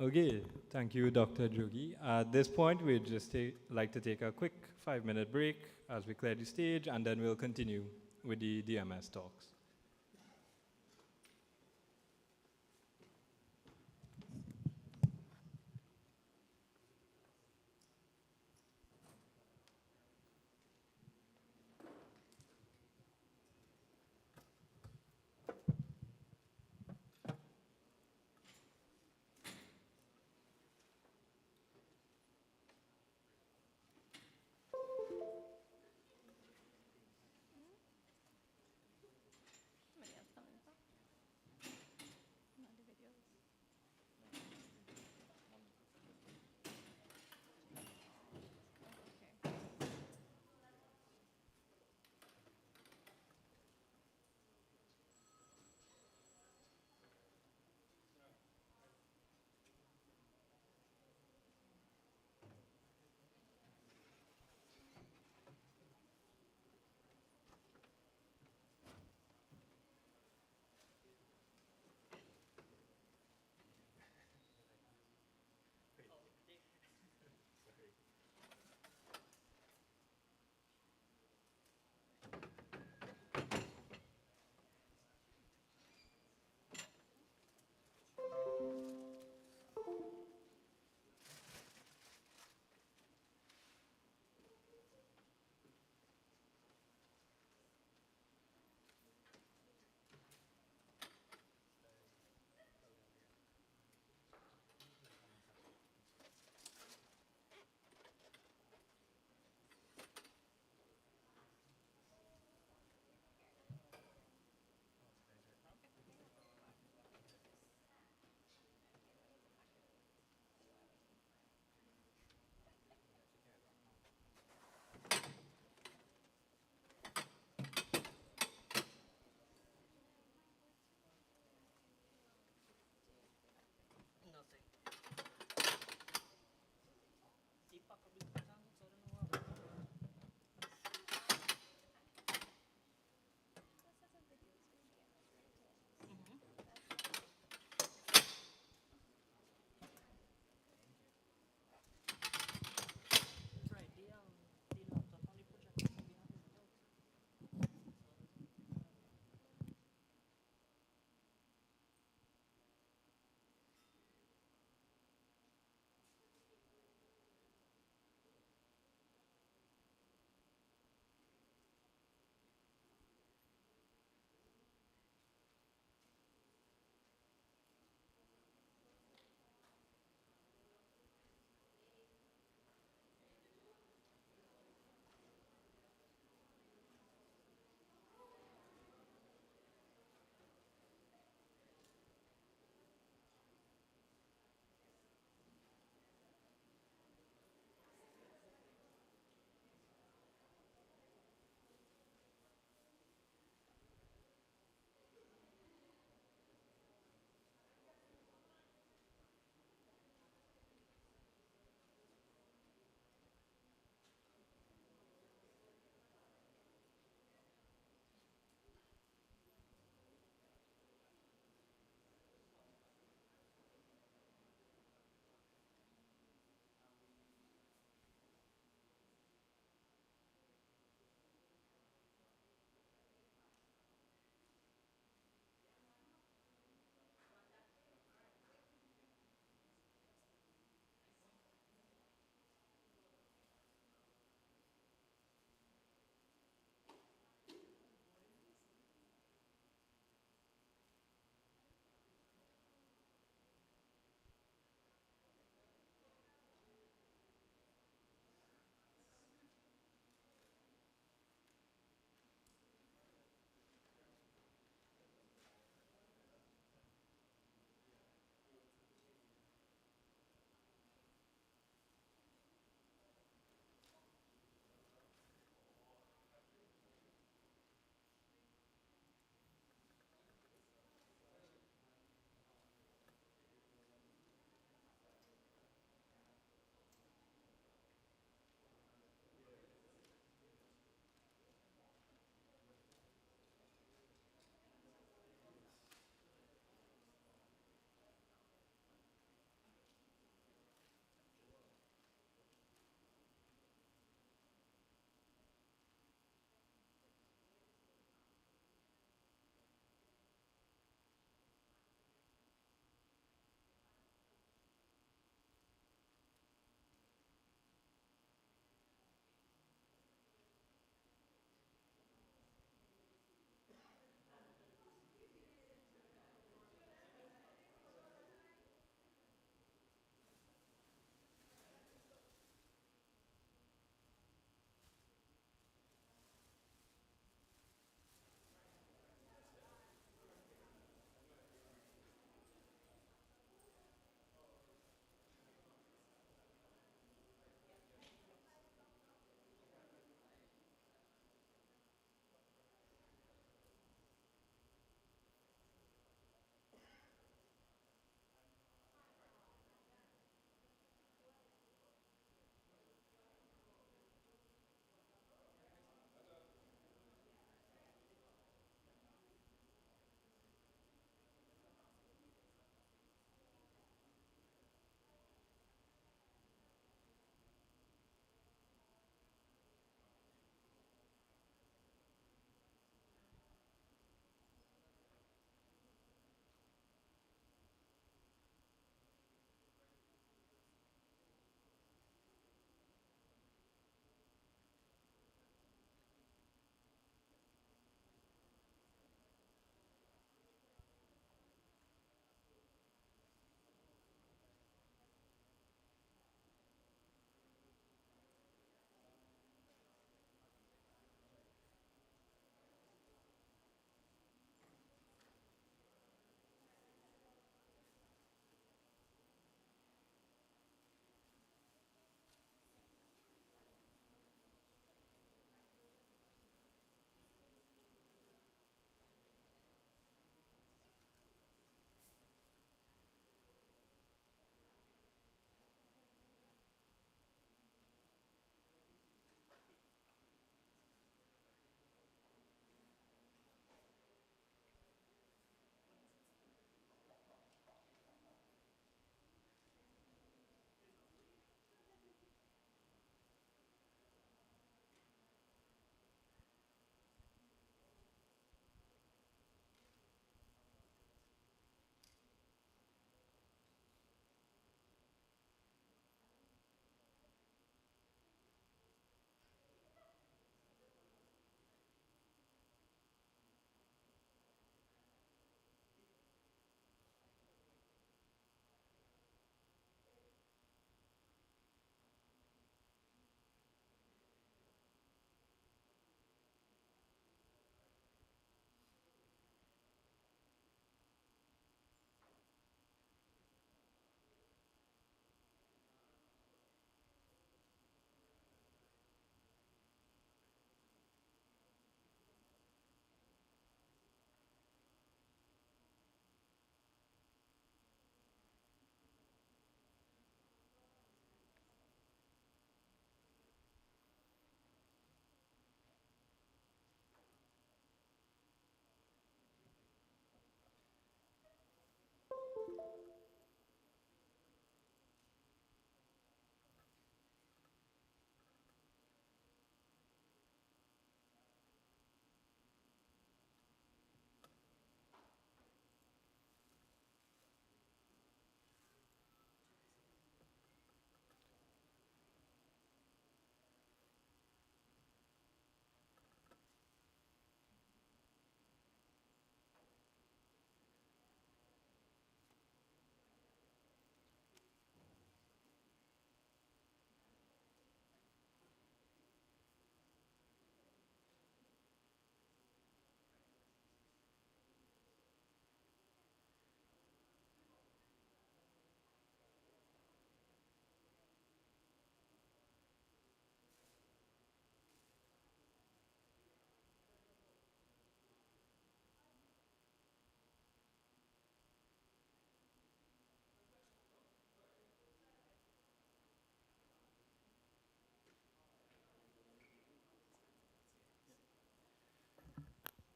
Okay, thank you, Dr. Jogi. At this point, we'd just like to take a quick 5-minute break as we clear the stage, and then we'll continue with the DMS talks.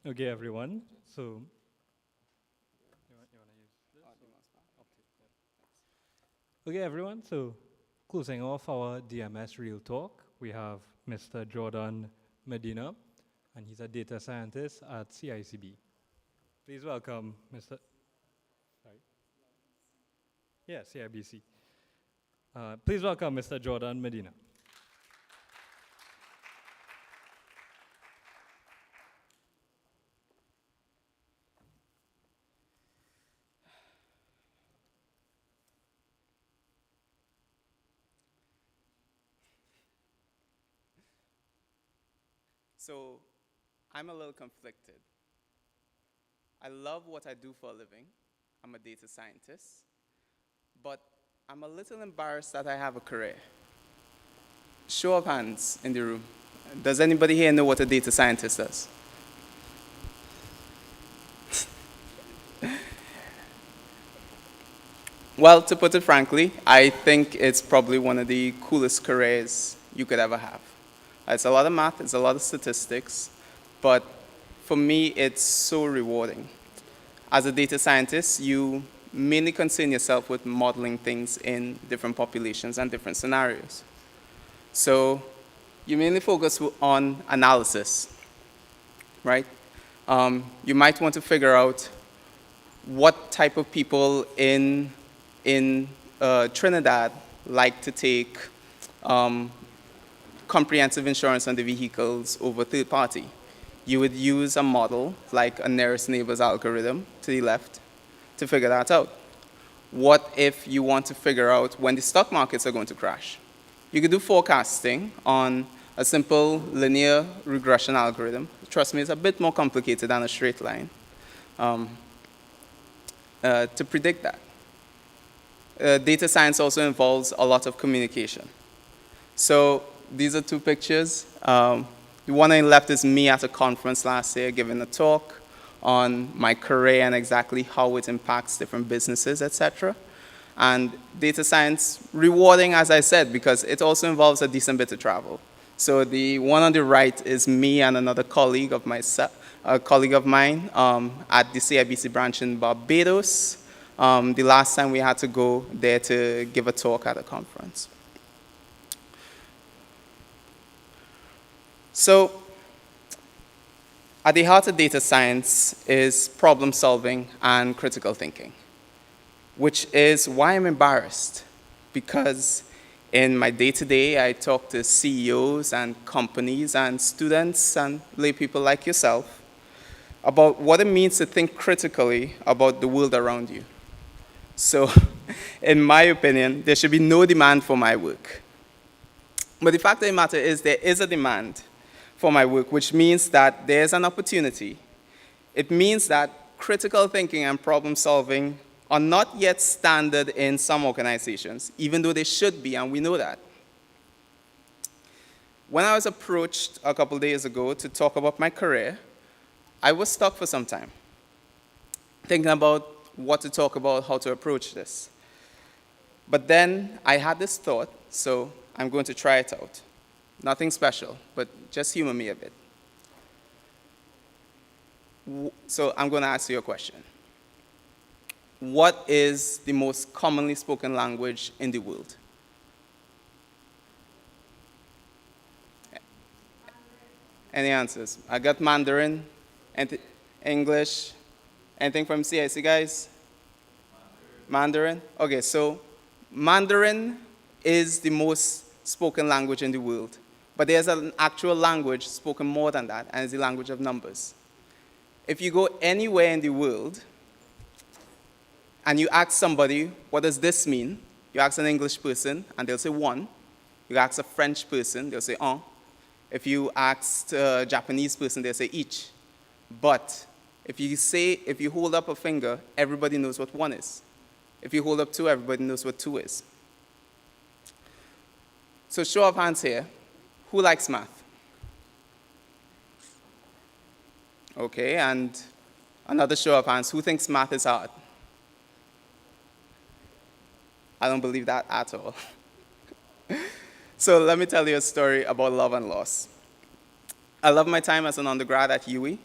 Okay, everyone. So, okay, everyone. So, closing off our DMS Real Talk, we have Mr. Jordan Medina, and he's a data scientist at CICB. Please welcome Mr. Sorry. Yeah, CIBC. Please welcome Mr. Jordan Medina. So I'm a little conflicted. I love what I do for a living. I'm a data scientist. But I'm a little embarrassed that I have a career. Show of hands in the room. Does anybody here know what a data scientist does? Well, to put it frankly, I think it's probably one of the coolest careers you could ever have. It's a lot of math, it's a lot of statistics, but for me, it's so rewarding. As a data scientist, you mainly concern yourself with modeling things in different populations and different scenarios. So you mainly focus on analysis, right? You might want to figure out what type of people in Trinidad like to take comprehensive insurance on the vehicles over third party. You would use a model like a nearest neighbor's algorithm to the left to figure that out. What if you want to figure out when the stock markets are going to crash? You could do forecasting on a simple linear regression algorithm. Trust me, it's a bit more complicated than a straight line to predict that. Data science also involves a lot of communication. So these are two pictures. The one on the left is me at a conference last year giving a talk on my career and exactly how it impacts different businesses, etc. And data science, rewarding, as I said, because it also involves a decent bit of travel. So the one on the right is me and another colleague of mine at the CIBC branch in Barbados. The last time we had to go there to give a talk at a conference. So, at the heart of data science is problem solving and critical thinking, which is why I'm embarrassed, because in my day-to-day, I talk to CEOs and companies and students and lay people like yourself about what it means to think critically about the world around you. So, in my opinion, there should be no demand for my work. But the fact of the matter is there is a demand for my work, which means that there's an opportunity. It means that critical thinking and problem solving are not yet standard in some organizations, even though they should be, and we know that. When I was approached a couple days ago to talk about my career, I was stuck for some time, thinking about what to talk about, how to approach this. But then I had this thought, so I'm going to try it out. Nothing special, but just humor me a bit. So I'm going to ask you a question. What is the most commonly spoken language in the world? Any answers? I got Mandarin, English, anything from CIC, guys? Mandarin? Okay, so Mandarin is the most spoken language in the world. But there's an actual language spoken more than that, and it's the language of numbers. If you go anywhere in the world, and you ask somebody, what does this mean? You ask an English person, and they'll say one. You ask a French person, they'll say un. If you ask a Japanese person, they'll say each. But if you hold up a finger, everybody knows what one is. If you hold up two, everybody knows what two is. So show of hands here. Who likes math? Okay, and another show of hands. Who thinks math is hard? I don't believe that at all. So let me tell you a story about love and loss. I love my time as an undergrad at UWI.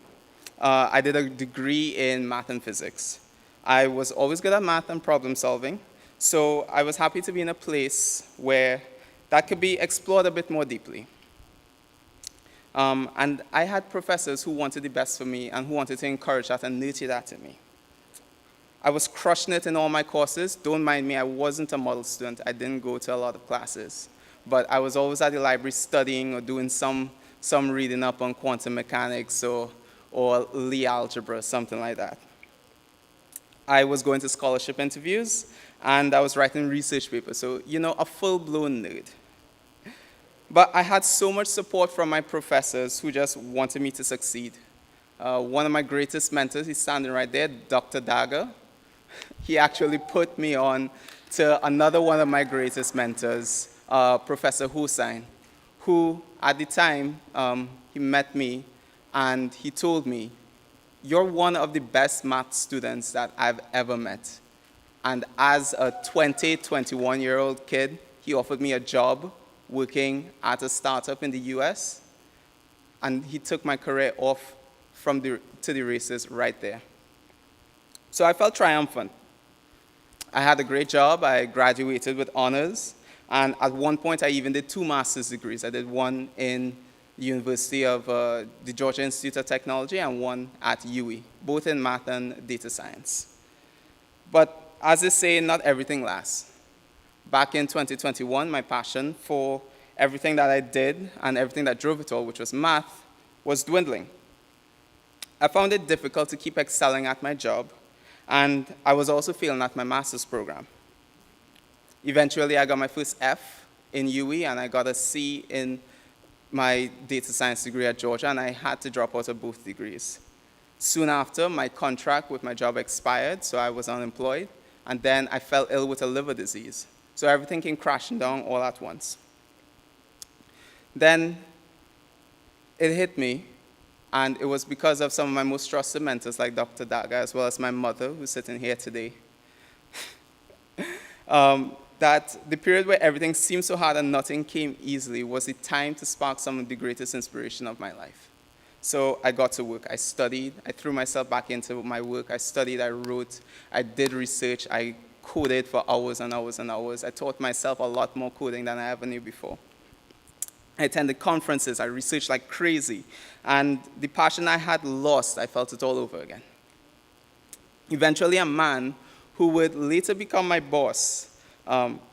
I did a degree in math and physics. I was always good at math and problem solving, so I was happy to be in a place where that could be explored a bit more deeply. And I had professors who wanted the best for me and who wanted to encourage that and nurture that in me. I was crushing it in all my courses. Don't mind me, I wasn't a model student. I didn't go to a lot of classes. But I was always at the library studying or doing some reading up on quantum mechanics or Lie algebra, something like that. I was going to scholarship interviews, and I was writing research papers. So, you know, a full-blown nerd. But I had so much support from my professors who just wanted me to succeed. One of my greatest mentors, he's standing right there, Dr. Dagger. He actually put me on to another one of my greatest mentors, Professor Hussain, who at the time, he met me and he told me, "You're one of the best math students that I've ever met." And as a 21-year-old kid, he offered me a job working at a startup in the US, and he took my career off to the races right there. So I felt triumphant. I had a great job. I graduated with honors, and at one point I even did 2 master's degrees. I did one in the University of the Georgia Institute of Technology and one at UWI, both in math and data science. But as they say, not everything lasts. Back in 2021, my passion for everything that I did and everything that drove it all, which was math, was dwindling. I found it difficult to keep excelling at my job, and I was also failing at my master's program. Eventually, I got my first F in UWI, and I got a C in my data science degree at Georgia, and I had to drop out of both degrees. Soon after, my contract with my job expired, so I was unemployed, and then I fell ill with a liver disease. So everything came crashing down all at once. Then it hit me, and it was because of some of my most trusted mentors like Dr. Daga, as well as my mother, who's sitting here today, that the period where everything seemed so hard and nothing came easily was the time to spark some of the greatest inspiration of my life. So I got to work. I studied. I threw myself back into my work. I studied. I wrote. I did research. I coded for hours and hours and hours. I taught myself a lot more coding than I ever knew before. I attended conferences. I researched like crazy. And the passion I had lost, I felt it all over again. Eventually, a man who would later become my boss,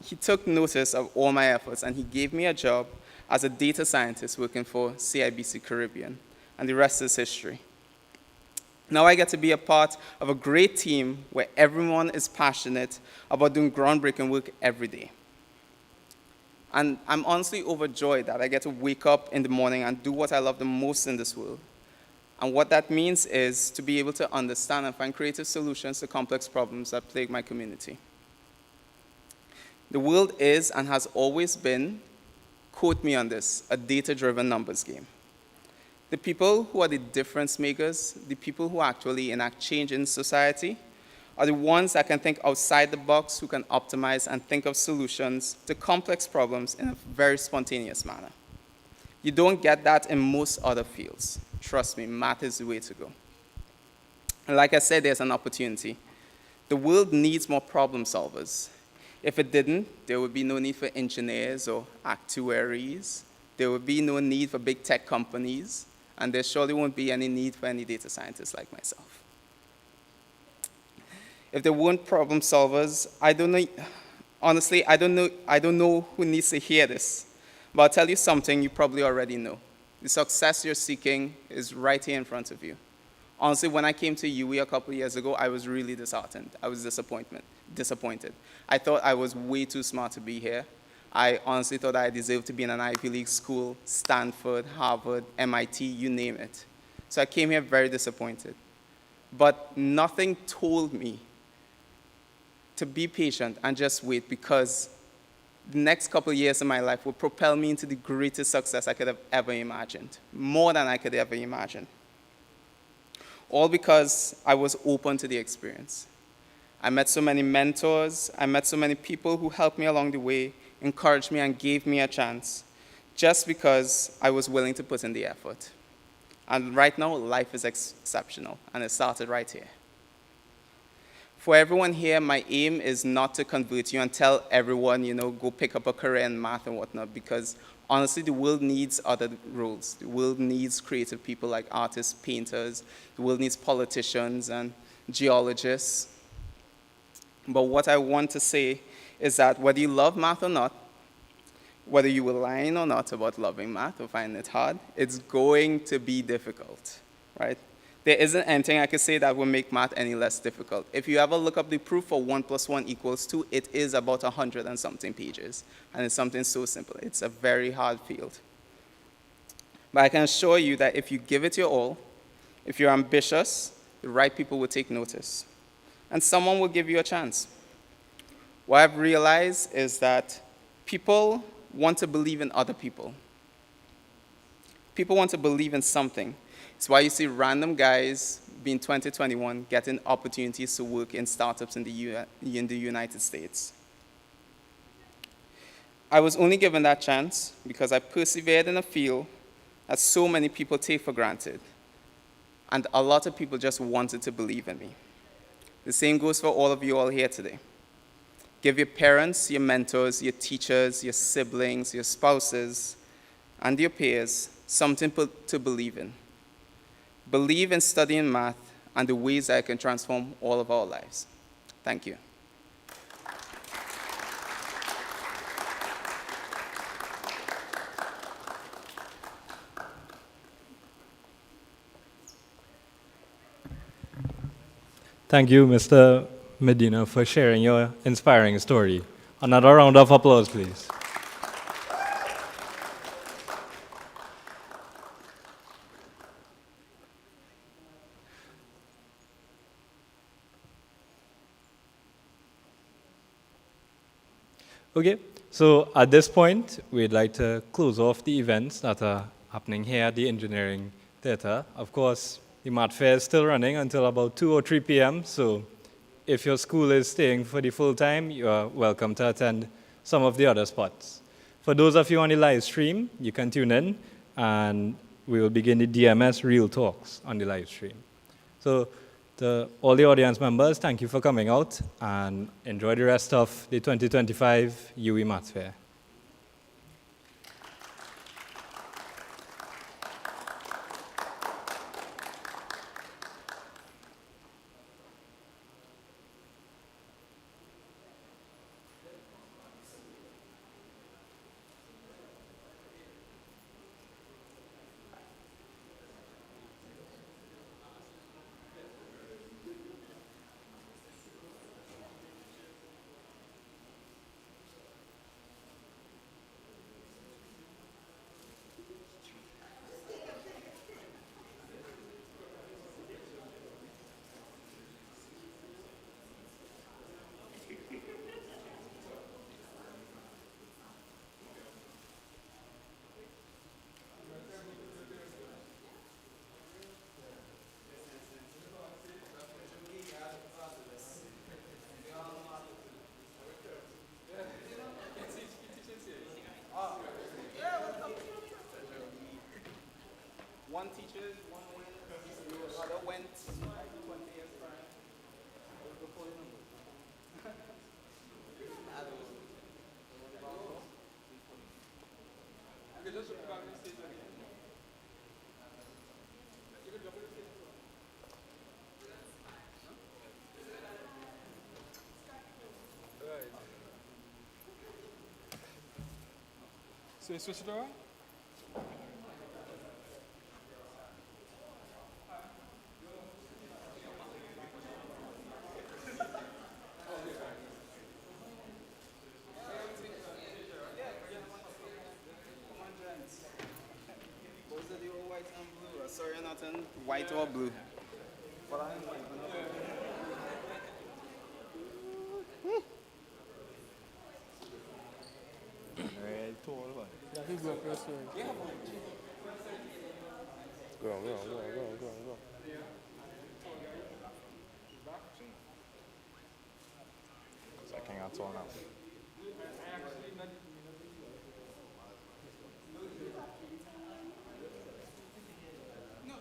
he took notice of all my efforts, and he gave me a job as a data scientist working for CIBC Caribbean. And the rest is history. Now I get to be a part of a great team where everyone is passionate about doing groundbreaking work every day. And I'm honestly overjoyed that I get to wake up in the morning and do what I love the most in this world. And what that means is to be able to understand and find creative solutions to complex problems that plague my community. The world is and has always been, quote me on this, a data-driven numbers game. The people who are the difference makers, the people who actually enact change in society, are the ones that can think outside the box, who can optimize and think of solutions to complex problems in a very spontaneous manner. You don't get that in most other fields. Trust me, math is the way to go. And like I said, there's an opportunity. The world needs more problem solvers. If it didn't, there would be no need for engineers or actuaries. There would be no need for big tech companies. And there surely won't be any need for any data scientists like myself. If there weren't problem solvers, I don't know, honestly, I don't know who needs to hear this, but I'll tell you something you probably already know. The success you're seeking is right here in front of you. Honestly, when I came to UWI a couple of years ago, I was really disheartened. I was disappointed. I thought I was way too smart to be here. I honestly thought I deserved to be in an Ivy League school, Stanford, Harvard, MIT, you name it. So I came here very disappointed. But nothing told me to be patient and just wait, because the next couple of years of my life will propel me into the greatest success I could have ever imagined, more than I could ever imagine. All because I was open to the experience. I met so many mentors. I met so many people who helped me along the way, encouraged me and gave me a chance, just because I was willing to put in the effort. And right now, life is exceptional, and it started right here. For everyone here, my aim is not to convert you and tell everyone, go pick up a career in math and whatnot, because honestly, the world needs other roles. The world needs creative people like artists, painters. The world needs politicians and geologists. But what I want to say is that whether you love math or not, whether you were lying or not about loving math or finding it hard, it's going to be difficult, right? There isn't anything I could say that will make math any less difficult. If you ever look up the proof for 1 + 1 = 2, it is about 100 and something pages. And it's something so simple. It's a very hard field. But I can assure you that if you give it your all, if you're ambitious, the right people will take notice. And someone will give you a chance. What I've realized is that people want to believe in other people. People want to believe in something. It's why you see random guys being 20, 21 getting opportunities to work in startups in the United States. I was only given that chance because I persevered in a field that so many people take for granted. And a lot of people just wanted to believe in me. The same goes for all of you all here today. Give your parents, your mentors, your teachers, your siblings, your spouses, and your peers something to believe in. Believe in studying math and the ways that it can transform all of our lives. Thank you. Thank you, Mr. Medina, for sharing your inspiring story. Another round of applause, please. Okay, so at this point, we'd like to close off the events that are happening here at the Engineering Theatre. Of course, the Math Fair is still running until about 2 or 3 p.m., so if your school is staying for the full time, you are welcome to attend some of the other spots. For those of you on the live stream, you can tune in, and we will begin the DMS Real Talks on the live stream. So to all the audience members, thank you for coming out, and enjoy the rest of the 2025 UWI Math Fair. One teacher, one went, the other went like 20 years prior. So you switch it around? Sorry, you're not in white or blue. But I'm white. Very tall one. Yeah, he grew up real soon. Yeah. Go on, go on, go on, go on, go on, go on. So I can't tall now. No,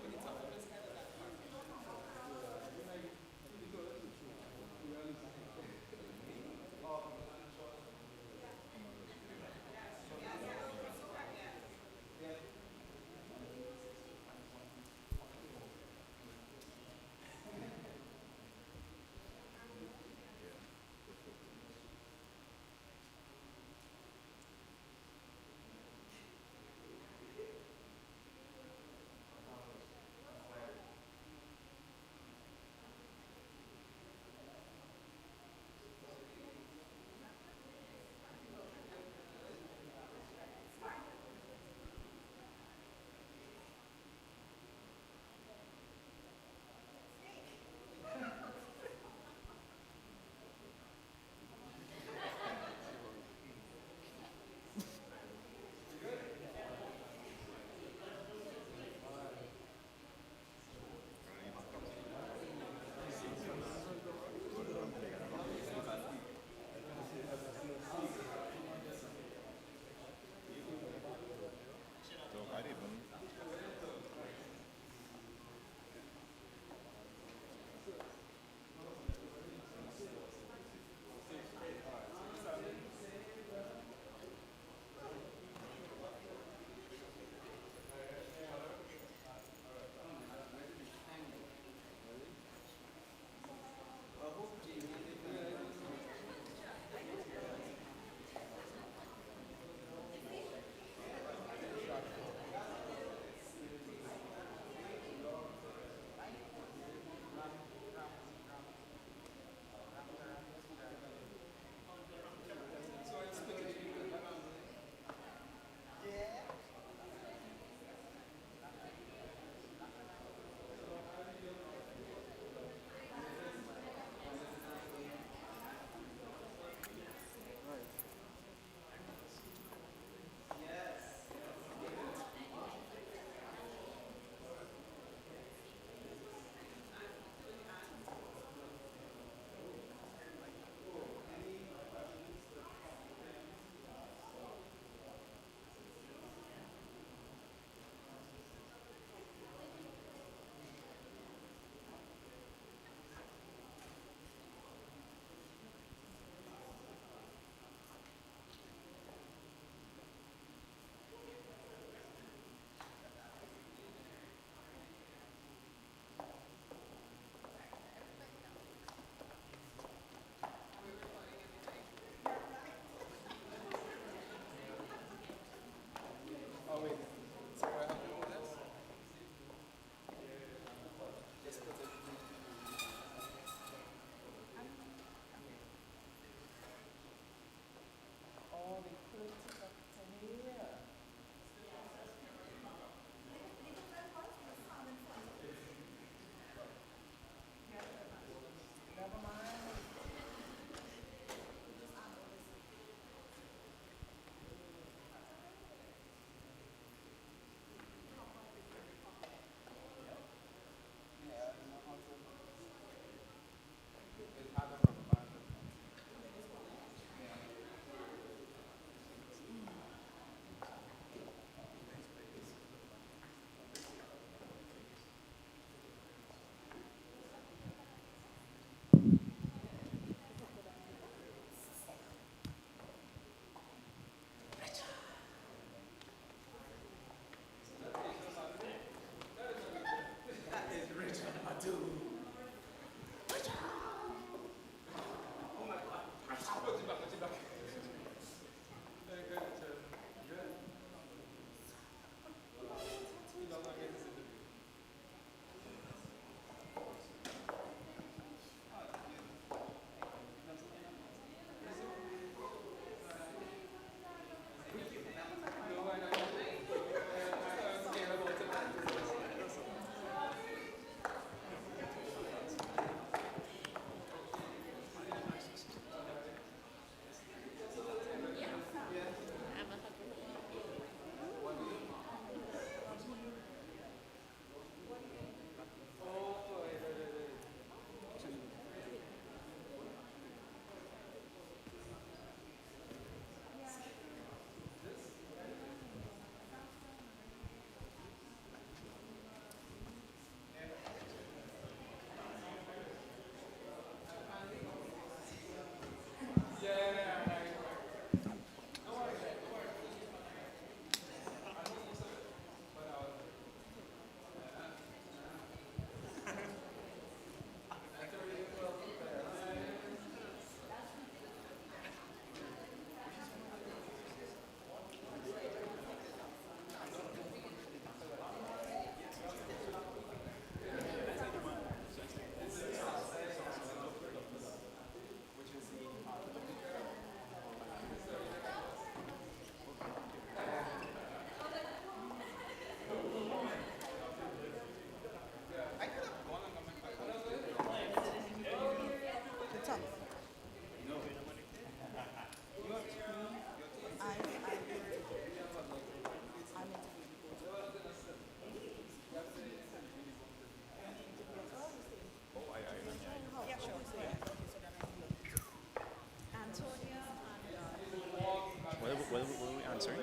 answering.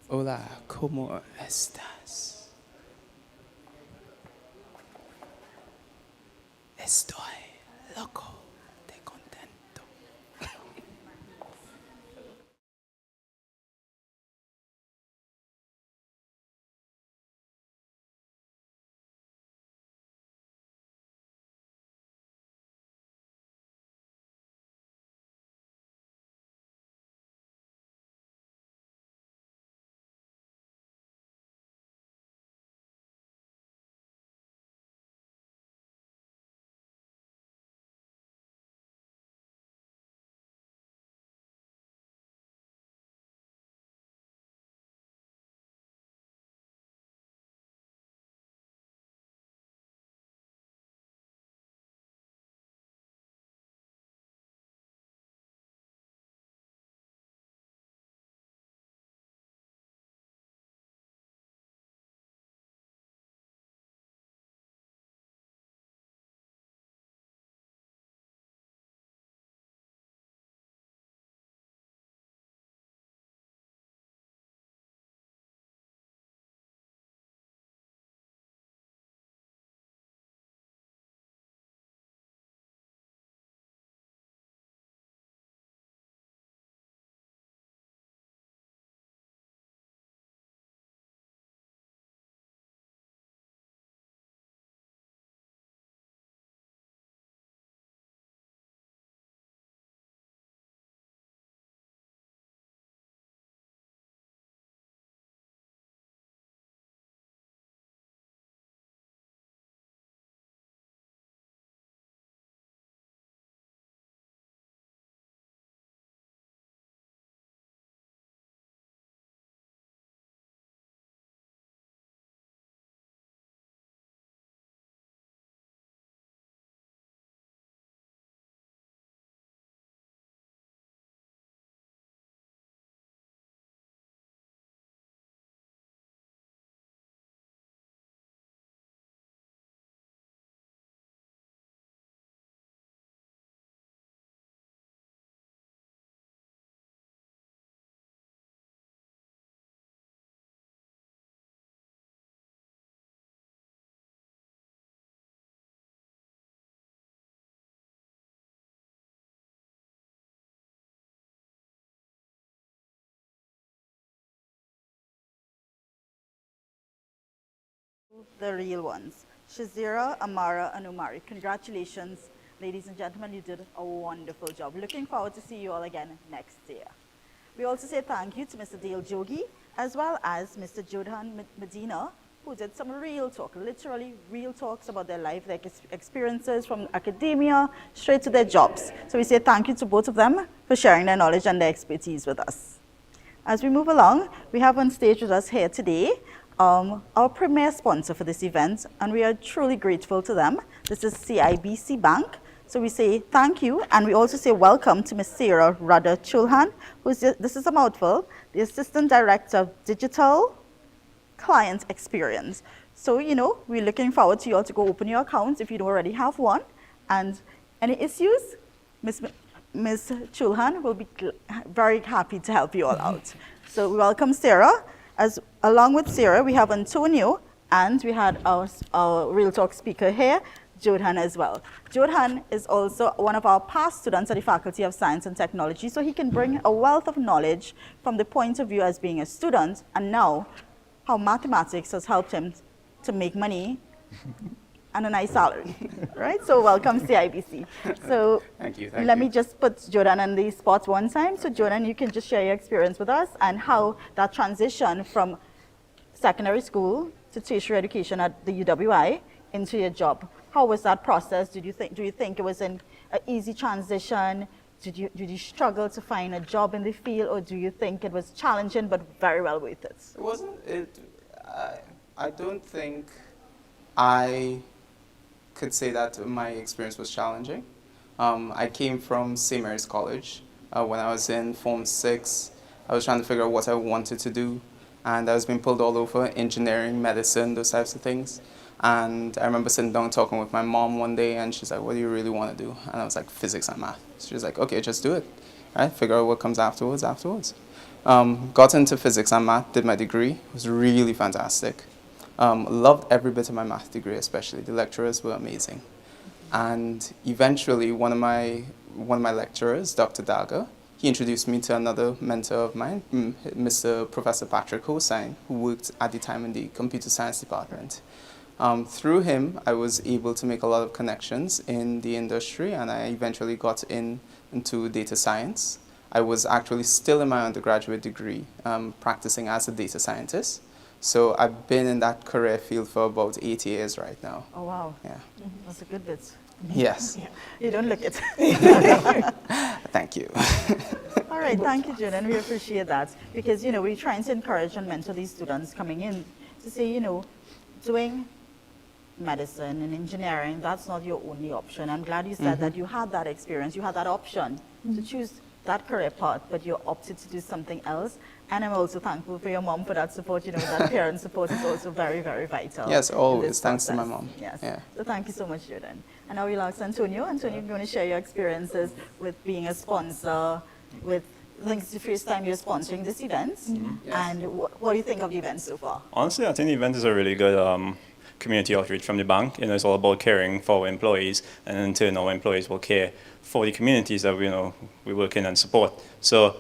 Hola, ¿cómo estás? Estoy loco de contento. The real ones. Shazira, Amara, and Umari. Congratulations, ladies and gentlemen. You did a wonderful job. Looking forward to see you all again next year. We also say thank you to Mr. Dale Jogi, as well as Mr. Jodhan Medina, who did some real talk, literally real talks about their life, their experiences from academia straight to their jobs. So we say thank you to both of them for sharing their knowledge and their expertise with us. As we move along, we have on stage with us here today our premier sponsor for this event, and we are truly grateful to them. This is CIBC Bank. So we say thank you, and we also say welcome to Ms. Sarah Radha Chulhan, this is a mouthful, the Assistant Director of Digital Client Experience. So, you know, we're looking forward to you all to go open your accounts if you don't already have one. And any issues, Ms. Chulhan will be very happy to help you all out. So we welcome Sarah. Along with Sarah, we have Antonio, and we had our Real Talk speaker here, Jodhan as well. Jodhan is also one of our past students at the Faculty of Science and Technology, so he can bring a wealth of knowledge from the point of view as being a student, and now how mathematics has helped him to make money and a nice salary, right? So welcome CIBC. So thank you. Let me just put Jodhan on the spot one time. So Jodhan, you can just share your experience with us and how that transition from secondary school to tertiary education at the UWI into your job. How was that process? Do you think it was an easy transition? Did you struggle to find a job in the field, or do you think it was challenging but very well worth it? It wasn't. I don't think I could say that my experience was challenging. I came from St. Mary's College. When I was in Form 6, I was trying to figure out what I wanted to do, and I was being pulled all over, engineering, medicine, those types of things. And I remember sitting down talking with my mom one day, and she's like, what do you really want to do? And I was like, physics and math. She was like, okay, just do it. right? Figure out what comes afterwards. Got into physics and math, did my degree. It was really fantastic. Loved every bit of my math degree, especially. The lecturers were amazing. And eventually, one of my lecturers, Dr. Daga, he introduced me to another mentor of mine, Mr. Professor Patrick Hossain, who worked at the time in the computer science department. Through him, I was able to make a lot of connections in the industry, and I eventually got into data science. I was actually still in my undergraduate degree, practicing as a data scientist. So I've been in that career field for about 8 years right now. Oh, wow. Yeah. That's a good bit. Yes. You don't look it. Thank you. All right, thank you, Julian. We appreciate that because, we're trying to encourage and mentor these students coming in to say, doing medicine and engineering, that's not your only option. I'm glad you said that you had that experience, you had that option to choose that career path, but you opted to do something else. And I'm also thankful for your mom for that support. That parent support is also very, very vital. Yes, always. Thanks to my mom. Yes. Yeah. So thank you so much, Jordan. And now we'll ask Antonio. Antonio, you're going to share your experiences with being a sponsor, I think it's the first time you're sponsoring this event. Yes. And what do you think of the event so far? Honestly, I think the event is a really good community outreach from the bank. It's all about caring for our employees, and in turn, our employees will care for the communities that we work in and support. So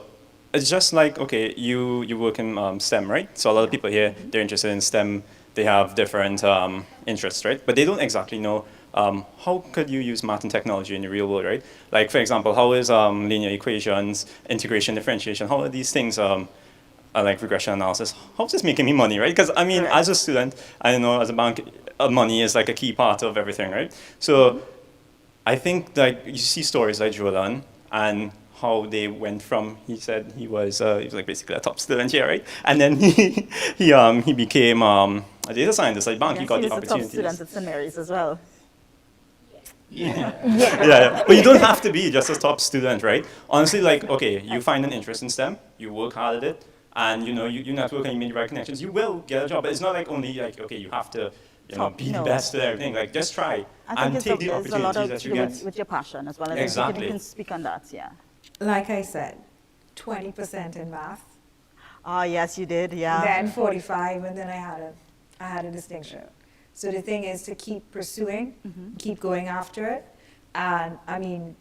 it's just like, okay, you work in STEM, right? So a lot of people here, they're interested in STEM. They have different interests, right? But they don't exactly know how could you use math and technology in the real world, right? Like, for example, how is linear equations, integration, differentiation, how are these things like regression analysis, how's this making me money, right? Because I mean, as a student, I know as a bank, money is like a key part of everything, right? So I think like you see stories like Jordan and how they went from, he said he was like basically a top student here, right? And then he became a data scientist at bank. Yes, he got he the was a top opportunities. student at St. Mary's as well. Yeah. But you don't have to be just a top student, right? Honestly, like, okay, you find an interest in STEM, you work hard at it, and you network and you make the right connections, you will get a job. But it's not like only like, okay, you have to be the best at everything. Like, just try and take the opportunities that you get. With your passion as well. Exactly. You can speak on that, yeah. Like I said, 20% in math. Oh, yes, you did, yeah. Then 45, and then I had a distinction. So the thing is to keep pursuing, keep going after it. And I mean,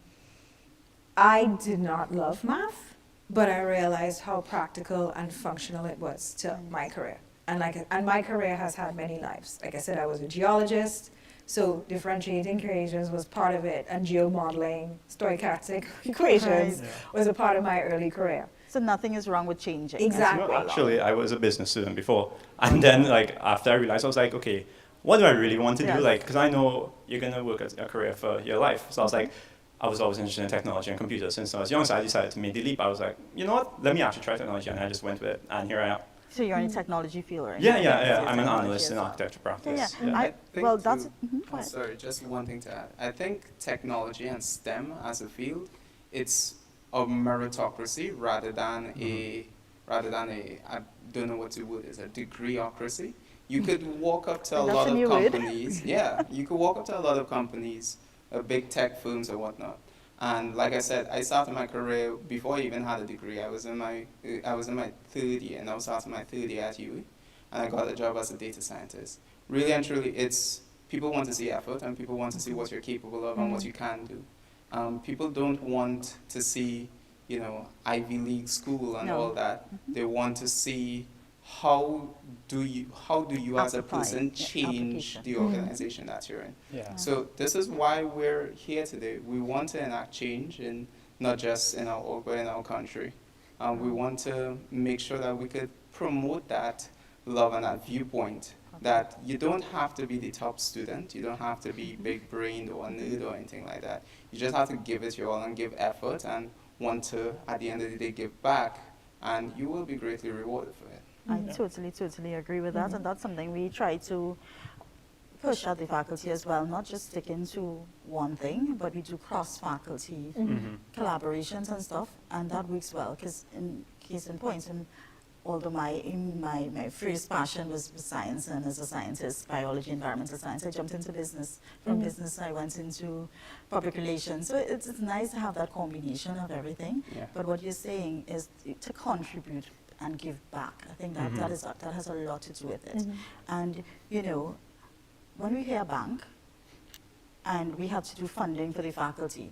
I did not love math, but I realized how practical and functional it was to my career. And my career has had many lives. Like I said, I was a geologist, so differentiating equations was part of it, and geomodeling, stochastic equations was a part of my early career. So nothing is wrong with changing. Exactly. No, actually, I was a business student before. And then, like, after I realized, I was like, okay, what do I really want to do? Like, because I know you're going to work at a career for your life. So I was like, I was always interested in technology and computers since I was young. So I decided to make the leap. I was like, you know what? Let me actually try technology. And I just went with it. And here I am. So you're in the technology field, right? Yeah. I'm an analyst in architecture practice. Sorry, just one thing to add. I think technology and STEM as a field, it's a meritocracy rather than a I don't know what the word is, a degreeocracy. You could walk up to a lot of companies. Yeah, you could walk up to a lot of companies, big tech firms or whatnot. And like I said, I started my career before I even had a degree. I was in my third year, and I was starting my third year at UWI, and I got a job as a data scientist. Really and truly, it's people want to see effort, and people want to see what you're capable of and what you can do. People don't want to see, Ivy League school and all that. They want to see how do you as a person change the organization that you're in. Yeah. So this is why we're here today. We want to enact change, in not just in our org, but in our country. We want to make sure that we could promote that love and that viewpoint, that you don't have to be the top student, you don't have to be big-brained or a nerd or anything like that. You just have to give it your all and give effort and want to, at the end of the day, give back, and you will be greatly rewarded for it. I totally agree with that, and that's something we try to push at the faculty as well, not just sticking to one thing, but we do cross-faculty collaborations and stuff, and that works well, because in case in point, in although my first passion was science, and as a scientist, biology, environmental science, I jumped into business. From business, I went into public relations. So it's nice to have that combination of everything. Yeah. But what you're saying is to contribute and give back. I think that, that has a lot to do with it. And, you know, when we hear bank, and we have to do funding for the faculty,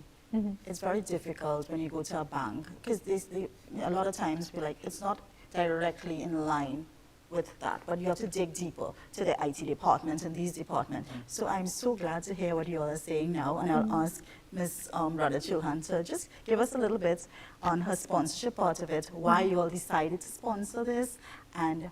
it's very difficult when you go to a bank, because a lot of times we're like, it's not directly in line with that, but you have to dig deeper to the IT department and these departments. So I'm so glad to hear what you all are saying now, and I'll ask Ms. Radha Chilhan to just give us a little bit on her sponsorship part of it, why you all decided to sponsor this, and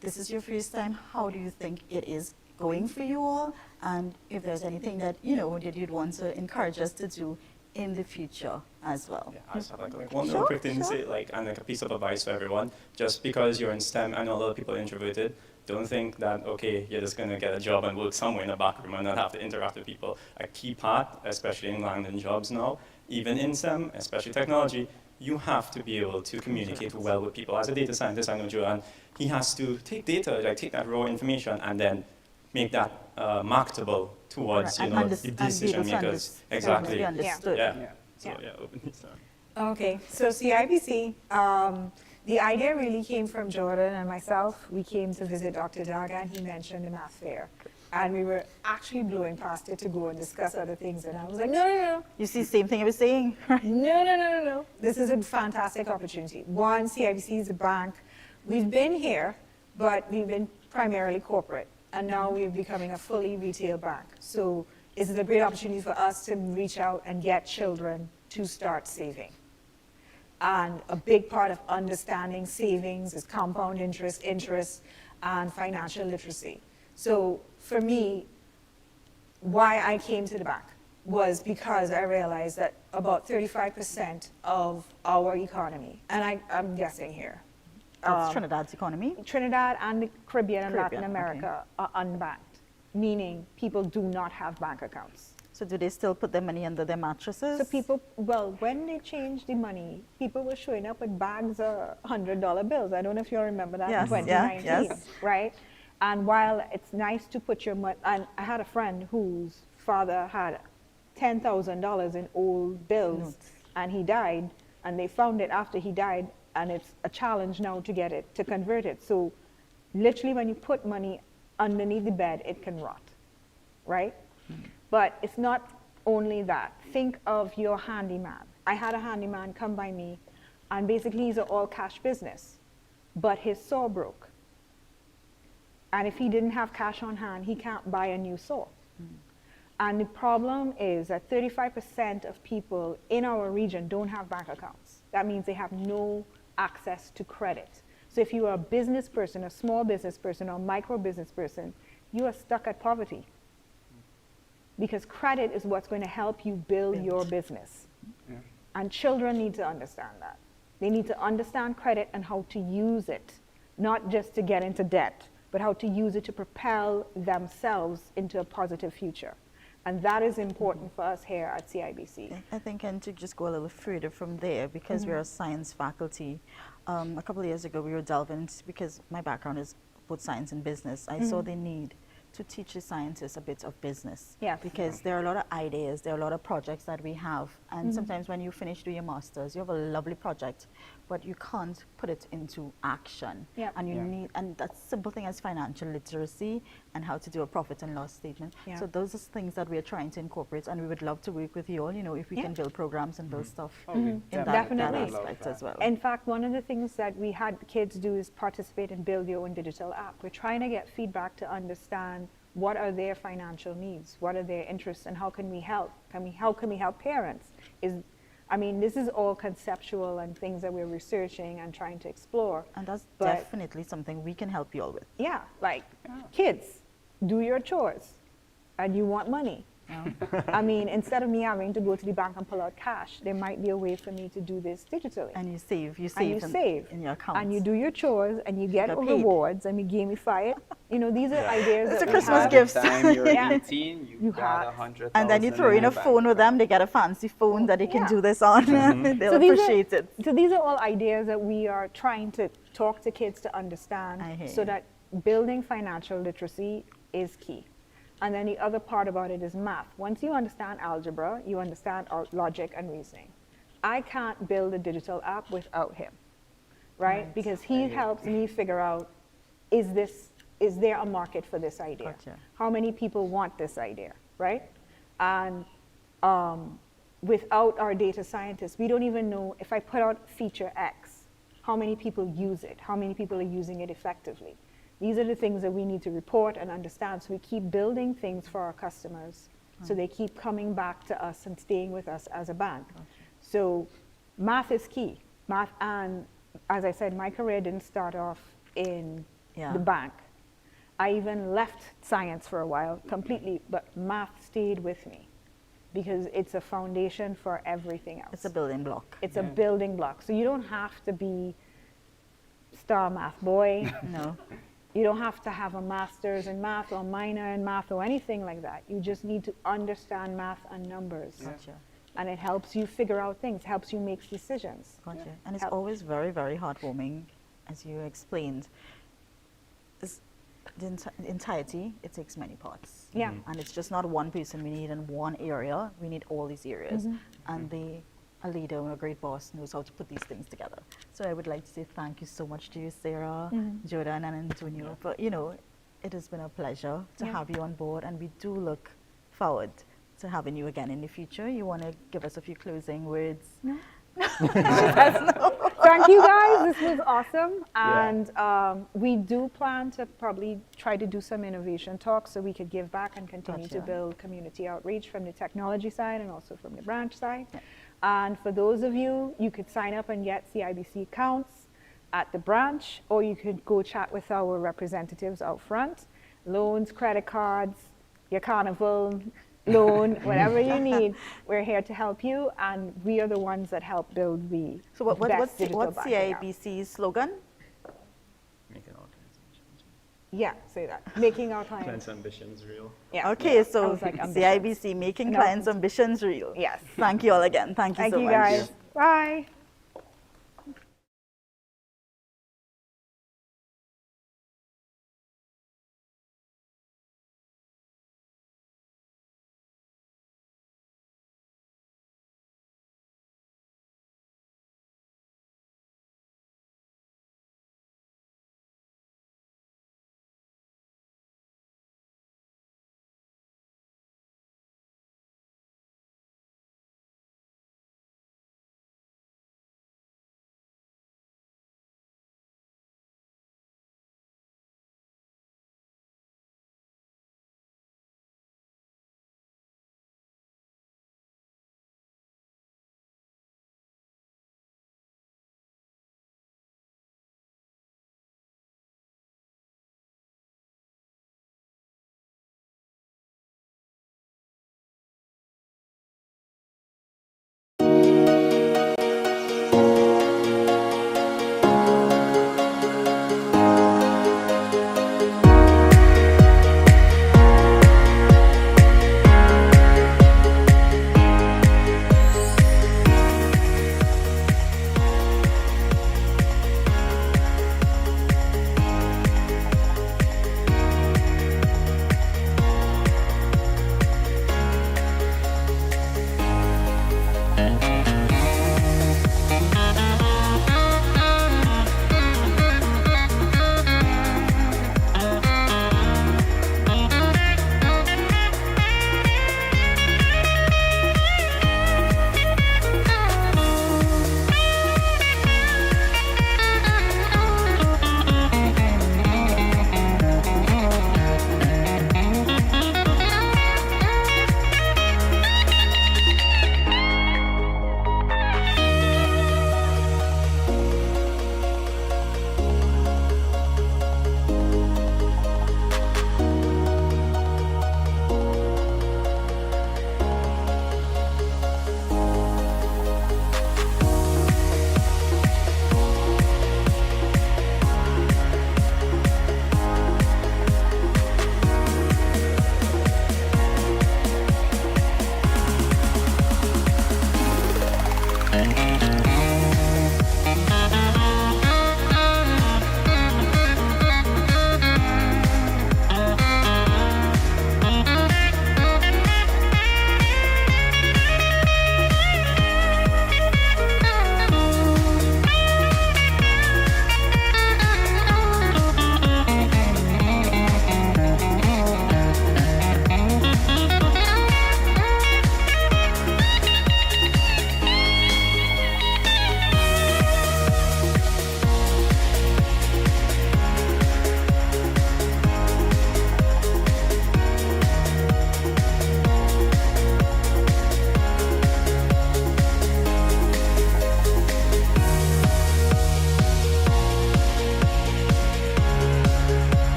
this is your first time, how do you think it is going for you all, and if there's anything that, you know, that you'd want to encourage us to do in the future as well. Yeah, I just have like one little quick thing to say, and a piece of advice for everyone. Just because you're in STEM, I know a lot of people are introverted, don't think that, okay, you're just gonna get a job and work somewhere in the back room and not have to interact with people. A key part, especially in landing jobs now, even in STEM, especially technology, you have to be able to communicate well with people. As a data scientist, I know Joanne, he has to take data, take that raw information and then make that marketable towards the decision makers. Exactly. Yeah. So open. Okay, so CIBC, the idea really came from Jordan and myself. We came to visit Dr. Daga, and he mentioned the math fair. And we were actually blowing past it to go and discuss other things. And I was like, no. You see the same thing I was saying? No. This is a fantastic opportunity. One, CIBC is a bank. We've been here, but we've been primarily corporate. And now we're becoming a fully retail bank. So this is a great opportunity for us to reach out and get children to start saving. And a big part of understanding savings is compound interest, and financial literacy. So for me, why I came to the bank was because I realized that about 35% of our economy, and I'm guessing here, That's Trinidad's economy? Trinidad and the Caribbean and Latin Caribbean, America are unbanked, meaning people do not have bank accounts. So do they still put their money under their mattresses? So people, well, when they changed the money, people were showing up with bags of $100 bills. I don't know if you all remember that in 2019, right? And while it's nice to put your money, and I had a friend whose father had $10,000 in old bills, and he died, and they found it after he died, and it's a challenge now to get it, to convert it. So literally when you put money underneath the bed, it can rot, right? But it's not only that. Think of your handyman. I had a handyman come by me, and basically he's an all cash business, but his saw broke. And if he didn't have cash on hand, he can't buy a new saw. And the problem is that 35% of people in our region don't have bank accounts. That means they have no access to credit. So if you are a business person, a small business person, or a micro business person, you are stuck at poverty. Because credit is what's going to help you build your business. And children need to understand that. They need to understand credit and how to use it, not just to get into debt, but how to use it to propel themselves into a positive future. And that is important for us here at CIBC. I think, and to just go a little further from there, because we're a science faculty, a couple of years ago we were delving, because my background is both science and business, I saw the need to teach the scientists a bit of business. Because there are a lot of ideas, there are a lot of projects that we have, and sometimes when you finish doing your masters, you have a lovely project, but you can't put it into action. And you need, and that simple thing as financial literacy and how to do a profit and loss statement. So those are things that we're trying to incorporate, and we would love to work with you all, you know, if we can build programs and build stuff in that aspect as well. In fact, one of the things that we had kids do is participate and build your own digital app. We're trying to get feedback to understand what are their financial needs, what are their interests, and how can we help? How can we help parents? I mean, this is all conceptual and things that we're researching and trying to explore. And that's definitely something we can help you all with. Yeah, like kids, do your chores, and you want money. I mean, instead of me having to go to the bank and pull out cash, there might be a way for me to do this digitally. And you save in your account. And you do your chores, and you get Get paid. rewards, and you gamify it. You know, these are ideas It's that a we Christmas have. gift. Time you're Yeah. 18, you got 100,000. And then you throw in a phone with them, they get a fancy phone that they can do this on. They'll appreciate it. So these are all ideas that we are trying to talk to kids to understand so that building financial literacy is key. And then the other part about it is math. Once you understand algebra, you understand logic and reasoning. I can't build a digital app without him, right? Because he helps me figure out, is there a market for this idea? Gotcha. How many people want this idea, right? And without our data scientists, we don't even know if I put out feature X, how many people use it, how many people are using it effectively. These are the things that we need to report and understand, so we keep building things for our customers, so they keep coming back to us and staying with us as a bank. So math is key. Math, and as I said, my career didn't start off in the bank. I even left science for a while completely, but math stayed with me because it's a foundation for everything else. It's a building block. It's a building block. So you don't have to be star math boy. No. You don't have to have a master's in math or minor in math or anything like that. You just need to understand math and numbers. Gotcha. And it helps you figure out things, helps you make decisions. Gotcha. And it's always very, very heartwarming, as you explained. The entirety, it takes many parts. Yeah. And it's just not one person we need in one area. We need all these areas. And a leader and a great boss knows how to put these things together. So I would like to say thank you so much to you, Sarah, Jordan, and Antonio. But, it has been a pleasure to have you on board, and we do look forward to having you again in the future. You want to give us a few closing words? No. Thank you guys, this was awesome. And we do plan to probably try to do some innovation talks so we could give back and continue to build community outreach from the technology side and also from the branch side. And for those of you, you could sign up and get CIBC accounts at the branch, or you could go chat with our representatives out front. Loans, credit cards, your carnival loan, whatever you need, we're here to help you, and we are the ones that help build the What's digital banking app. CIBC's slogan? Yeah, say that. Making our Clients' ambitions real. Yeah. Okay, yeah. so CIBC, making clients' ambitions real. Yes. Thank you all again. Thank you so much. Thank you guys. Bye.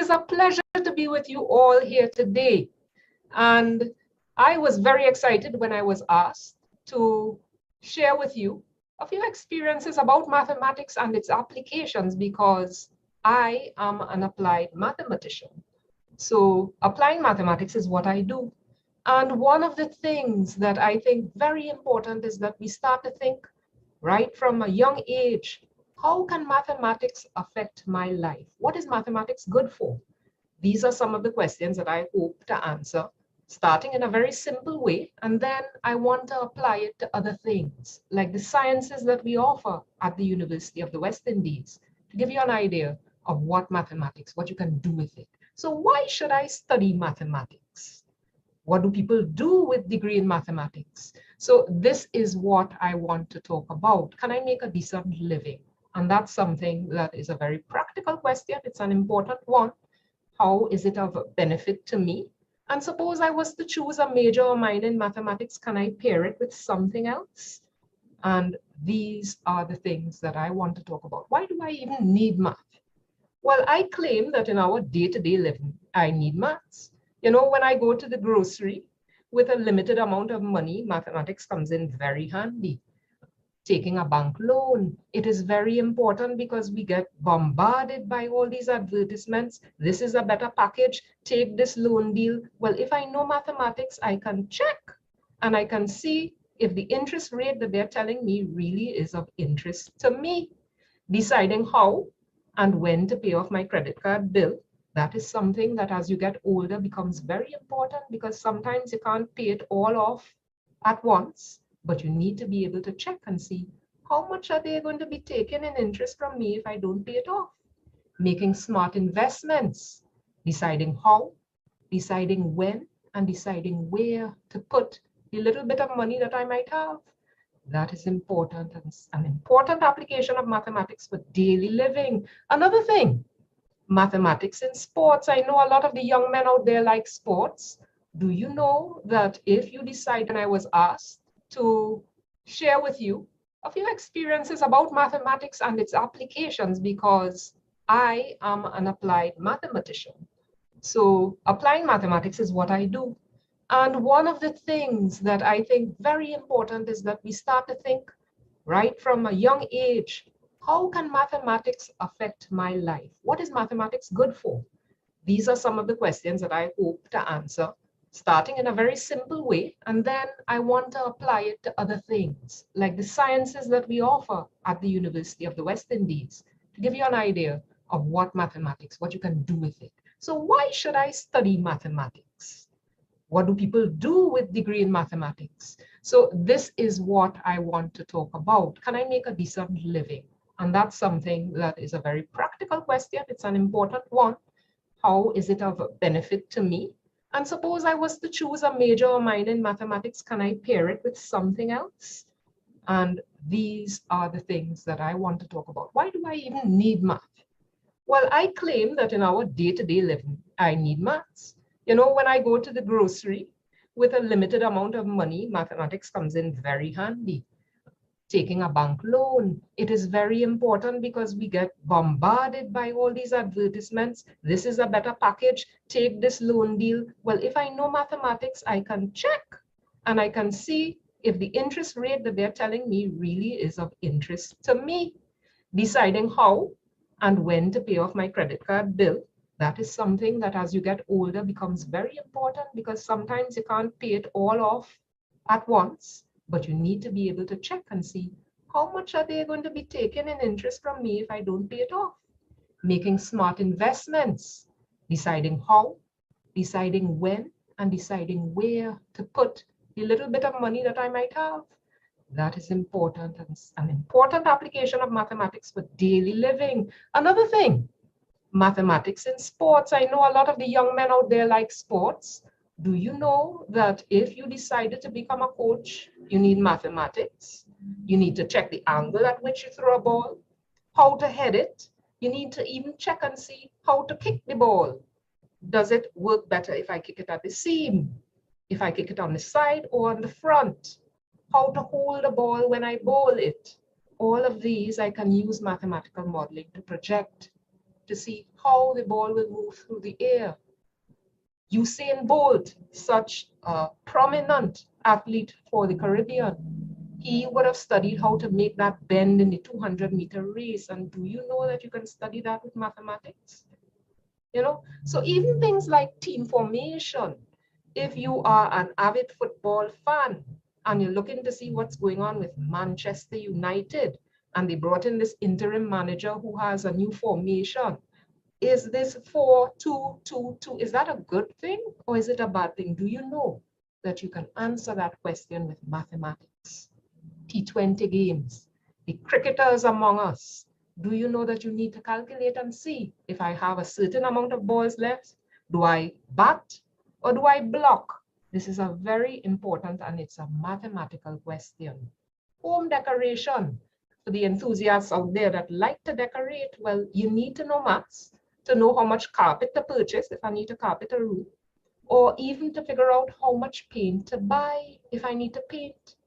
is a pleasure to be with you all here today. And I was very excited when I was asked to share with you a few experiences about mathematics and its applications because I am an applied mathematician. So applying mathematics is what I do. And one of the things that I think very important is that we start to think right from a young age, how can mathematics affect my life? What is mathematics good for? These are some of the questions that I hope to answer, starting in a very simple way, and then I want to apply it to other things, like the sciences that we offer at the University of the West Indies, to give you an idea of what mathematics, what you can do with it. So why should I study mathematics? What do people do with degree in mathematics? So this is what I want to talk about. Can I make a decent living? And that's something that is a very practical question. It's an important one. How is it of benefit to me? And suppose I was to choose a major or minor in mathematics, can I pair it with something else? And these are the things that I want to talk about. Why do I even need math? Well, I claim that in our day-to-day living, I need maths. You know, when I go to the grocery with a limited amount of money, mathematics comes in very handy. Taking a bank loan, it is very important because we get bombarded by all these advertisements. This is a better package, take this loan deal. Well, if I know mathematics, I can check and I can see if the interest rate that they're telling me really is of interest to me. Deciding how and when to pay off my credit card bill, that is something that as you get older becomes very important because sometimes you can't pay it all off at once. But you need to be able to check and see how much are they going to be taking in interest from me if I don't pay it off. Making smart investments, deciding how, deciding when, and deciding where to put the little bit of money that I might have. That is important and an important application of mathematics for daily living. Another thing, mathematics in sports. I know a lot of the young men out there like sports. Do you know that if you decide, and I was asked to share with you a few experiences about mathematics and its applications because I am an applied mathematician. So applying mathematics is what I do. And one of the things that I think very important is that we start to think right from a young age, how can mathematics affect my life? What is mathematics good for? These are some of the questions that I hope to answer, starting in a very simple way, and then I want to apply it to other things, like the sciences that we offer at the University of the West Indies, to give you an idea of what mathematics, what you can do with it. So why should I study mathematics? What do people do with degree in mathematics? So this is what I want to talk about. Can I make a decent living? And that's something that is a very practical question. It's an important one. How is it of benefit to me? And suppose I was to choose a major or minor in mathematics, can I pair it with something else? And these are the things that I want to talk about. Why do I even need math? Well, I claim that in our day-to-day living, I need maths. You know, when I go to the grocery with a limited amount of money, mathematics comes in very handy. Taking a bank loan, it is very important because we get bombarded by all these advertisements. This is a better package, take this loan deal. Well, if I know mathematics, I can check and I can see if the interest rate that they're telling me really is of interest to me. Deciding how and when to pay off my credit card bill, that is something that as you get older becomes very important because sometimes you can't pay it all off at once. But you need to be able to check and see how much are they going to be taking in interest from me if I don't pay it off. Making smart investments, deciding how, deciding when, and deciding where to put the little bit of money that I might have. That is important and an important application of mathematics for daily living. Another thing, mathematics in sports. I know a lot of the young men out there like sports. Do you know that if you decided to become a coach, you need mathematics? You need to check the angle at which you throw a ball, how to head it. You need to even check and see how to kick the ball. Does it work better if I kick it at the seam? If I kick it on the side or on the front? How to hold a ball when I bowl it? All of these I can use mathematical modeling to project, to see how the ball will move through the air. Usain Bolt, such a prominent athlete for the Caribbean, he would have studied how to make that bend in the 200-meter race. And do you know that you can study that with mathematics? You know, so even things like team formation, if you are an avid football fan and you're looking to see what's going on with Manchester United, and they brought in this interim manager who has a new formation, is this 4-2-2-2? Is that a good thing or is it a bad thing? Do you know that you can answer that question with mathematics? T20 games, the cricketers among us, do you know that you need to calculate and see if I have a certain amount of balls left, do I bat or do I block? This is a very important and it's a mathematical question. Home decoration, for the enthusiasts out there that like to decorate, well, you need to know maths to know how much carpet to purchase if I need to carpet a room, or even to figure out how much paint to buy if I need to paint.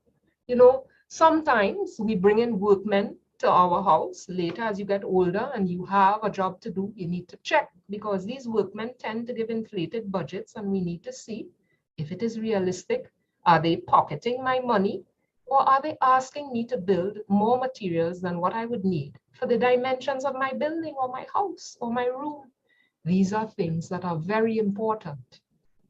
You know, sometimes we bring in workmen to our house later as you get older and you have a job to do, you need to check because these workmen tend to give inflated budgets and we need to see if it is realistic. Are they pocketing my money or are they asking me to build more materials than what I would need for the dimensions of my building or my house or my room? These are things that are very important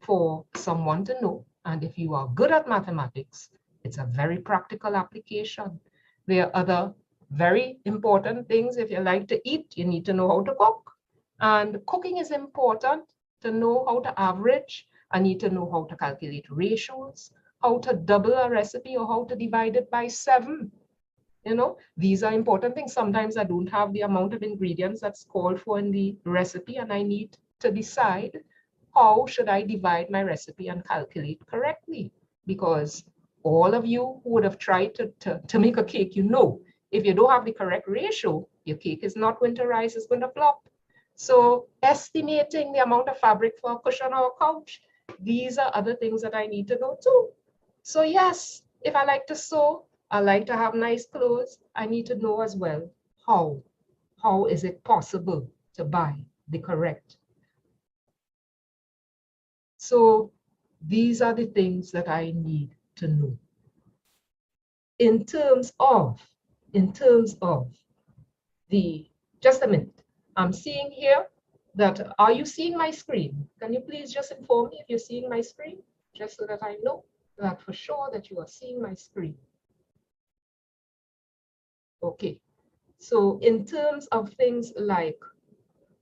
for someone to know. And if you are good at mathematics, it's a very practical application. There are other very important things. If you like to eat, you need to know how to cook. And cooking is important to know how to average. I need to know how to calculate ratios, how to double a recipe or how to divide it by 7. You know, these are important things. Sometimes I don't have the amount of ingredients that's called for in the recipe and I need to decide how should I divide my recipe and calculate correctly. Because all of you who would have tried to make a cake, you know, if you don't have the correct ratio, your cake is not going to rise, it's going to flop. So estimating the amount of fabric for a cushion or a couch, these are other things that I need to know too. So yes, if I like to sew, I like to have nice clothes, I need to know as well how is it possible to buy the correct. So these are the things that I need to know. In terms of the, just a minute, I'm seeing here that, are you seeing my screen? Can you please just inform me if you're seeing my screen? Just so that I know that for sure that you are seeing my screen. Okay, so in terms of things like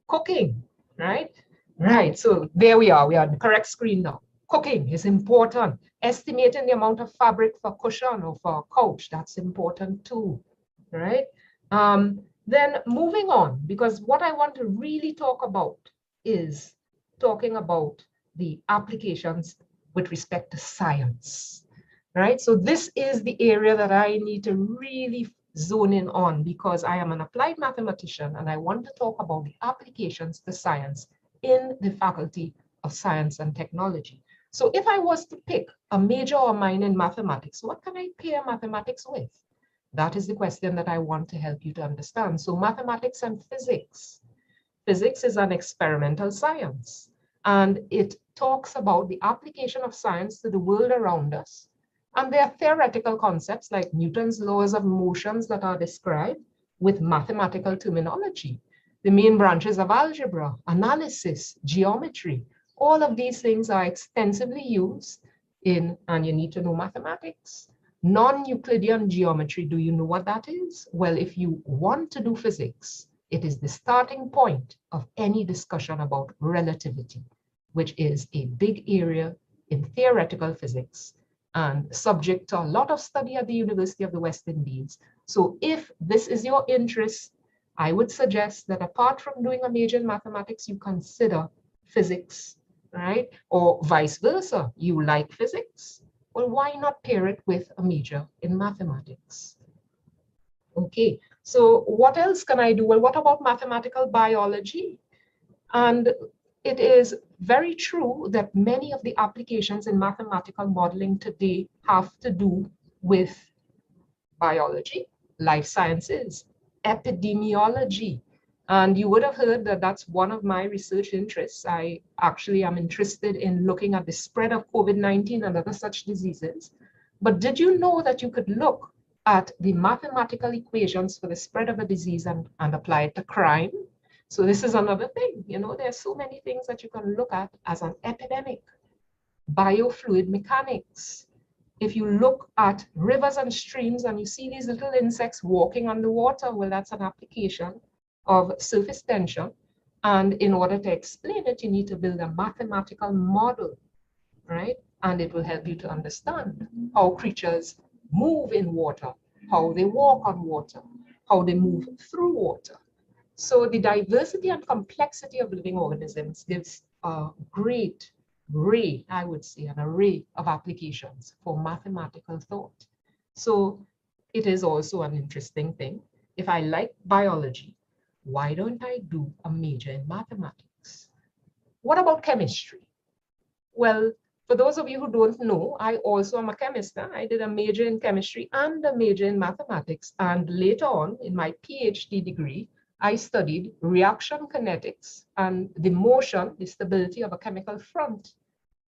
cooking, right? Right, so there we are on the correct screen now. Cooking is important. Estimating the amount of fabric for cushion or for a couch, that's important too, right? Then moving on, because what I want to really talk about is talking about the applications with respect to science, right? So this is the area that I need to really zone in on because I am an applied mathematician and I want to talk about the applications to science in the Faculty of Science and Technology. So if I was to pick a major or minor in mathematics, what can I pair mathematics with? That is the question that I want to help you to understand. So mathematics and physics. Physics is an experimental science, and it talks about the application of science to the world around us. And there are theoretical concepts like Newton's laws of motions that are described with mathematical terminology. The main branches of algebra, analysis, geometry, all of these things are extensively used in, and you need to know mathematics. Non-Euclidean geometry, do you know what that is? Well, if you want to do physics, it is the starting point of any discussion about relativity, which is a big area in theoretical physics and subject to a lot of study at the University of the West Indies. So if this is your interest, I would suggest that apart from doing a major in mathematics, you consider physics, right? Or vice versa, you like physics? Well, why not pair it with a major in mathematics? Okay, so what else can I do? Well, what about mathematical biology? And it is very true that many of the applications in mathematical modeling today have to do with biology, life sciences, epidemiology. And you would have heard that that's one of my research interests. I actually am interested in looking at the spread of COVID-19 and other such diseases. But did you know that you could look at the mathematical equations for the spread of a disease and apply it to crime? So this is another thing. You know, there's so many things that you can look at as an epidemic. Biofluid mechanics. If you look at rivers and streams and you see these little insects walking on the water, well, that's an application of surface tension. And in order to explain it, you need to build a mathematical model, right? And it will help you to understand how creatures move in water, how they walk on water, how they move through water. So the diversity and complexity of living organisms gives a great array, I would say, an array of applications for mathematical thought. So it is also an interesting thing. If I like biology, why don't I do a major in mathematics? What about chemistry? Well, for those of you who don't know, I also am a chemist. I did a major in chemistry and a major in mathematics. And later on in my PhD degree, I studied reaction kinetics and the motion, the stability of a chemical front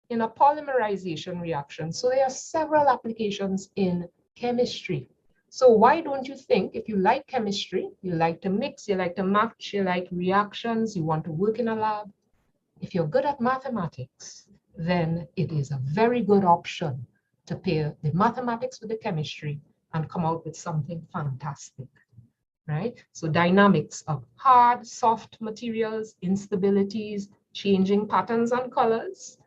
in a polymerization reaction. So there are several applications in chemistry. So why don't you think, if you like chemistry, you like to mix, you like to match, you like reactions, you want to work in a lab, if you're good at mathematics, then it is a very good option to pair the mathematics with the chemistry and come out with something fantastic, right? So dynamics of hard, soft materials, instabilities, changing patterns and colors,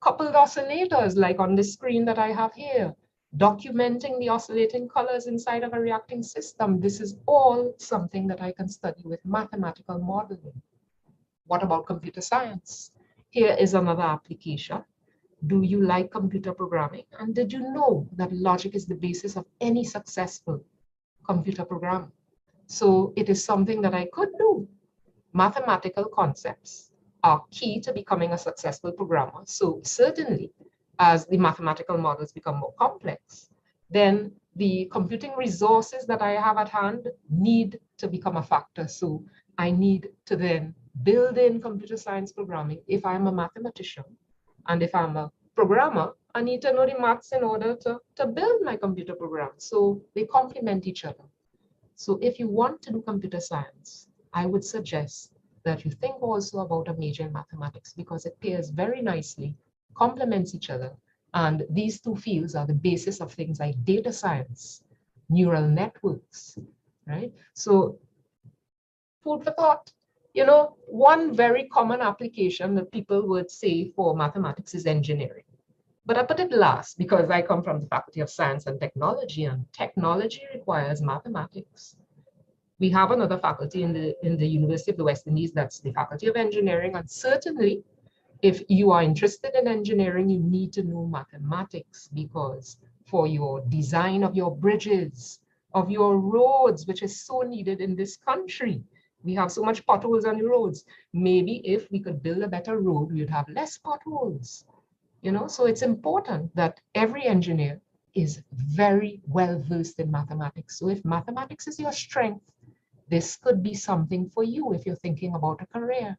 coupled oscillators like on the screen that I have here, documenting the oscillating colors inside of a reacting system. This is all something that I can study with mathematical modeling. What about computer science? Here is another application. Do you like computer programming? And did you know that logic is the basis of any successful computer program? So it is something that I could do. Mathematical concepts are key to becoming a successful programmer. So certainly, as the mathematical models become more complex, then the computing resources that I have at hand need to become a factor. So I need to then build in computer science programming. If I'm a mathematician and if I'm a programmer, I need to know the maths in order to build my computer program. So they complement each other. So if you want to do computer science, I would suggest that you think also about a major in mathematics because it pairs very nicely, complements each other. And these two fields are the basis of things like data science, neural networks, right? So food for thought. You know, one very common application that people would say for mathematics is engineering. But I put it last because I come from the Faculty of Science and technology requires mathematics. We have another faculty in the University of the West Indies, that's the Faculty of Engineering. And certainly, if you are interested in engineering, you need to know mathematics because for your design of your bridges, of your roads, which is so needed in this country, we have so much potholes on the roads. Maybe if we could build a better road, we would have less potholes. You know, so it's important that every engineer is very well versed in mathematics. So if mathematics is your strength, this could be something for you if you're thinking about a career.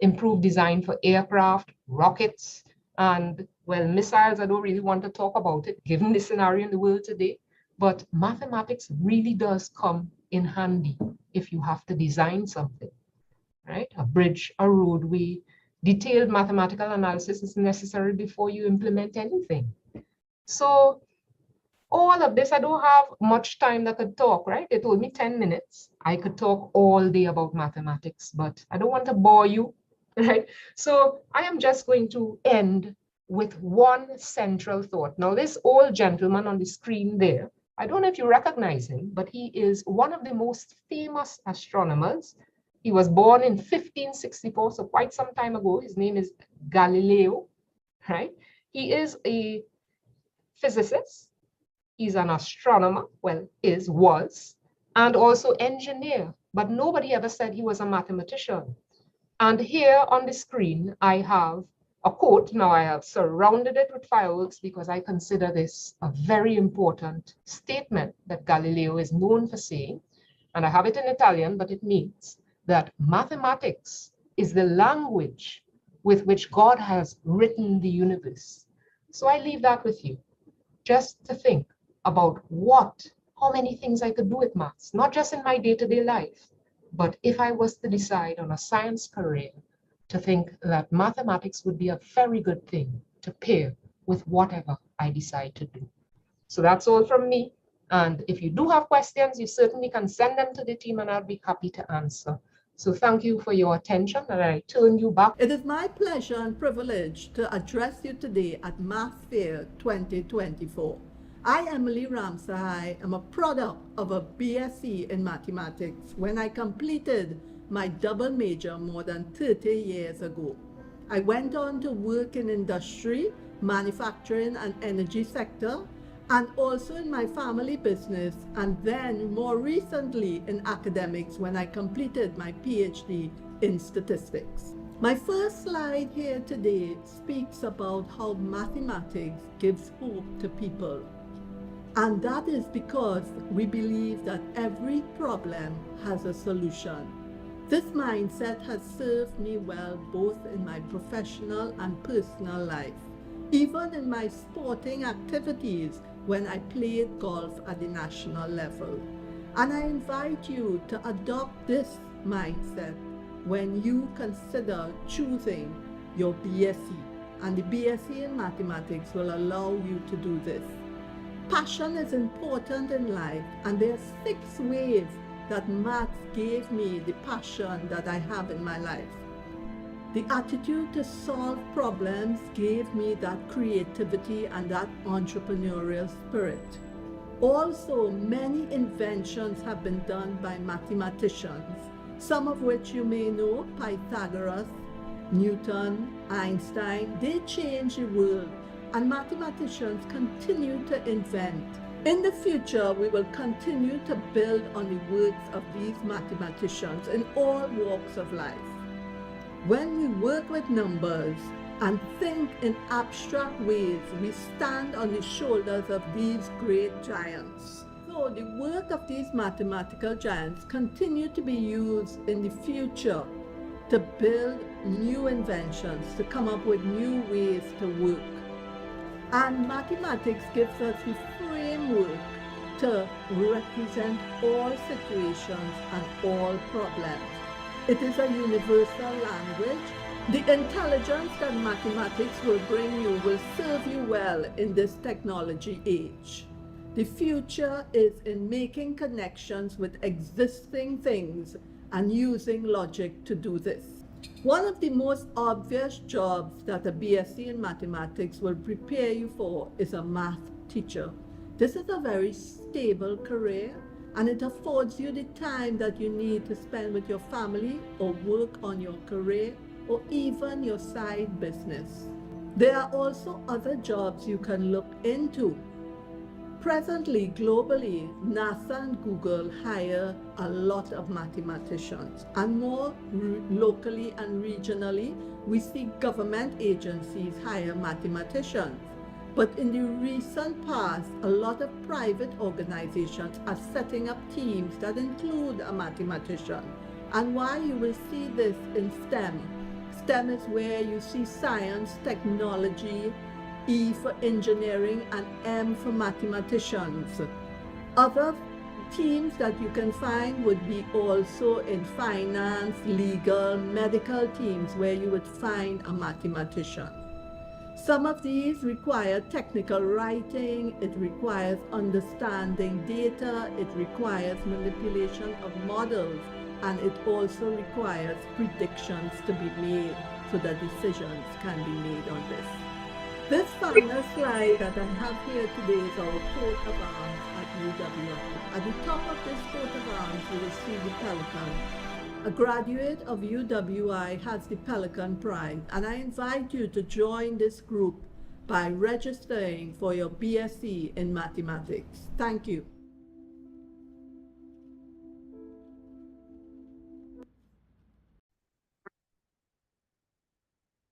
Improved design for aircraft, rockets, and well, missiles. I don't really want to talk about it given the scenario in the world today, but mathematics really does come in handy if you have to design something, right? A bridge, a roadway. Detailed mathematical analysis is necessary before you implement anything. So all of this, I don't have much time that I could talk, right? They told me 10 minutes. I could talk all day about mathematics, but I don't want to bore you, right? So I am just going to end with one central thought. Now, this old gentleman on the screen there, I don't know if you recognize him, but he is one of the most famous astronomers. He was born in 1564, so quite some time ago. His name is Galileo, right? He is a physicist. He's an astronomer, well, was, and also engineer, but nobody ever said he was a mathematician. And here on the screen, I have a quote. Now I have surrounded it with fireworks because I consider this a very important statement that Galileo is known for saying. And I have it in Italian, but it means, that mathematics is the language with which God has written the universe. So I leave that with you, just to think about how many things I could do with maths, not just in my day-to-day life, but if I was to decide on a science career, to think that mathematics would be a very good thing to pair with whatever I decide to do. So that's all from me. And if you do have questions, you certainly can send them to the team and I'll be happy to answer. So thank you for your attention, and I turn you back. It is my pleasure and privilege to address you today at Math Fair 2024. I, Emily Ramsahai, am a product of a BSc in mathematics when I completed my double major more than 30 years ago. I went on to work in industry, manufacturing and energy sector, and also in my family business, and then more recently in academics when I completed my PhD in statistics. My first slide here today speaks about how mathematics gives hope to people. And that is because we believe that every problem has a solution. This mindset has served me well both in my professional and personal life, even in my sporting activities when I played golf at the national level. And I invite you to adopt this mindset when you consider choosing your BSc. And the BSc in mathematics will allow you to do this. Passion is important in life, and there are 6 ways that maths gave me the passion that I have in my life. The attitude to solve problems gave me that creativity and that entrepreneurial spirit. Also, many inventions have been done by mathematicians, some of which you may know: Pythagoras, Newton, Einstein. They changed the world, and mathematicians continue to invent. In the future, we will continue to build on the works of these mathematicians in all walks of life. When we work with numbers and think in abstract ways, we stand on the shoulders of these great giants. So the work of these mathematical giants continue to be used in the future to build new inventions, to come up with new ways to work. And mathematics gives us the framework to represent all situations and all problems. It is a universal language. The intelligence that mathematics will bring you will serve you well in this technology age. The future is in making connections with existing things and using logic to do this. One of the most obvious jobs that a BSc in mathematics will prepare you for is a math teacher. This is a very stable career, and it affords you the time that you need to spend with your family or work on your career or even your side business. There are also other jobs you can look into. Presently, globally, NASA and Google hire a lot of mathematicians, and more locally and regionally, we see government agencies hire mathematicians. But in the recent past, a lot of private organizations are setting up teams that include a mathematician. And why you will see this in STEM. STEM is where you see science, technology, E for engineering, and M for mathematicians. Other teams that you can find would be also in finance, legal, medical teams where you would find a mathematician. Some of these require technical writing, it requires understanding data, it requires manipulation of models, and it also requires predictions to be made so that decisions can be made on this. This final slide that I have here today is our coat of arms at UWI. At the top of this coat of arms, you will see the pelican. A graduate of UWI has the Pelican Pride, and I invite you to join this group by registering for your BSc in mathematics. Thank you.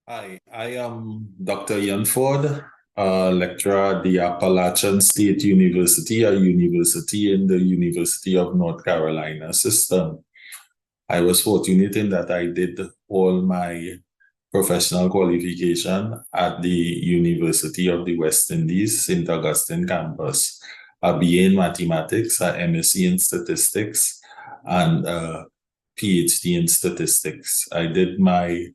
Hi, I am Dr. Ian Ford, a lecturer at the Appalachian State University, a university in the University of North Carolina system. I was fortunate in that I did all my professional qualification at the University of the West Indies, St. Augustine campus, a BA in mathematics, a MSc in statistics, and a PhD in statistics. I did my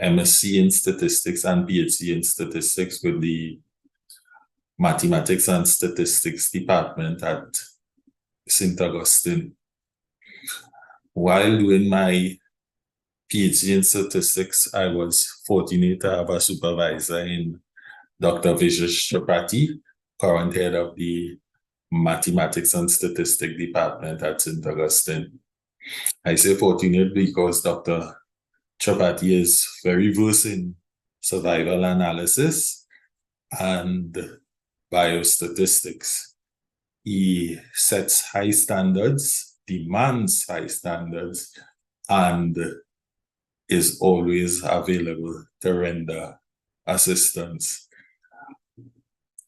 MSc in statistics and PhD in statistics with the Mathematics and Statistics Department at St. Augustine. While doing my PhD in statistics, I was fortunate to have a supervisor in Dr. Vijesh Tripathi, current head of the Mathematics and Statistics Department at St. Augustine. I say fortunate because Dr. Tripathi is very versed in survival analysis and biostatistics. He sets high standards, demands high standards, and is always available to render assistance.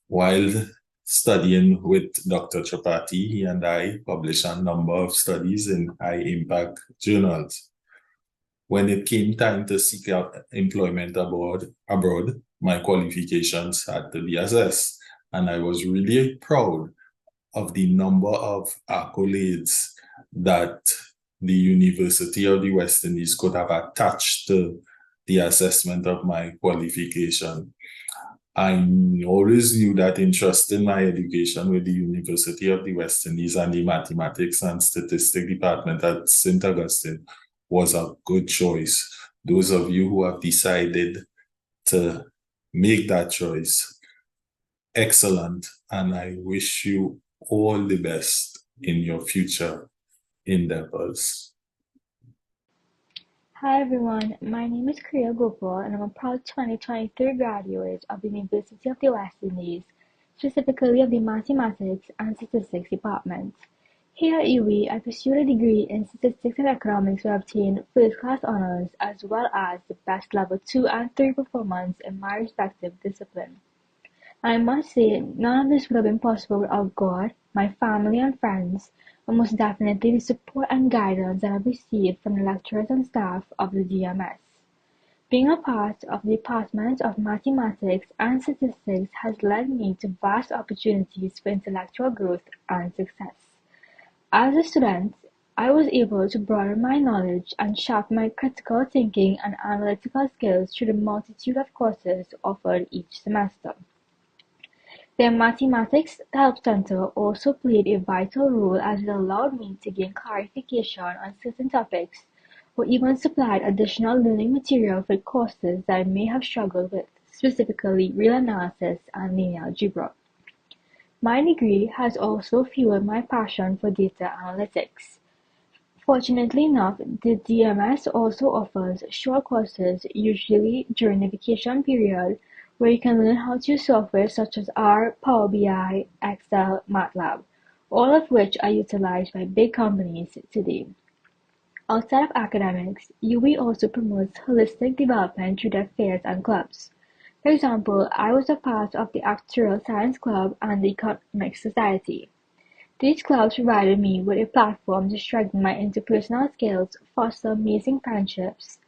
While studying with Dr. Tripathi, he and I published a number of studies in high-impact journals. When it came time to seek out employment abroad, my qualifications had to be assessed, and I was really proud of the number of accolades that the University of the West Indies could have attached to the assessment of my qualification. I always knew that entrusting my education with the University of the West Indies and the Mathematics and Statistics Department at St. Augustine was a good choice. Those of you who have decided to make that choice, excellent, and I wish you all the best in your future endeavors. Hi everyone, my name is Kriya Gopal and I'm a proud 2023 graduate of the University of the West Indies, specifically of the Mathematics and Statistics Department. Here at UWI, I pursued a degree in Statistics and Economics where I obtained first-class honors as well as the best level 2 and 3 performance in my respective discipline. I must say, none of this would have been possible without God, my family and friends, and most definitely the support and guidance that I've received from the lecturers and staff of the DMS. Being a part of the Department of Mathematics and Statistics has led me to vast opportunities for intellectual growth and success. As a student, I was able to broaden my knowledge and sharpen my critical thinking and analytical skills through the multitude of courses offered each semester. Their Mathematics Help Center also played a vital role as it allowed me to gain clarification on certain topics or even supplied additional learning material for courses that I may have struggled with, specifically real analysis and linear algebra. My degree has also fueled my passion for data analytics. Fortunately enough, the DMS also offers short courses, usually during the vacation period, where you can learn how to use software such as R, Power BI, Excel, MATLAB, all of which are utilized by big companies today. Outside of academics, UWI also promotes holistic development through their fairs and clubs. For example, I was a part of the Actuarial Science Club and the Economic Society. These clubs provided me with a platform to strengthen my interpersonal skills, foster amazing friendships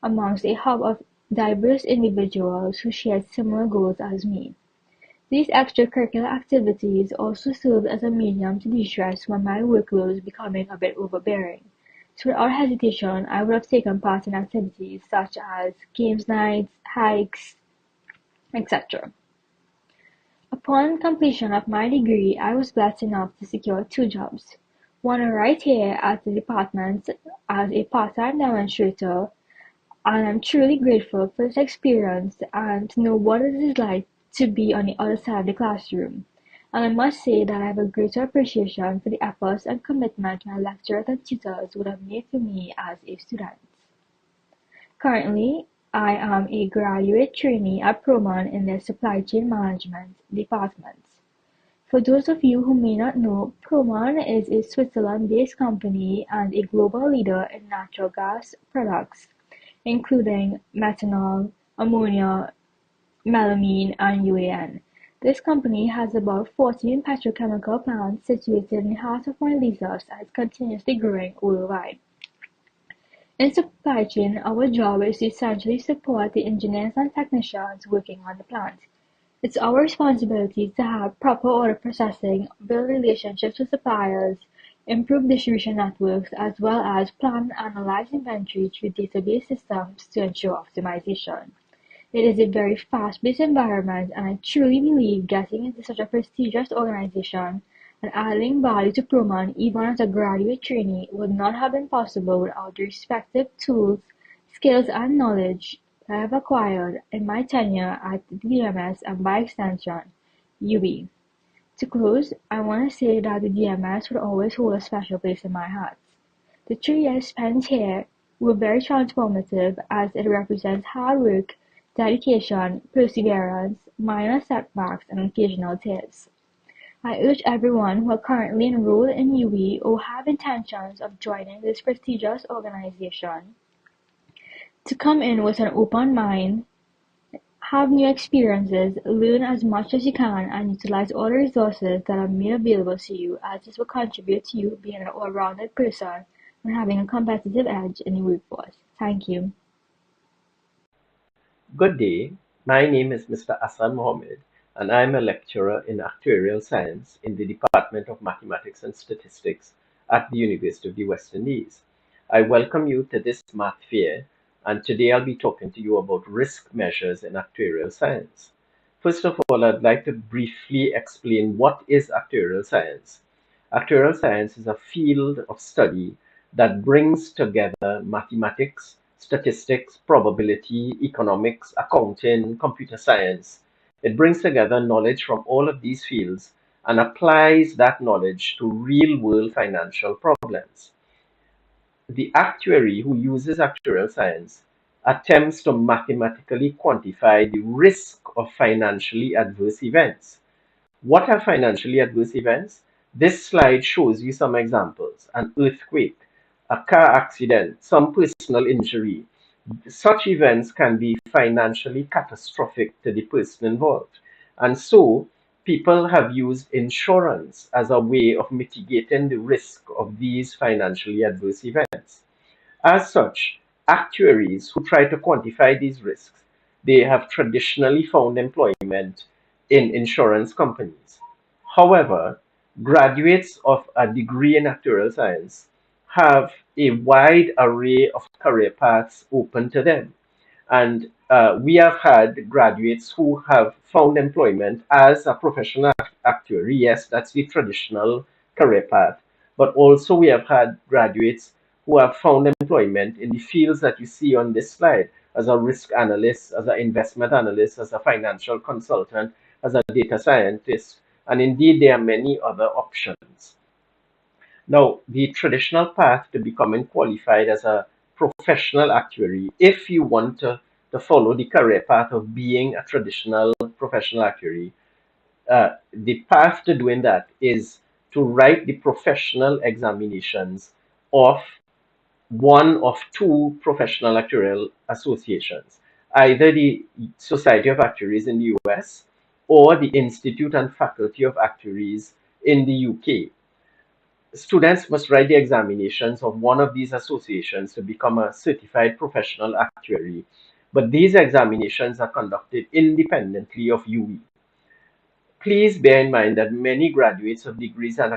amongst a hub of diverse individuals who shared similar goals as me. These extracurricular activities also served as a medium to de-stress when my workload was becoming a bit overbearing. So without hesitation, I would have taken part in activities such as games nights, hikes, etc. Upon completion of my degree, I was blessed enough to secure 2 jobs. One right here at the department as a part-time demonstrator, and I'm truly grateful for this experience and to know what it is like to be on the other side of the classroom. And I must say that I have a greater appreciation for the efforts and commitment my lecturers and tutors would have made for me as a student. Currently, I am a graduate trainee at Proman in their Supply Chain Management department. For those of you who may not know, Proman is a Switzerland-based company and a global leader in natural gas products, including methanol, ammonia, melamine, and UAN. This company has about 14 petrochemical plants situated in the heart of Mauritius and is continuously growing worldwide. In supply chain, our job is to essentially support the engineers and technicians working on the plant. It's our responsibility to have proper order processing, build relationships with suppliers, improve distribution networks, as well as plan and analyze inventory through database systems to ensure optimization. It is a very fast-paced environment, and I truly believe getting into such a prestigious organization and adding value to Proman even as a graduate trainee would not have been possible without the respective tools, skills, and knowledge that I have acquired in my tenure at the DMS and by extension, UWI. To close, I want to say that the DMS will always hold a special place in my heart. The 3 years spent here were very transformative as it represents hard work, dedication, perseverance, minor setbacks, and occasional tears. I urge everyone who are currently enrolled in UWI or have intentions of joining this prestigious organization to come in with an open mind, have new experiences, learn as much as you can, and utilize all the resources that are made available to you, as this will contribute to you being an all-rounded person and having a competitive edge in the workforce. Thank you. Good day. My name is Mr. Hassan Mohammed, and I'm a lecturer in actuarial science in the Department of Mathematics and Statistics at the University of the West Indies. I welcome you to this math fair, and today I'll be talking to you about risk measures in actuarial science. First of all, I'd like to briefly explain what is actuarial science. Actuarial science is a field of study that brings together mathematics, statistics, probability, economics, accounting, computer science. It brings together knowledge from all of these fields and applies that knowledge to real-world financial problems. The actuary who uses actuarial science attempts to mathematically quantify the risk of financially adverse events. What are financially adverse events? This slide shows you some examples: an earthquake, a car accident, some personal injury. Such events can be financially catastrophic to the person involved. And so, people have used insurance as a way of mitigating the risk of these financially adverse events. As such, actuaries who try to quantify these risks, they have traditionally found employment in insurance companies. However, graduates of a degree in actuarial science have a wide array of career paths open to them. And we have had graduates who have found employment as a professional actuary. Yes, that's the traditional career path. But also we have had graduates who have found employment in the fields that you see on this slide, as a risk analyst, as an investment analyst, as a financial consultant, as a data scientist, and indeed there are many other options. Now, the traditional path to becoming qualified as a professional actuary, if you want to follow the career path of being a traditional professional actuary, the path to doing that is to write the professional examinations of one of two professional actuarial associations, either the Society of Actuaries in the US or the Institute and Faculty of Actuaries in the UK. Students must write the examinations of one of these associations to become a certified professional actuary, but these examinations are conducted independently of UWI. Please bear in mind that many graduates of degrees in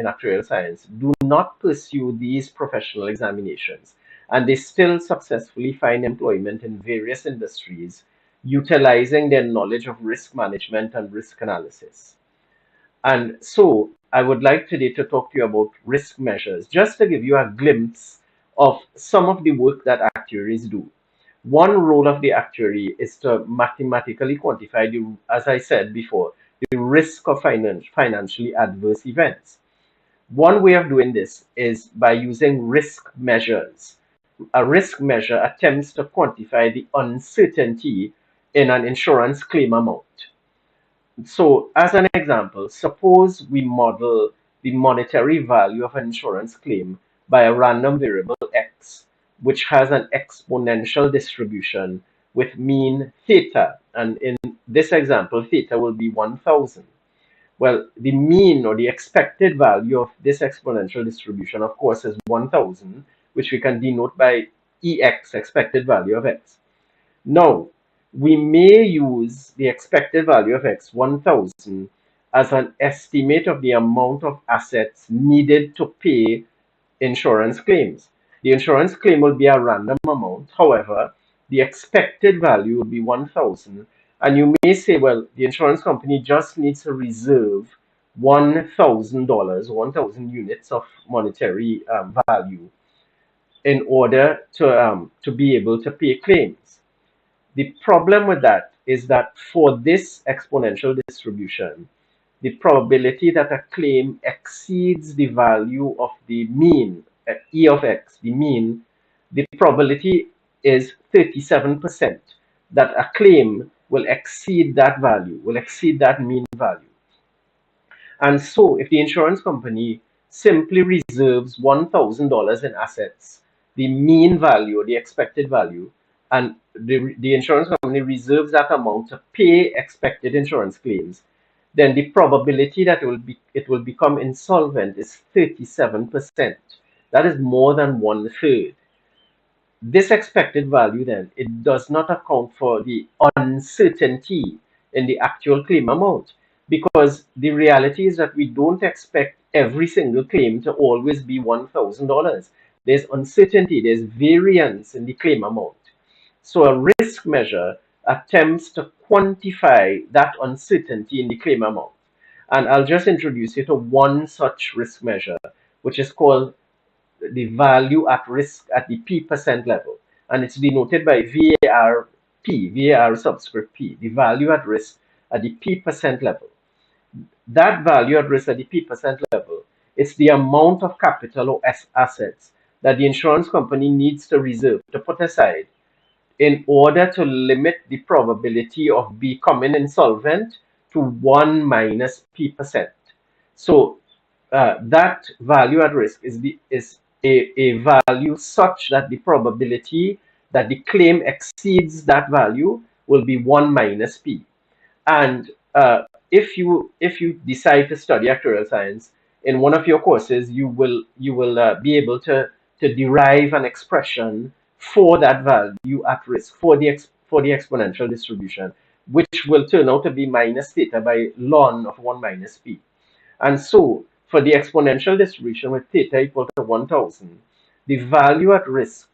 actuarial science do not pursue these professional examinations, and they still successfully find employment in various industries, utilizing their knowledge of risk management and risk analysis. And so I would like today to talk to you about risk measures, just to give you a glimpse of some of the work that actuaries do. One role of the actuary is to mathematically quantify, as I said before, the risk of financially adverse events. One way of doing this is by using risk measures. A risk measure attempts to quantify the uncertainty in an insurance claim amount. So, as an example, suppose we model the monetary value of an insurance claim by a random variable x, which has an exponential distribution with mean theta. And in this example, theta will be 1,000. Well, the mean or the expected value of this exponential distribution, of course, is 1,000, which we can denote by EX, expected value of X. Now, we may use the expected value of X, 1,000, as an estimate of the amount of assets needed to pay insurance claims. The insurance claim will be a random amount. However, the expected value will be 1,000. And you may say, well, the insurance company just needs to reserve $1,000, 1,000 units of monetary value in order to be able to pay claims. The problem with that is that for this exponential distribution, the probability that a claim exceeds the value of the mean, E of X, the mean, the probability is 37% that a claim will exceed that value, will exceed that mean value. And so if the insurance company simply reserves $1,000 in assets, the mean value, the expected value, and the insurance company reserves that amount to pay expected insurance claims, then the probability that it will become insolvent is 37%. That is more than 1/3. This expected value then, it does not account for the uncertainty in the actual claim amount, because the reality is that we don't expect every single claim to always be $1,000. There's uncertainty, there's variance in the claim amount. So a risk measure attempts to quantify that uncertainty in the claim amount. And I'll just introduce you to one such risk measure, which is called the value at risk at the P% level. And it's denoted by VAR P, VAR subscript P, the value at risk at the P% level. That value at risk at the P% level, it's the amount of capital or assets that the insurance company needs to reserve, to put aside, in order to limit the probability of becoming insolvent to 1 minus P%. So that value at risk is a value such that the probability that the claim exceeds that value will be 1 minus P. And if you decide to study actuarial science, in one of your courses, you will be able to derive an expression for that value at risk, for the exponential distribution, which will turn out to be minus theta by ln of 1 minus P. And so, for the exponential distribution with theta equal to 1,000, the value at risk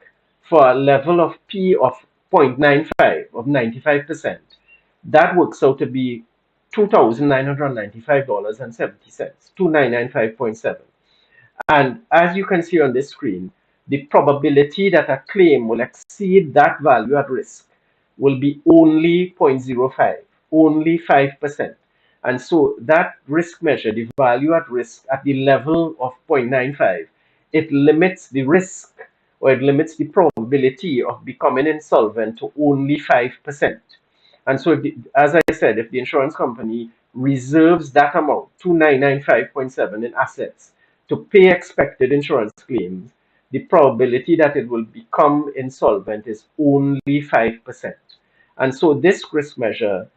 for a level of P of 0.95, of 95%, that works out to be $2,995.70, 2,995.7. And as you can see on this screen, the probability that a claim will exceed that value at risk will be only 0.05, only 5%. And so that risk measure, the value at risk at the level of 0.95, it limits the risk, or it limits the probability of becoming insolvent to only 5%. And so, as I said, if the insurance company reserves that amount, 2,995.7 in assets, to pay expected insurance claims, the probability that it will become insolvent is only 5%. And so this risk measure,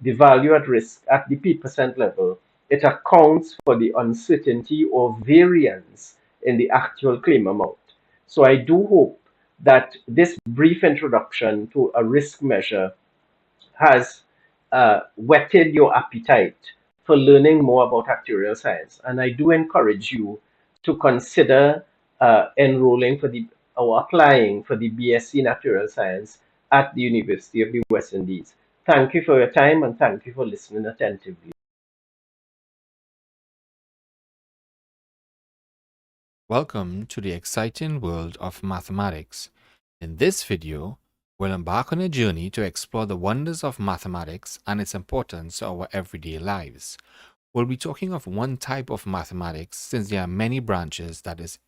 the value at risk at the P% level, it accounts for the uncertainty or variance in the actual claim amount. So I do hope that this brief introduction to a risk measure has whetted your appetite for learning more about actuarial science. And I do encourage you to consider enrolling or applying for the BSc in Actuarial Science at the University of the West Indies. Thank you for your time, and thank you for listening attentively. Welcome to the exciting world of mathematics. In this video, we'll embark on a journey to explore the wonders of mathematics and its importance to our everyday lives. We'll be talking of one type of mathematics, since there are many branches that is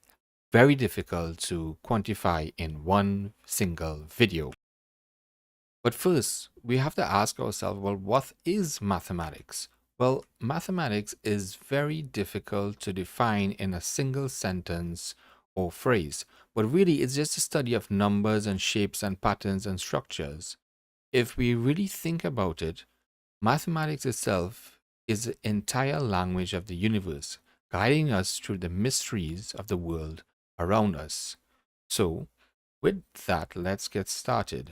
very difficult to quantify in one single video. But first, we have to ask ourselves, well, what is mathematics? Well, mathematics is very difficult to define in a single sentence or phrase, but really it's just a study of numbers and shapes and patterns and structures. If we really think about it, mathematics itself is the entire language of the universe, guiding us through the mysteries of the world around us. So, with that, let's get started.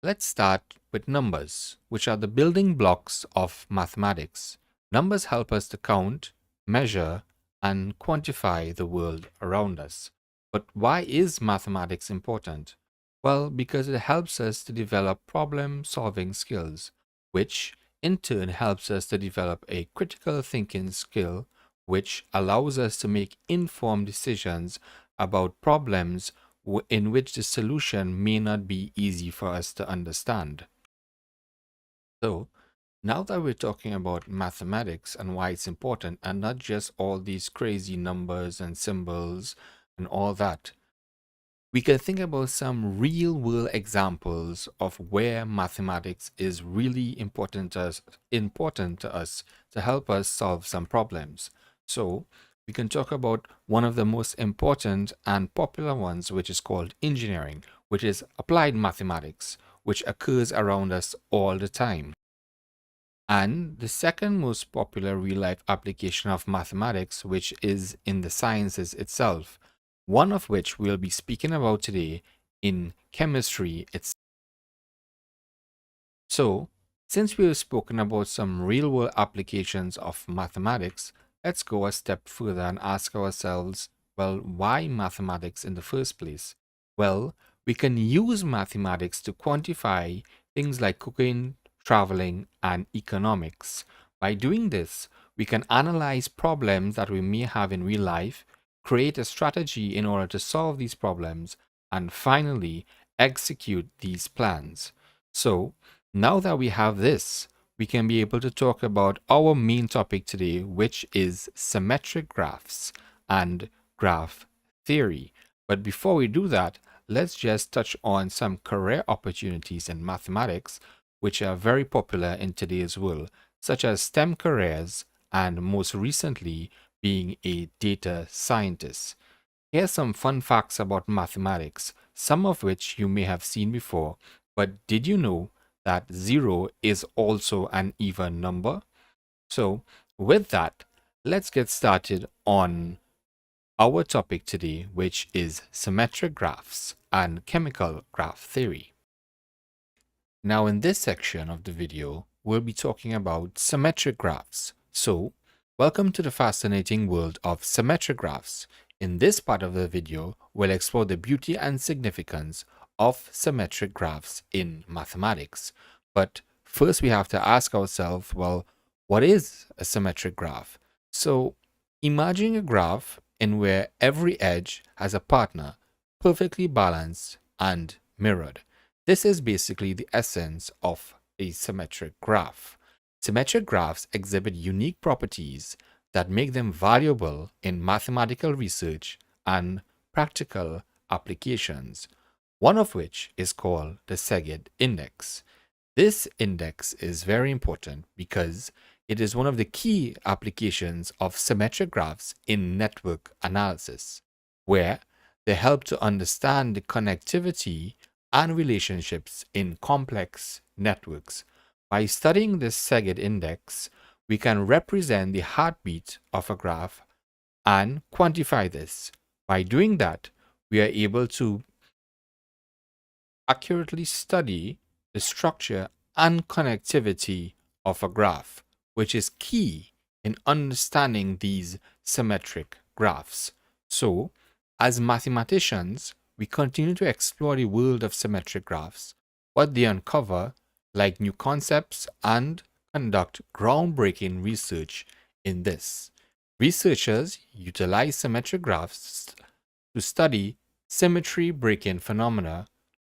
Let's start with numbers, which are the building blocks of mathematics. Numbers help us to count, measure, and quantify the world around us. But why is mathematics important? Well, because it helps us to develop problem-solving skills, which in turn helps us to develop a critical thinking skill, which allows us to make informed decisions about problems in which the solution may not be easy for us to understand. So, now that we're talking about mathematics and why it's important, and not just all these crazy numbers and symbols and all that, we can think about some real world examples of where mathematics is really important to us to help us solve some problems. So, we can talk about one of the most important and popular ones, which is called engineering, which is applied mathematics, which occurs around us all the time. And the second most popular real-life application of mathematics, which is in the sciences itself, one of which we'll be speaking about today in chemistry itself. So, since we have spoken about some real-world applications of mathematics, let's go a step further and ask ourselves, well, why mathematics in the first place? Well, we can use mathematics to quantify things like cooking, traveling, and economics. By doing this, we can analyze problems that we may have in real life, create a strategy in order to solve these problems, and finally execute these plans. So, now that we have this, we can be able to talk about our main topic today, which is symmetric graphs and graph theory. But before we do that, let's just touch on some career opportunities in mathematics, which are very popular in today's world, such as STEM careers and most recently being a data scientist. Here's some fun facts about mathematics, some of which you may have seen before, but did you know that 0 is also an even number? So, with that, let's get started on our topic today, which is symmetric graphs and chemical graph theory. Now, in this section of the video, we'll be talking about symmetric graphs. So, welcome to the fascinating world of symmetric graphs. In this part of the video, we'll explore the beauty and significance of symmetric graphs in mathematics. But first we have to ask ourselves, well, what is a symmetric graph? So imagine a graph in where every edge has a partner, perfectly balanced and mirrored. This is basically the essence of a symmetric graph. Symmetric graphs exhibit unique properties that make them valuable in mathematical research and practical applications, one of which is called the Szeged index. This index is very important because it is one of the key applications of symmetric graphs in network analysis, where they help to understand the connectivity and relationships in complex networks. By studying this Szeged index, we can represent the heartbeat of a graph and quantify this. By doing that, we are able to accurately study the structure and connectivity of a graph, which is key in understanding these symmetric graphs. So, as mathematicians, we continue to explore the world of symmetric graphs, what they uncover, like new concepts, and conduct groundbreaking research in this. Researchers utilize symmetric graphs to study symmetry breaking phenomena,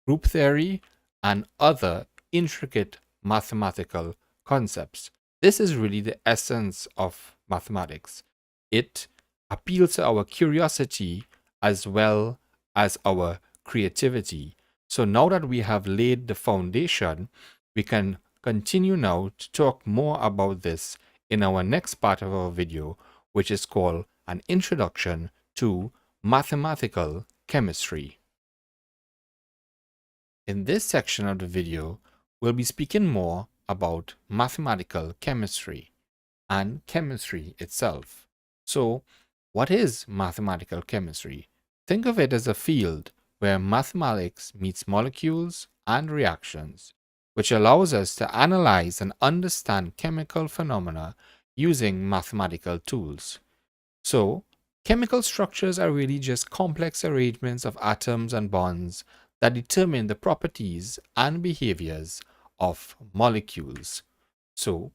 group theory, and other intricate mathematical concepts. This is really the essence of mathematics. It appeals to our curiosity as well as our creativity. So now that we have laid the foundation, we can continue now to talk more about this in our next part of our video, which is called an introduction to mathematical chemistry. In this section of the video, we'll be speaking more about mathematical chemistry and chemistry itself. So, what is mathematical chemistry? Think of it as a field where mathematics meets molecules and reactions, which allows us to analyze and understand chemical phenomena using mathematical tools. So, chemical structures are really just complex arrangements of atoms and bonds that determine the properties and behaviors of molecules. So,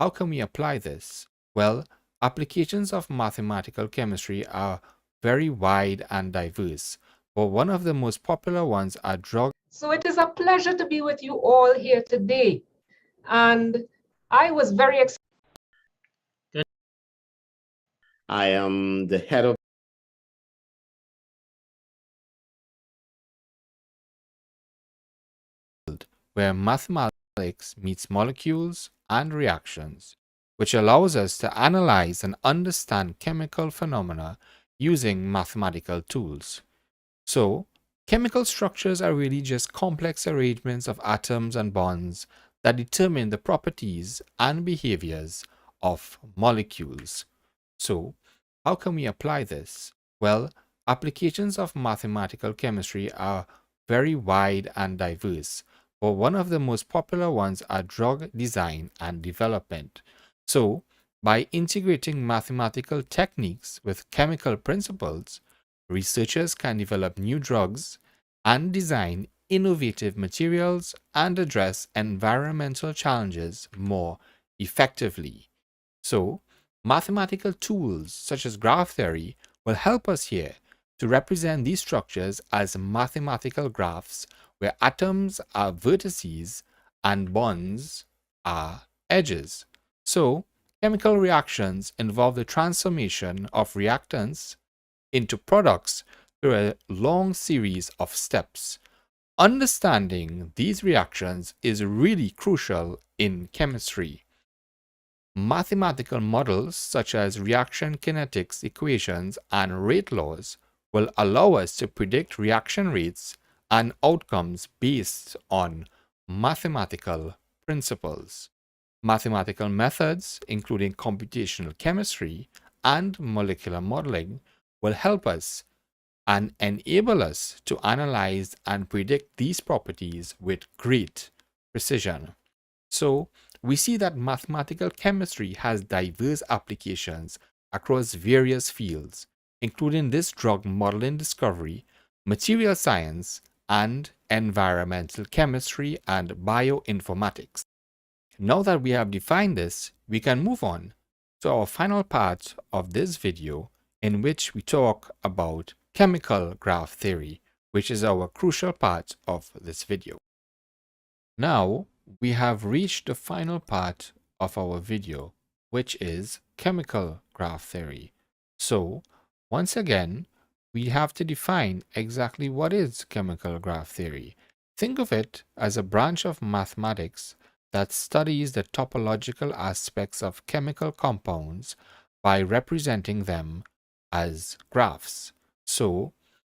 how can we apply this? Well, applications of mathematical chemistry are very wide and diverse, but one of the most popular ones are drug. So it is a pleasure to be with you all here today. And I was very excited. I am the head of where mathematics meets molecules and reactions, which allows us to analyze and understand chemical phenomena using mathematical tools. So, chemical structures are really just complex arrangements of atoms and bonds that determine the properties and behaviors of molecules. So, how can we apply this? Well, applications of mathematical chemistry are very wide and diverse, but one of the most popular ones are drug design and development. So, by integrating mathematical techniques with chemical principles, researchers can develop new drugs and design innovative materials and address environmental challenges more effectively. So, mathematical tools such as graph theory will help us here to represent these structures as mathematical graphs where atoms are vertices and bonds are edges. So, chemical reactions involve the transformation of reactants into products through a long series of steps. Understanding these reactions is really crucial in chemistry. Mathematical models such as reaction kinetics equations and rate laws will allow us to predict reaction rates and outcomes based on mathematical principles. Mathematical methods, including computational chemistry and molecular modeling, will help us and enable us to analyze and predict these properties with great precision. So, we see that mathematical chemistry has diverse applications across various fields, including this drug modeling discovery, material science, and environmental chemistry and bioinformatics. Now that we have defined this, we can move on to our final part of this video, in which we talk about chemical graph theory, which is our crucial part of this video. Now, we have reached the final part of our video, which is chemical graph theory. So, once again, we have to define exactly what is chemical graph theory. Think of it as a branch of mathematics that studies the topological aspects of chemical compounds by representing them as graphs. So,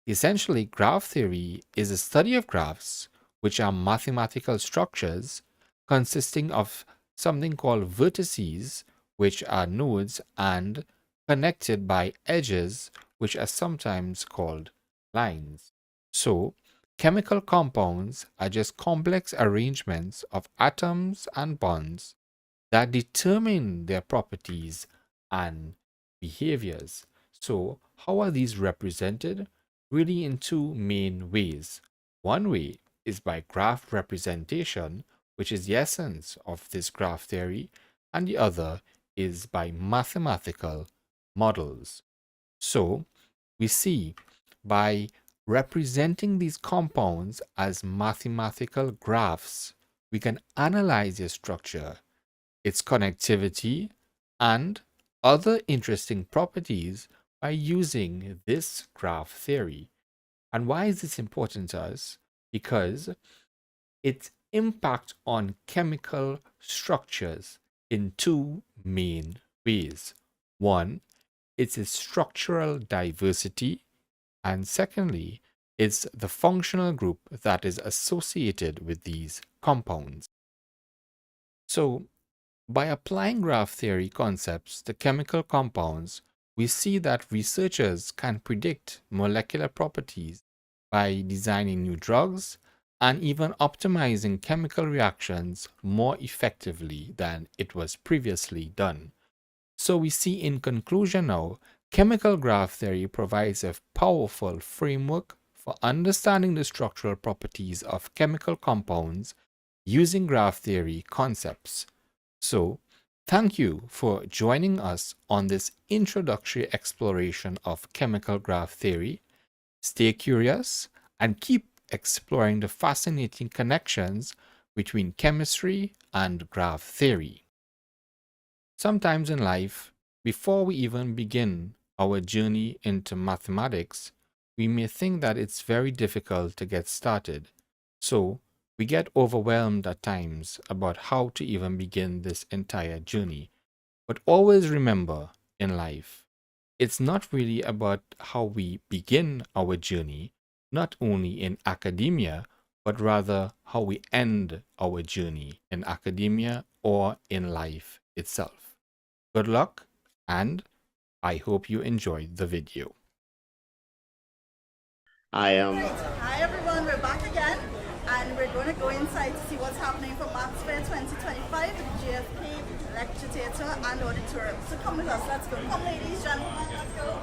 essentially, graph theory is a study of graphs, which are mathematical structures consisting of something called vertices, which are nodes, and connected by edges, which are sometimes called lines. So, chemical compounds are just complex arrangements of atoms and bonds that determine their properties and behaviors. So, how are these represented? Really in two main ways. One way is by graph representation, which is the essence of this graph theory, and the other is by mathematical models. So, we see by representing these compounds as mathematical graphs, we can analyze their structure, its connectivity, and other interesting properties by using this graph theory. And why is this important to us? Because its impact on chemical structures in two main ways. One, it's its structural diversity, and secondly, it's the functional group that is associated with these compounds. So, by applying graph theory concepts to chemical compounds, we see that researchers can predict molecular properties by designing new drugs and even optimizing chemical reactions more effectively than it was previously done. So we see in conclusion now, chemical graph theory provides a powerful framework for understanding the structural properties of chemical compounds using graph theory concepts. So, thank you for joining us on this introductory exploration of chemical graph theory. Stay curious and keep exploring the fascinating connections between chemistry and graph theory. Sometimes in life, before we even begin our journey into mathematics, we may think that it's very difficult to get started. So, we get overwhelmed at times about how to even begin this entire journey. But always remember in life, it's not really about how we begin our journey, not only in academia, but rather how we end our journey in academia or in life itself. Good luck, and I hope you enjoyed the video. Hi everyone, we're back again, and we're going to go inside to see what's happening for Maths Fair 2025 with GFK, lecture theatre and auditorium. So come with us, let's go. Come ladies, gentlemen, let's go.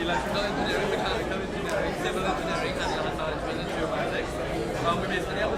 Electrical engineering, mechanical engineering, and electronics and geomatics. We basically have a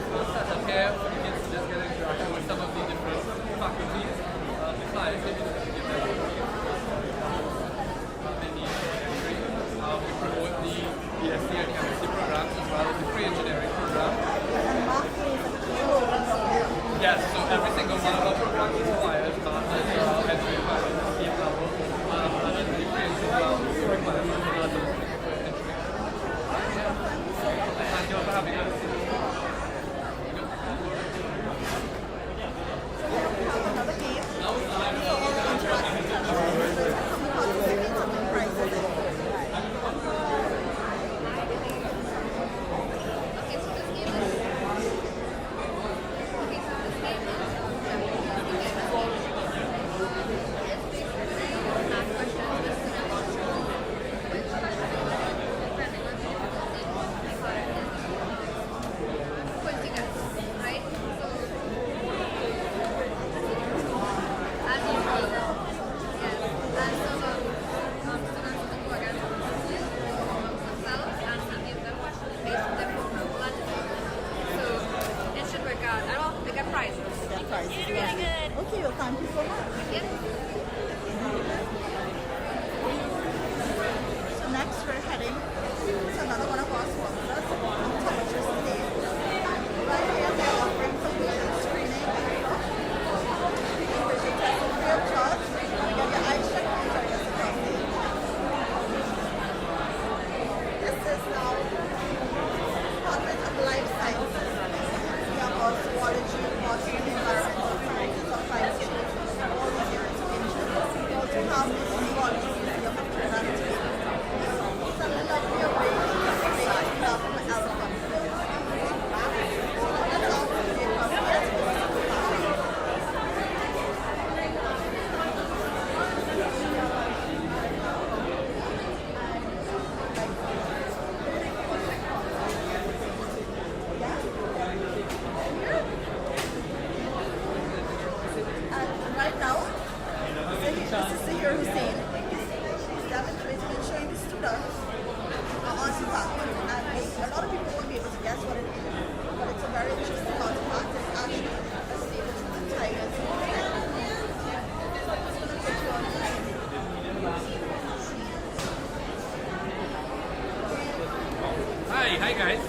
Hi guys.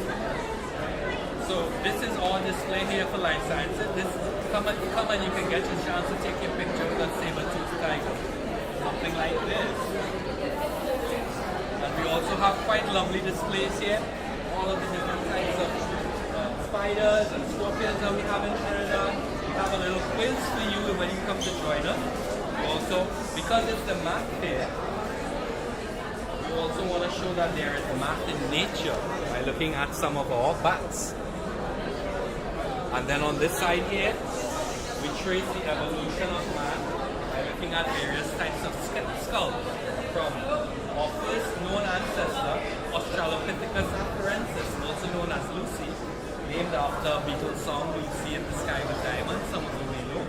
So this is our display here for life sciences. Come and you can get your chance to take your picture with a saber-toothed tiger. Something like this. And we also have quite lovely displays here. All of the different types of spiders and scorpions that we have in Canada. We have a little quiz for you when you come to join us. Also, because it's the math fair, we also want to show that there is math in nature by looking at some of our bats. And then on this side here, we trace the evolution of man by looking at various types of skulls from our first known ancestor, Australopithecus afarensis, also known as Lucy, named after a Beatles song, Lucy in the Sky with Diamonds, some of you may know.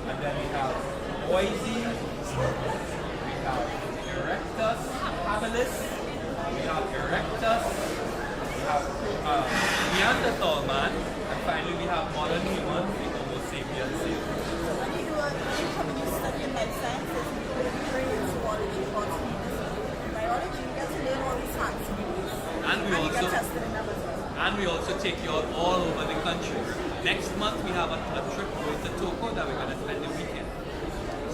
And then we have Boise, we have Erectus habilis, we have Erectus, we have Neanderthal man, and finally we have modern humans, the Homo sapiens. When you come and you study in life sciences, you create zoology, botany, biology, you get to learn all these fancy things. And you get tested in them as well. And we also take you out all over the country. Next month we have a trip going to Toko that we're going to spend the weekend.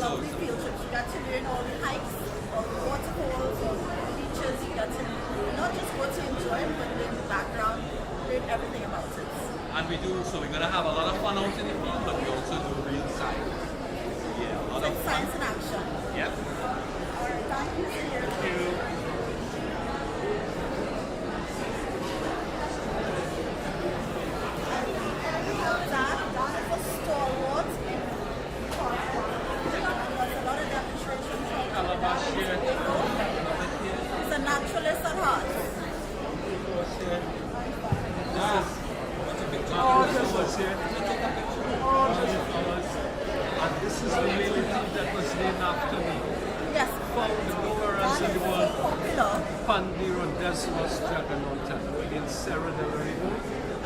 Lovely field trips. You got to learn all the hikes, all the waterfalls, all the beaches. You got to not just go to enjoy it, but learn the background, learn everything about it. And we do, so we're going to have a lot of fun out in the field, but we also do real science. Yeah, a lot of science in action. Yep. All right, thank you. Thank you. He's a naturalist at heart. And this is the millipede that was named after me. Yes. Found nowhere else in the world. Pandyrhodesmus dragonota in Serra del Rigo,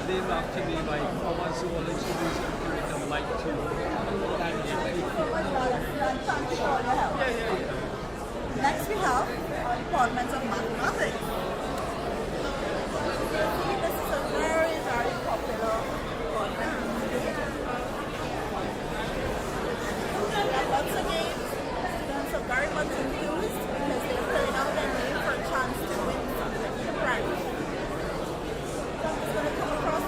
named after me by former zoology museum curator Mike Tudor. Next we have Department of Mathematics. This is a very, very popular department. We have lots of games. Students are very much enthused because they're filling out their name for a chance to win the prize. Something's going to come across.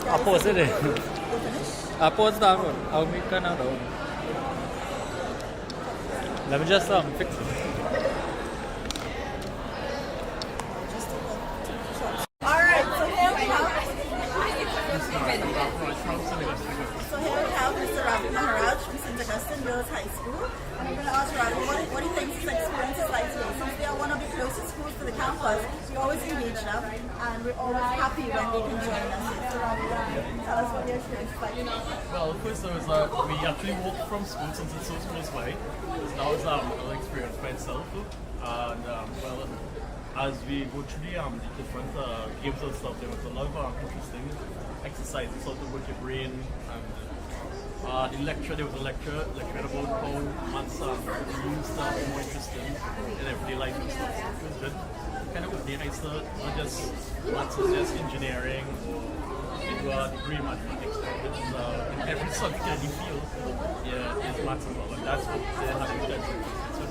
I'll pause it. I'll pause that one. I'll make another one. Let me just fix it. Alright, so here we have Mr. Ravi Maharaj from St. Augustine Girls High School. And I'm going to ask Ravi what he thinks his experience is like today. Since they are one of the closest schools to the campus, we always engage them. And and we're always happy when they can join us. So tell us what your experience is like. Well, first there was we actually walked from school since it's so close by. So that was an experience by itself. And well, as we go through the different games and stuff, there was a lot of interesting exercises, sort of with your brain. And there was a lecture about how maths could be used to be more interesting in everyday life and stuff. So it was good. Kind of nice to not just maths is just engineering or into a degree in mathematics. It's in every subject that you feel, is maths involved, and that's what they have in that. So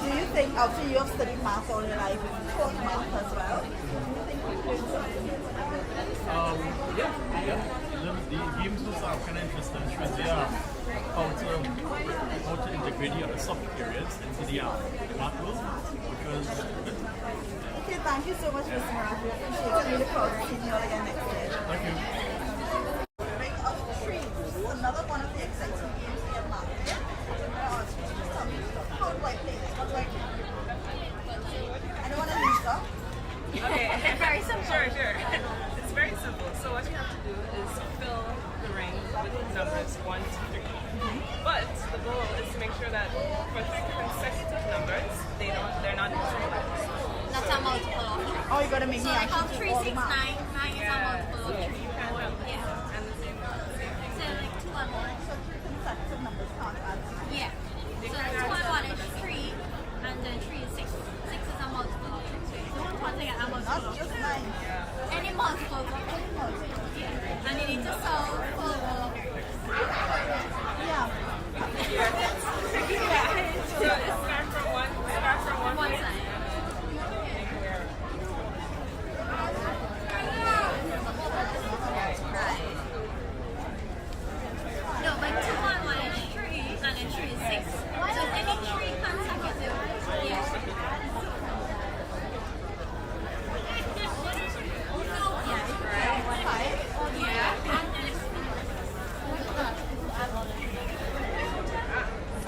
do you think, after you have studied math all your life, you taught math as well? Do you think you learned something new? Yeah. The games was kind of interesting. It shows you how to integrate the other subject areas into the math world, which was good. Okay, thank you so much, Mr. Murphy. We appreciate it. We look forward to seeing you all again next year. Thank you. Ring of Trees, another one of the exciting games we have math. Just tell me, how do I play this? What do I do? I don't want to lose, though. Okay, very simple. Sure. It's very simple. So what you have to do is fill the ring with numbers 1 to 3. But the goal is to make sure that for 3 consecutive numbers, they're not equal. That's a multiple of 3. Oh, you gotta make me actually do all the math. 9 is a multiple of 3. Yeah. And the same thing. So like 2 and 1. So 3 consecutive numbers can't add. Yeah. So 2 and 1 is 3, and then 3 is 6. 6 is a multiple of 3. So you don't want to get a multiple of 3. Just 9. Any multiple of 3. Yeah. And you need to solve for So start from one side. No, but 2 and 1 is 3, and then 3 is 6. So any 3 consecutive. Yeah.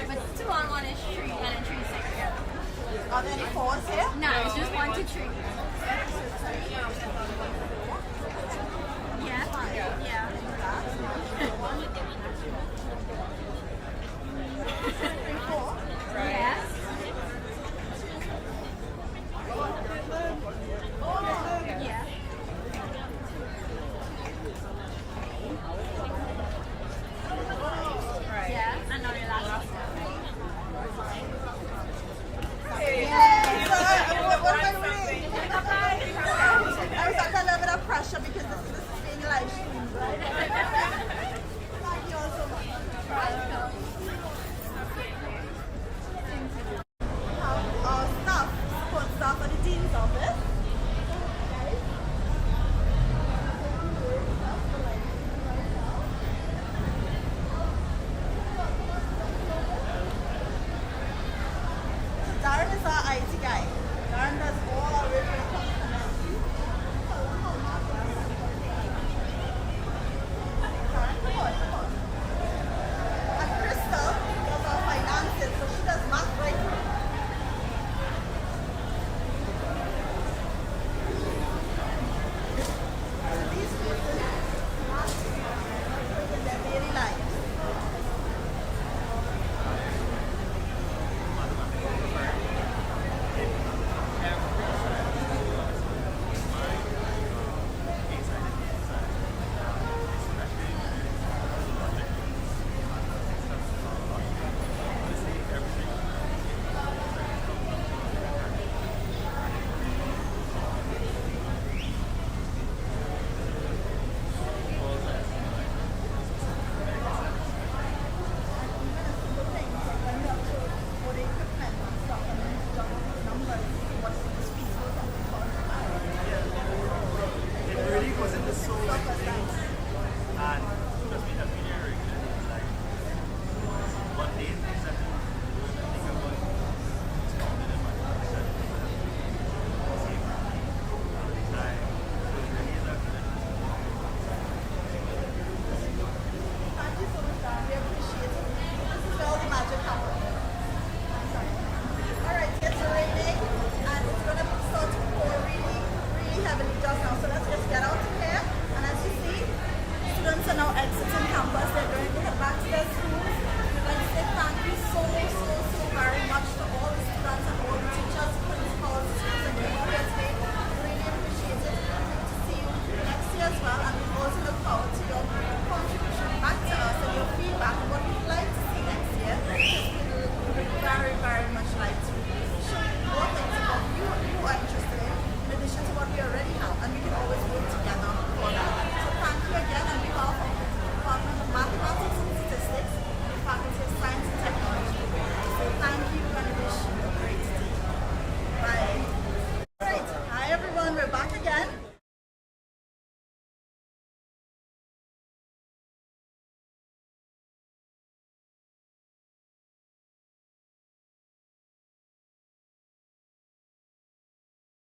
But 2 and 1 is 3, and then 3 is 6. Are there any 4s here? No, it's just 1 to 3. Yeah. Four? Yes.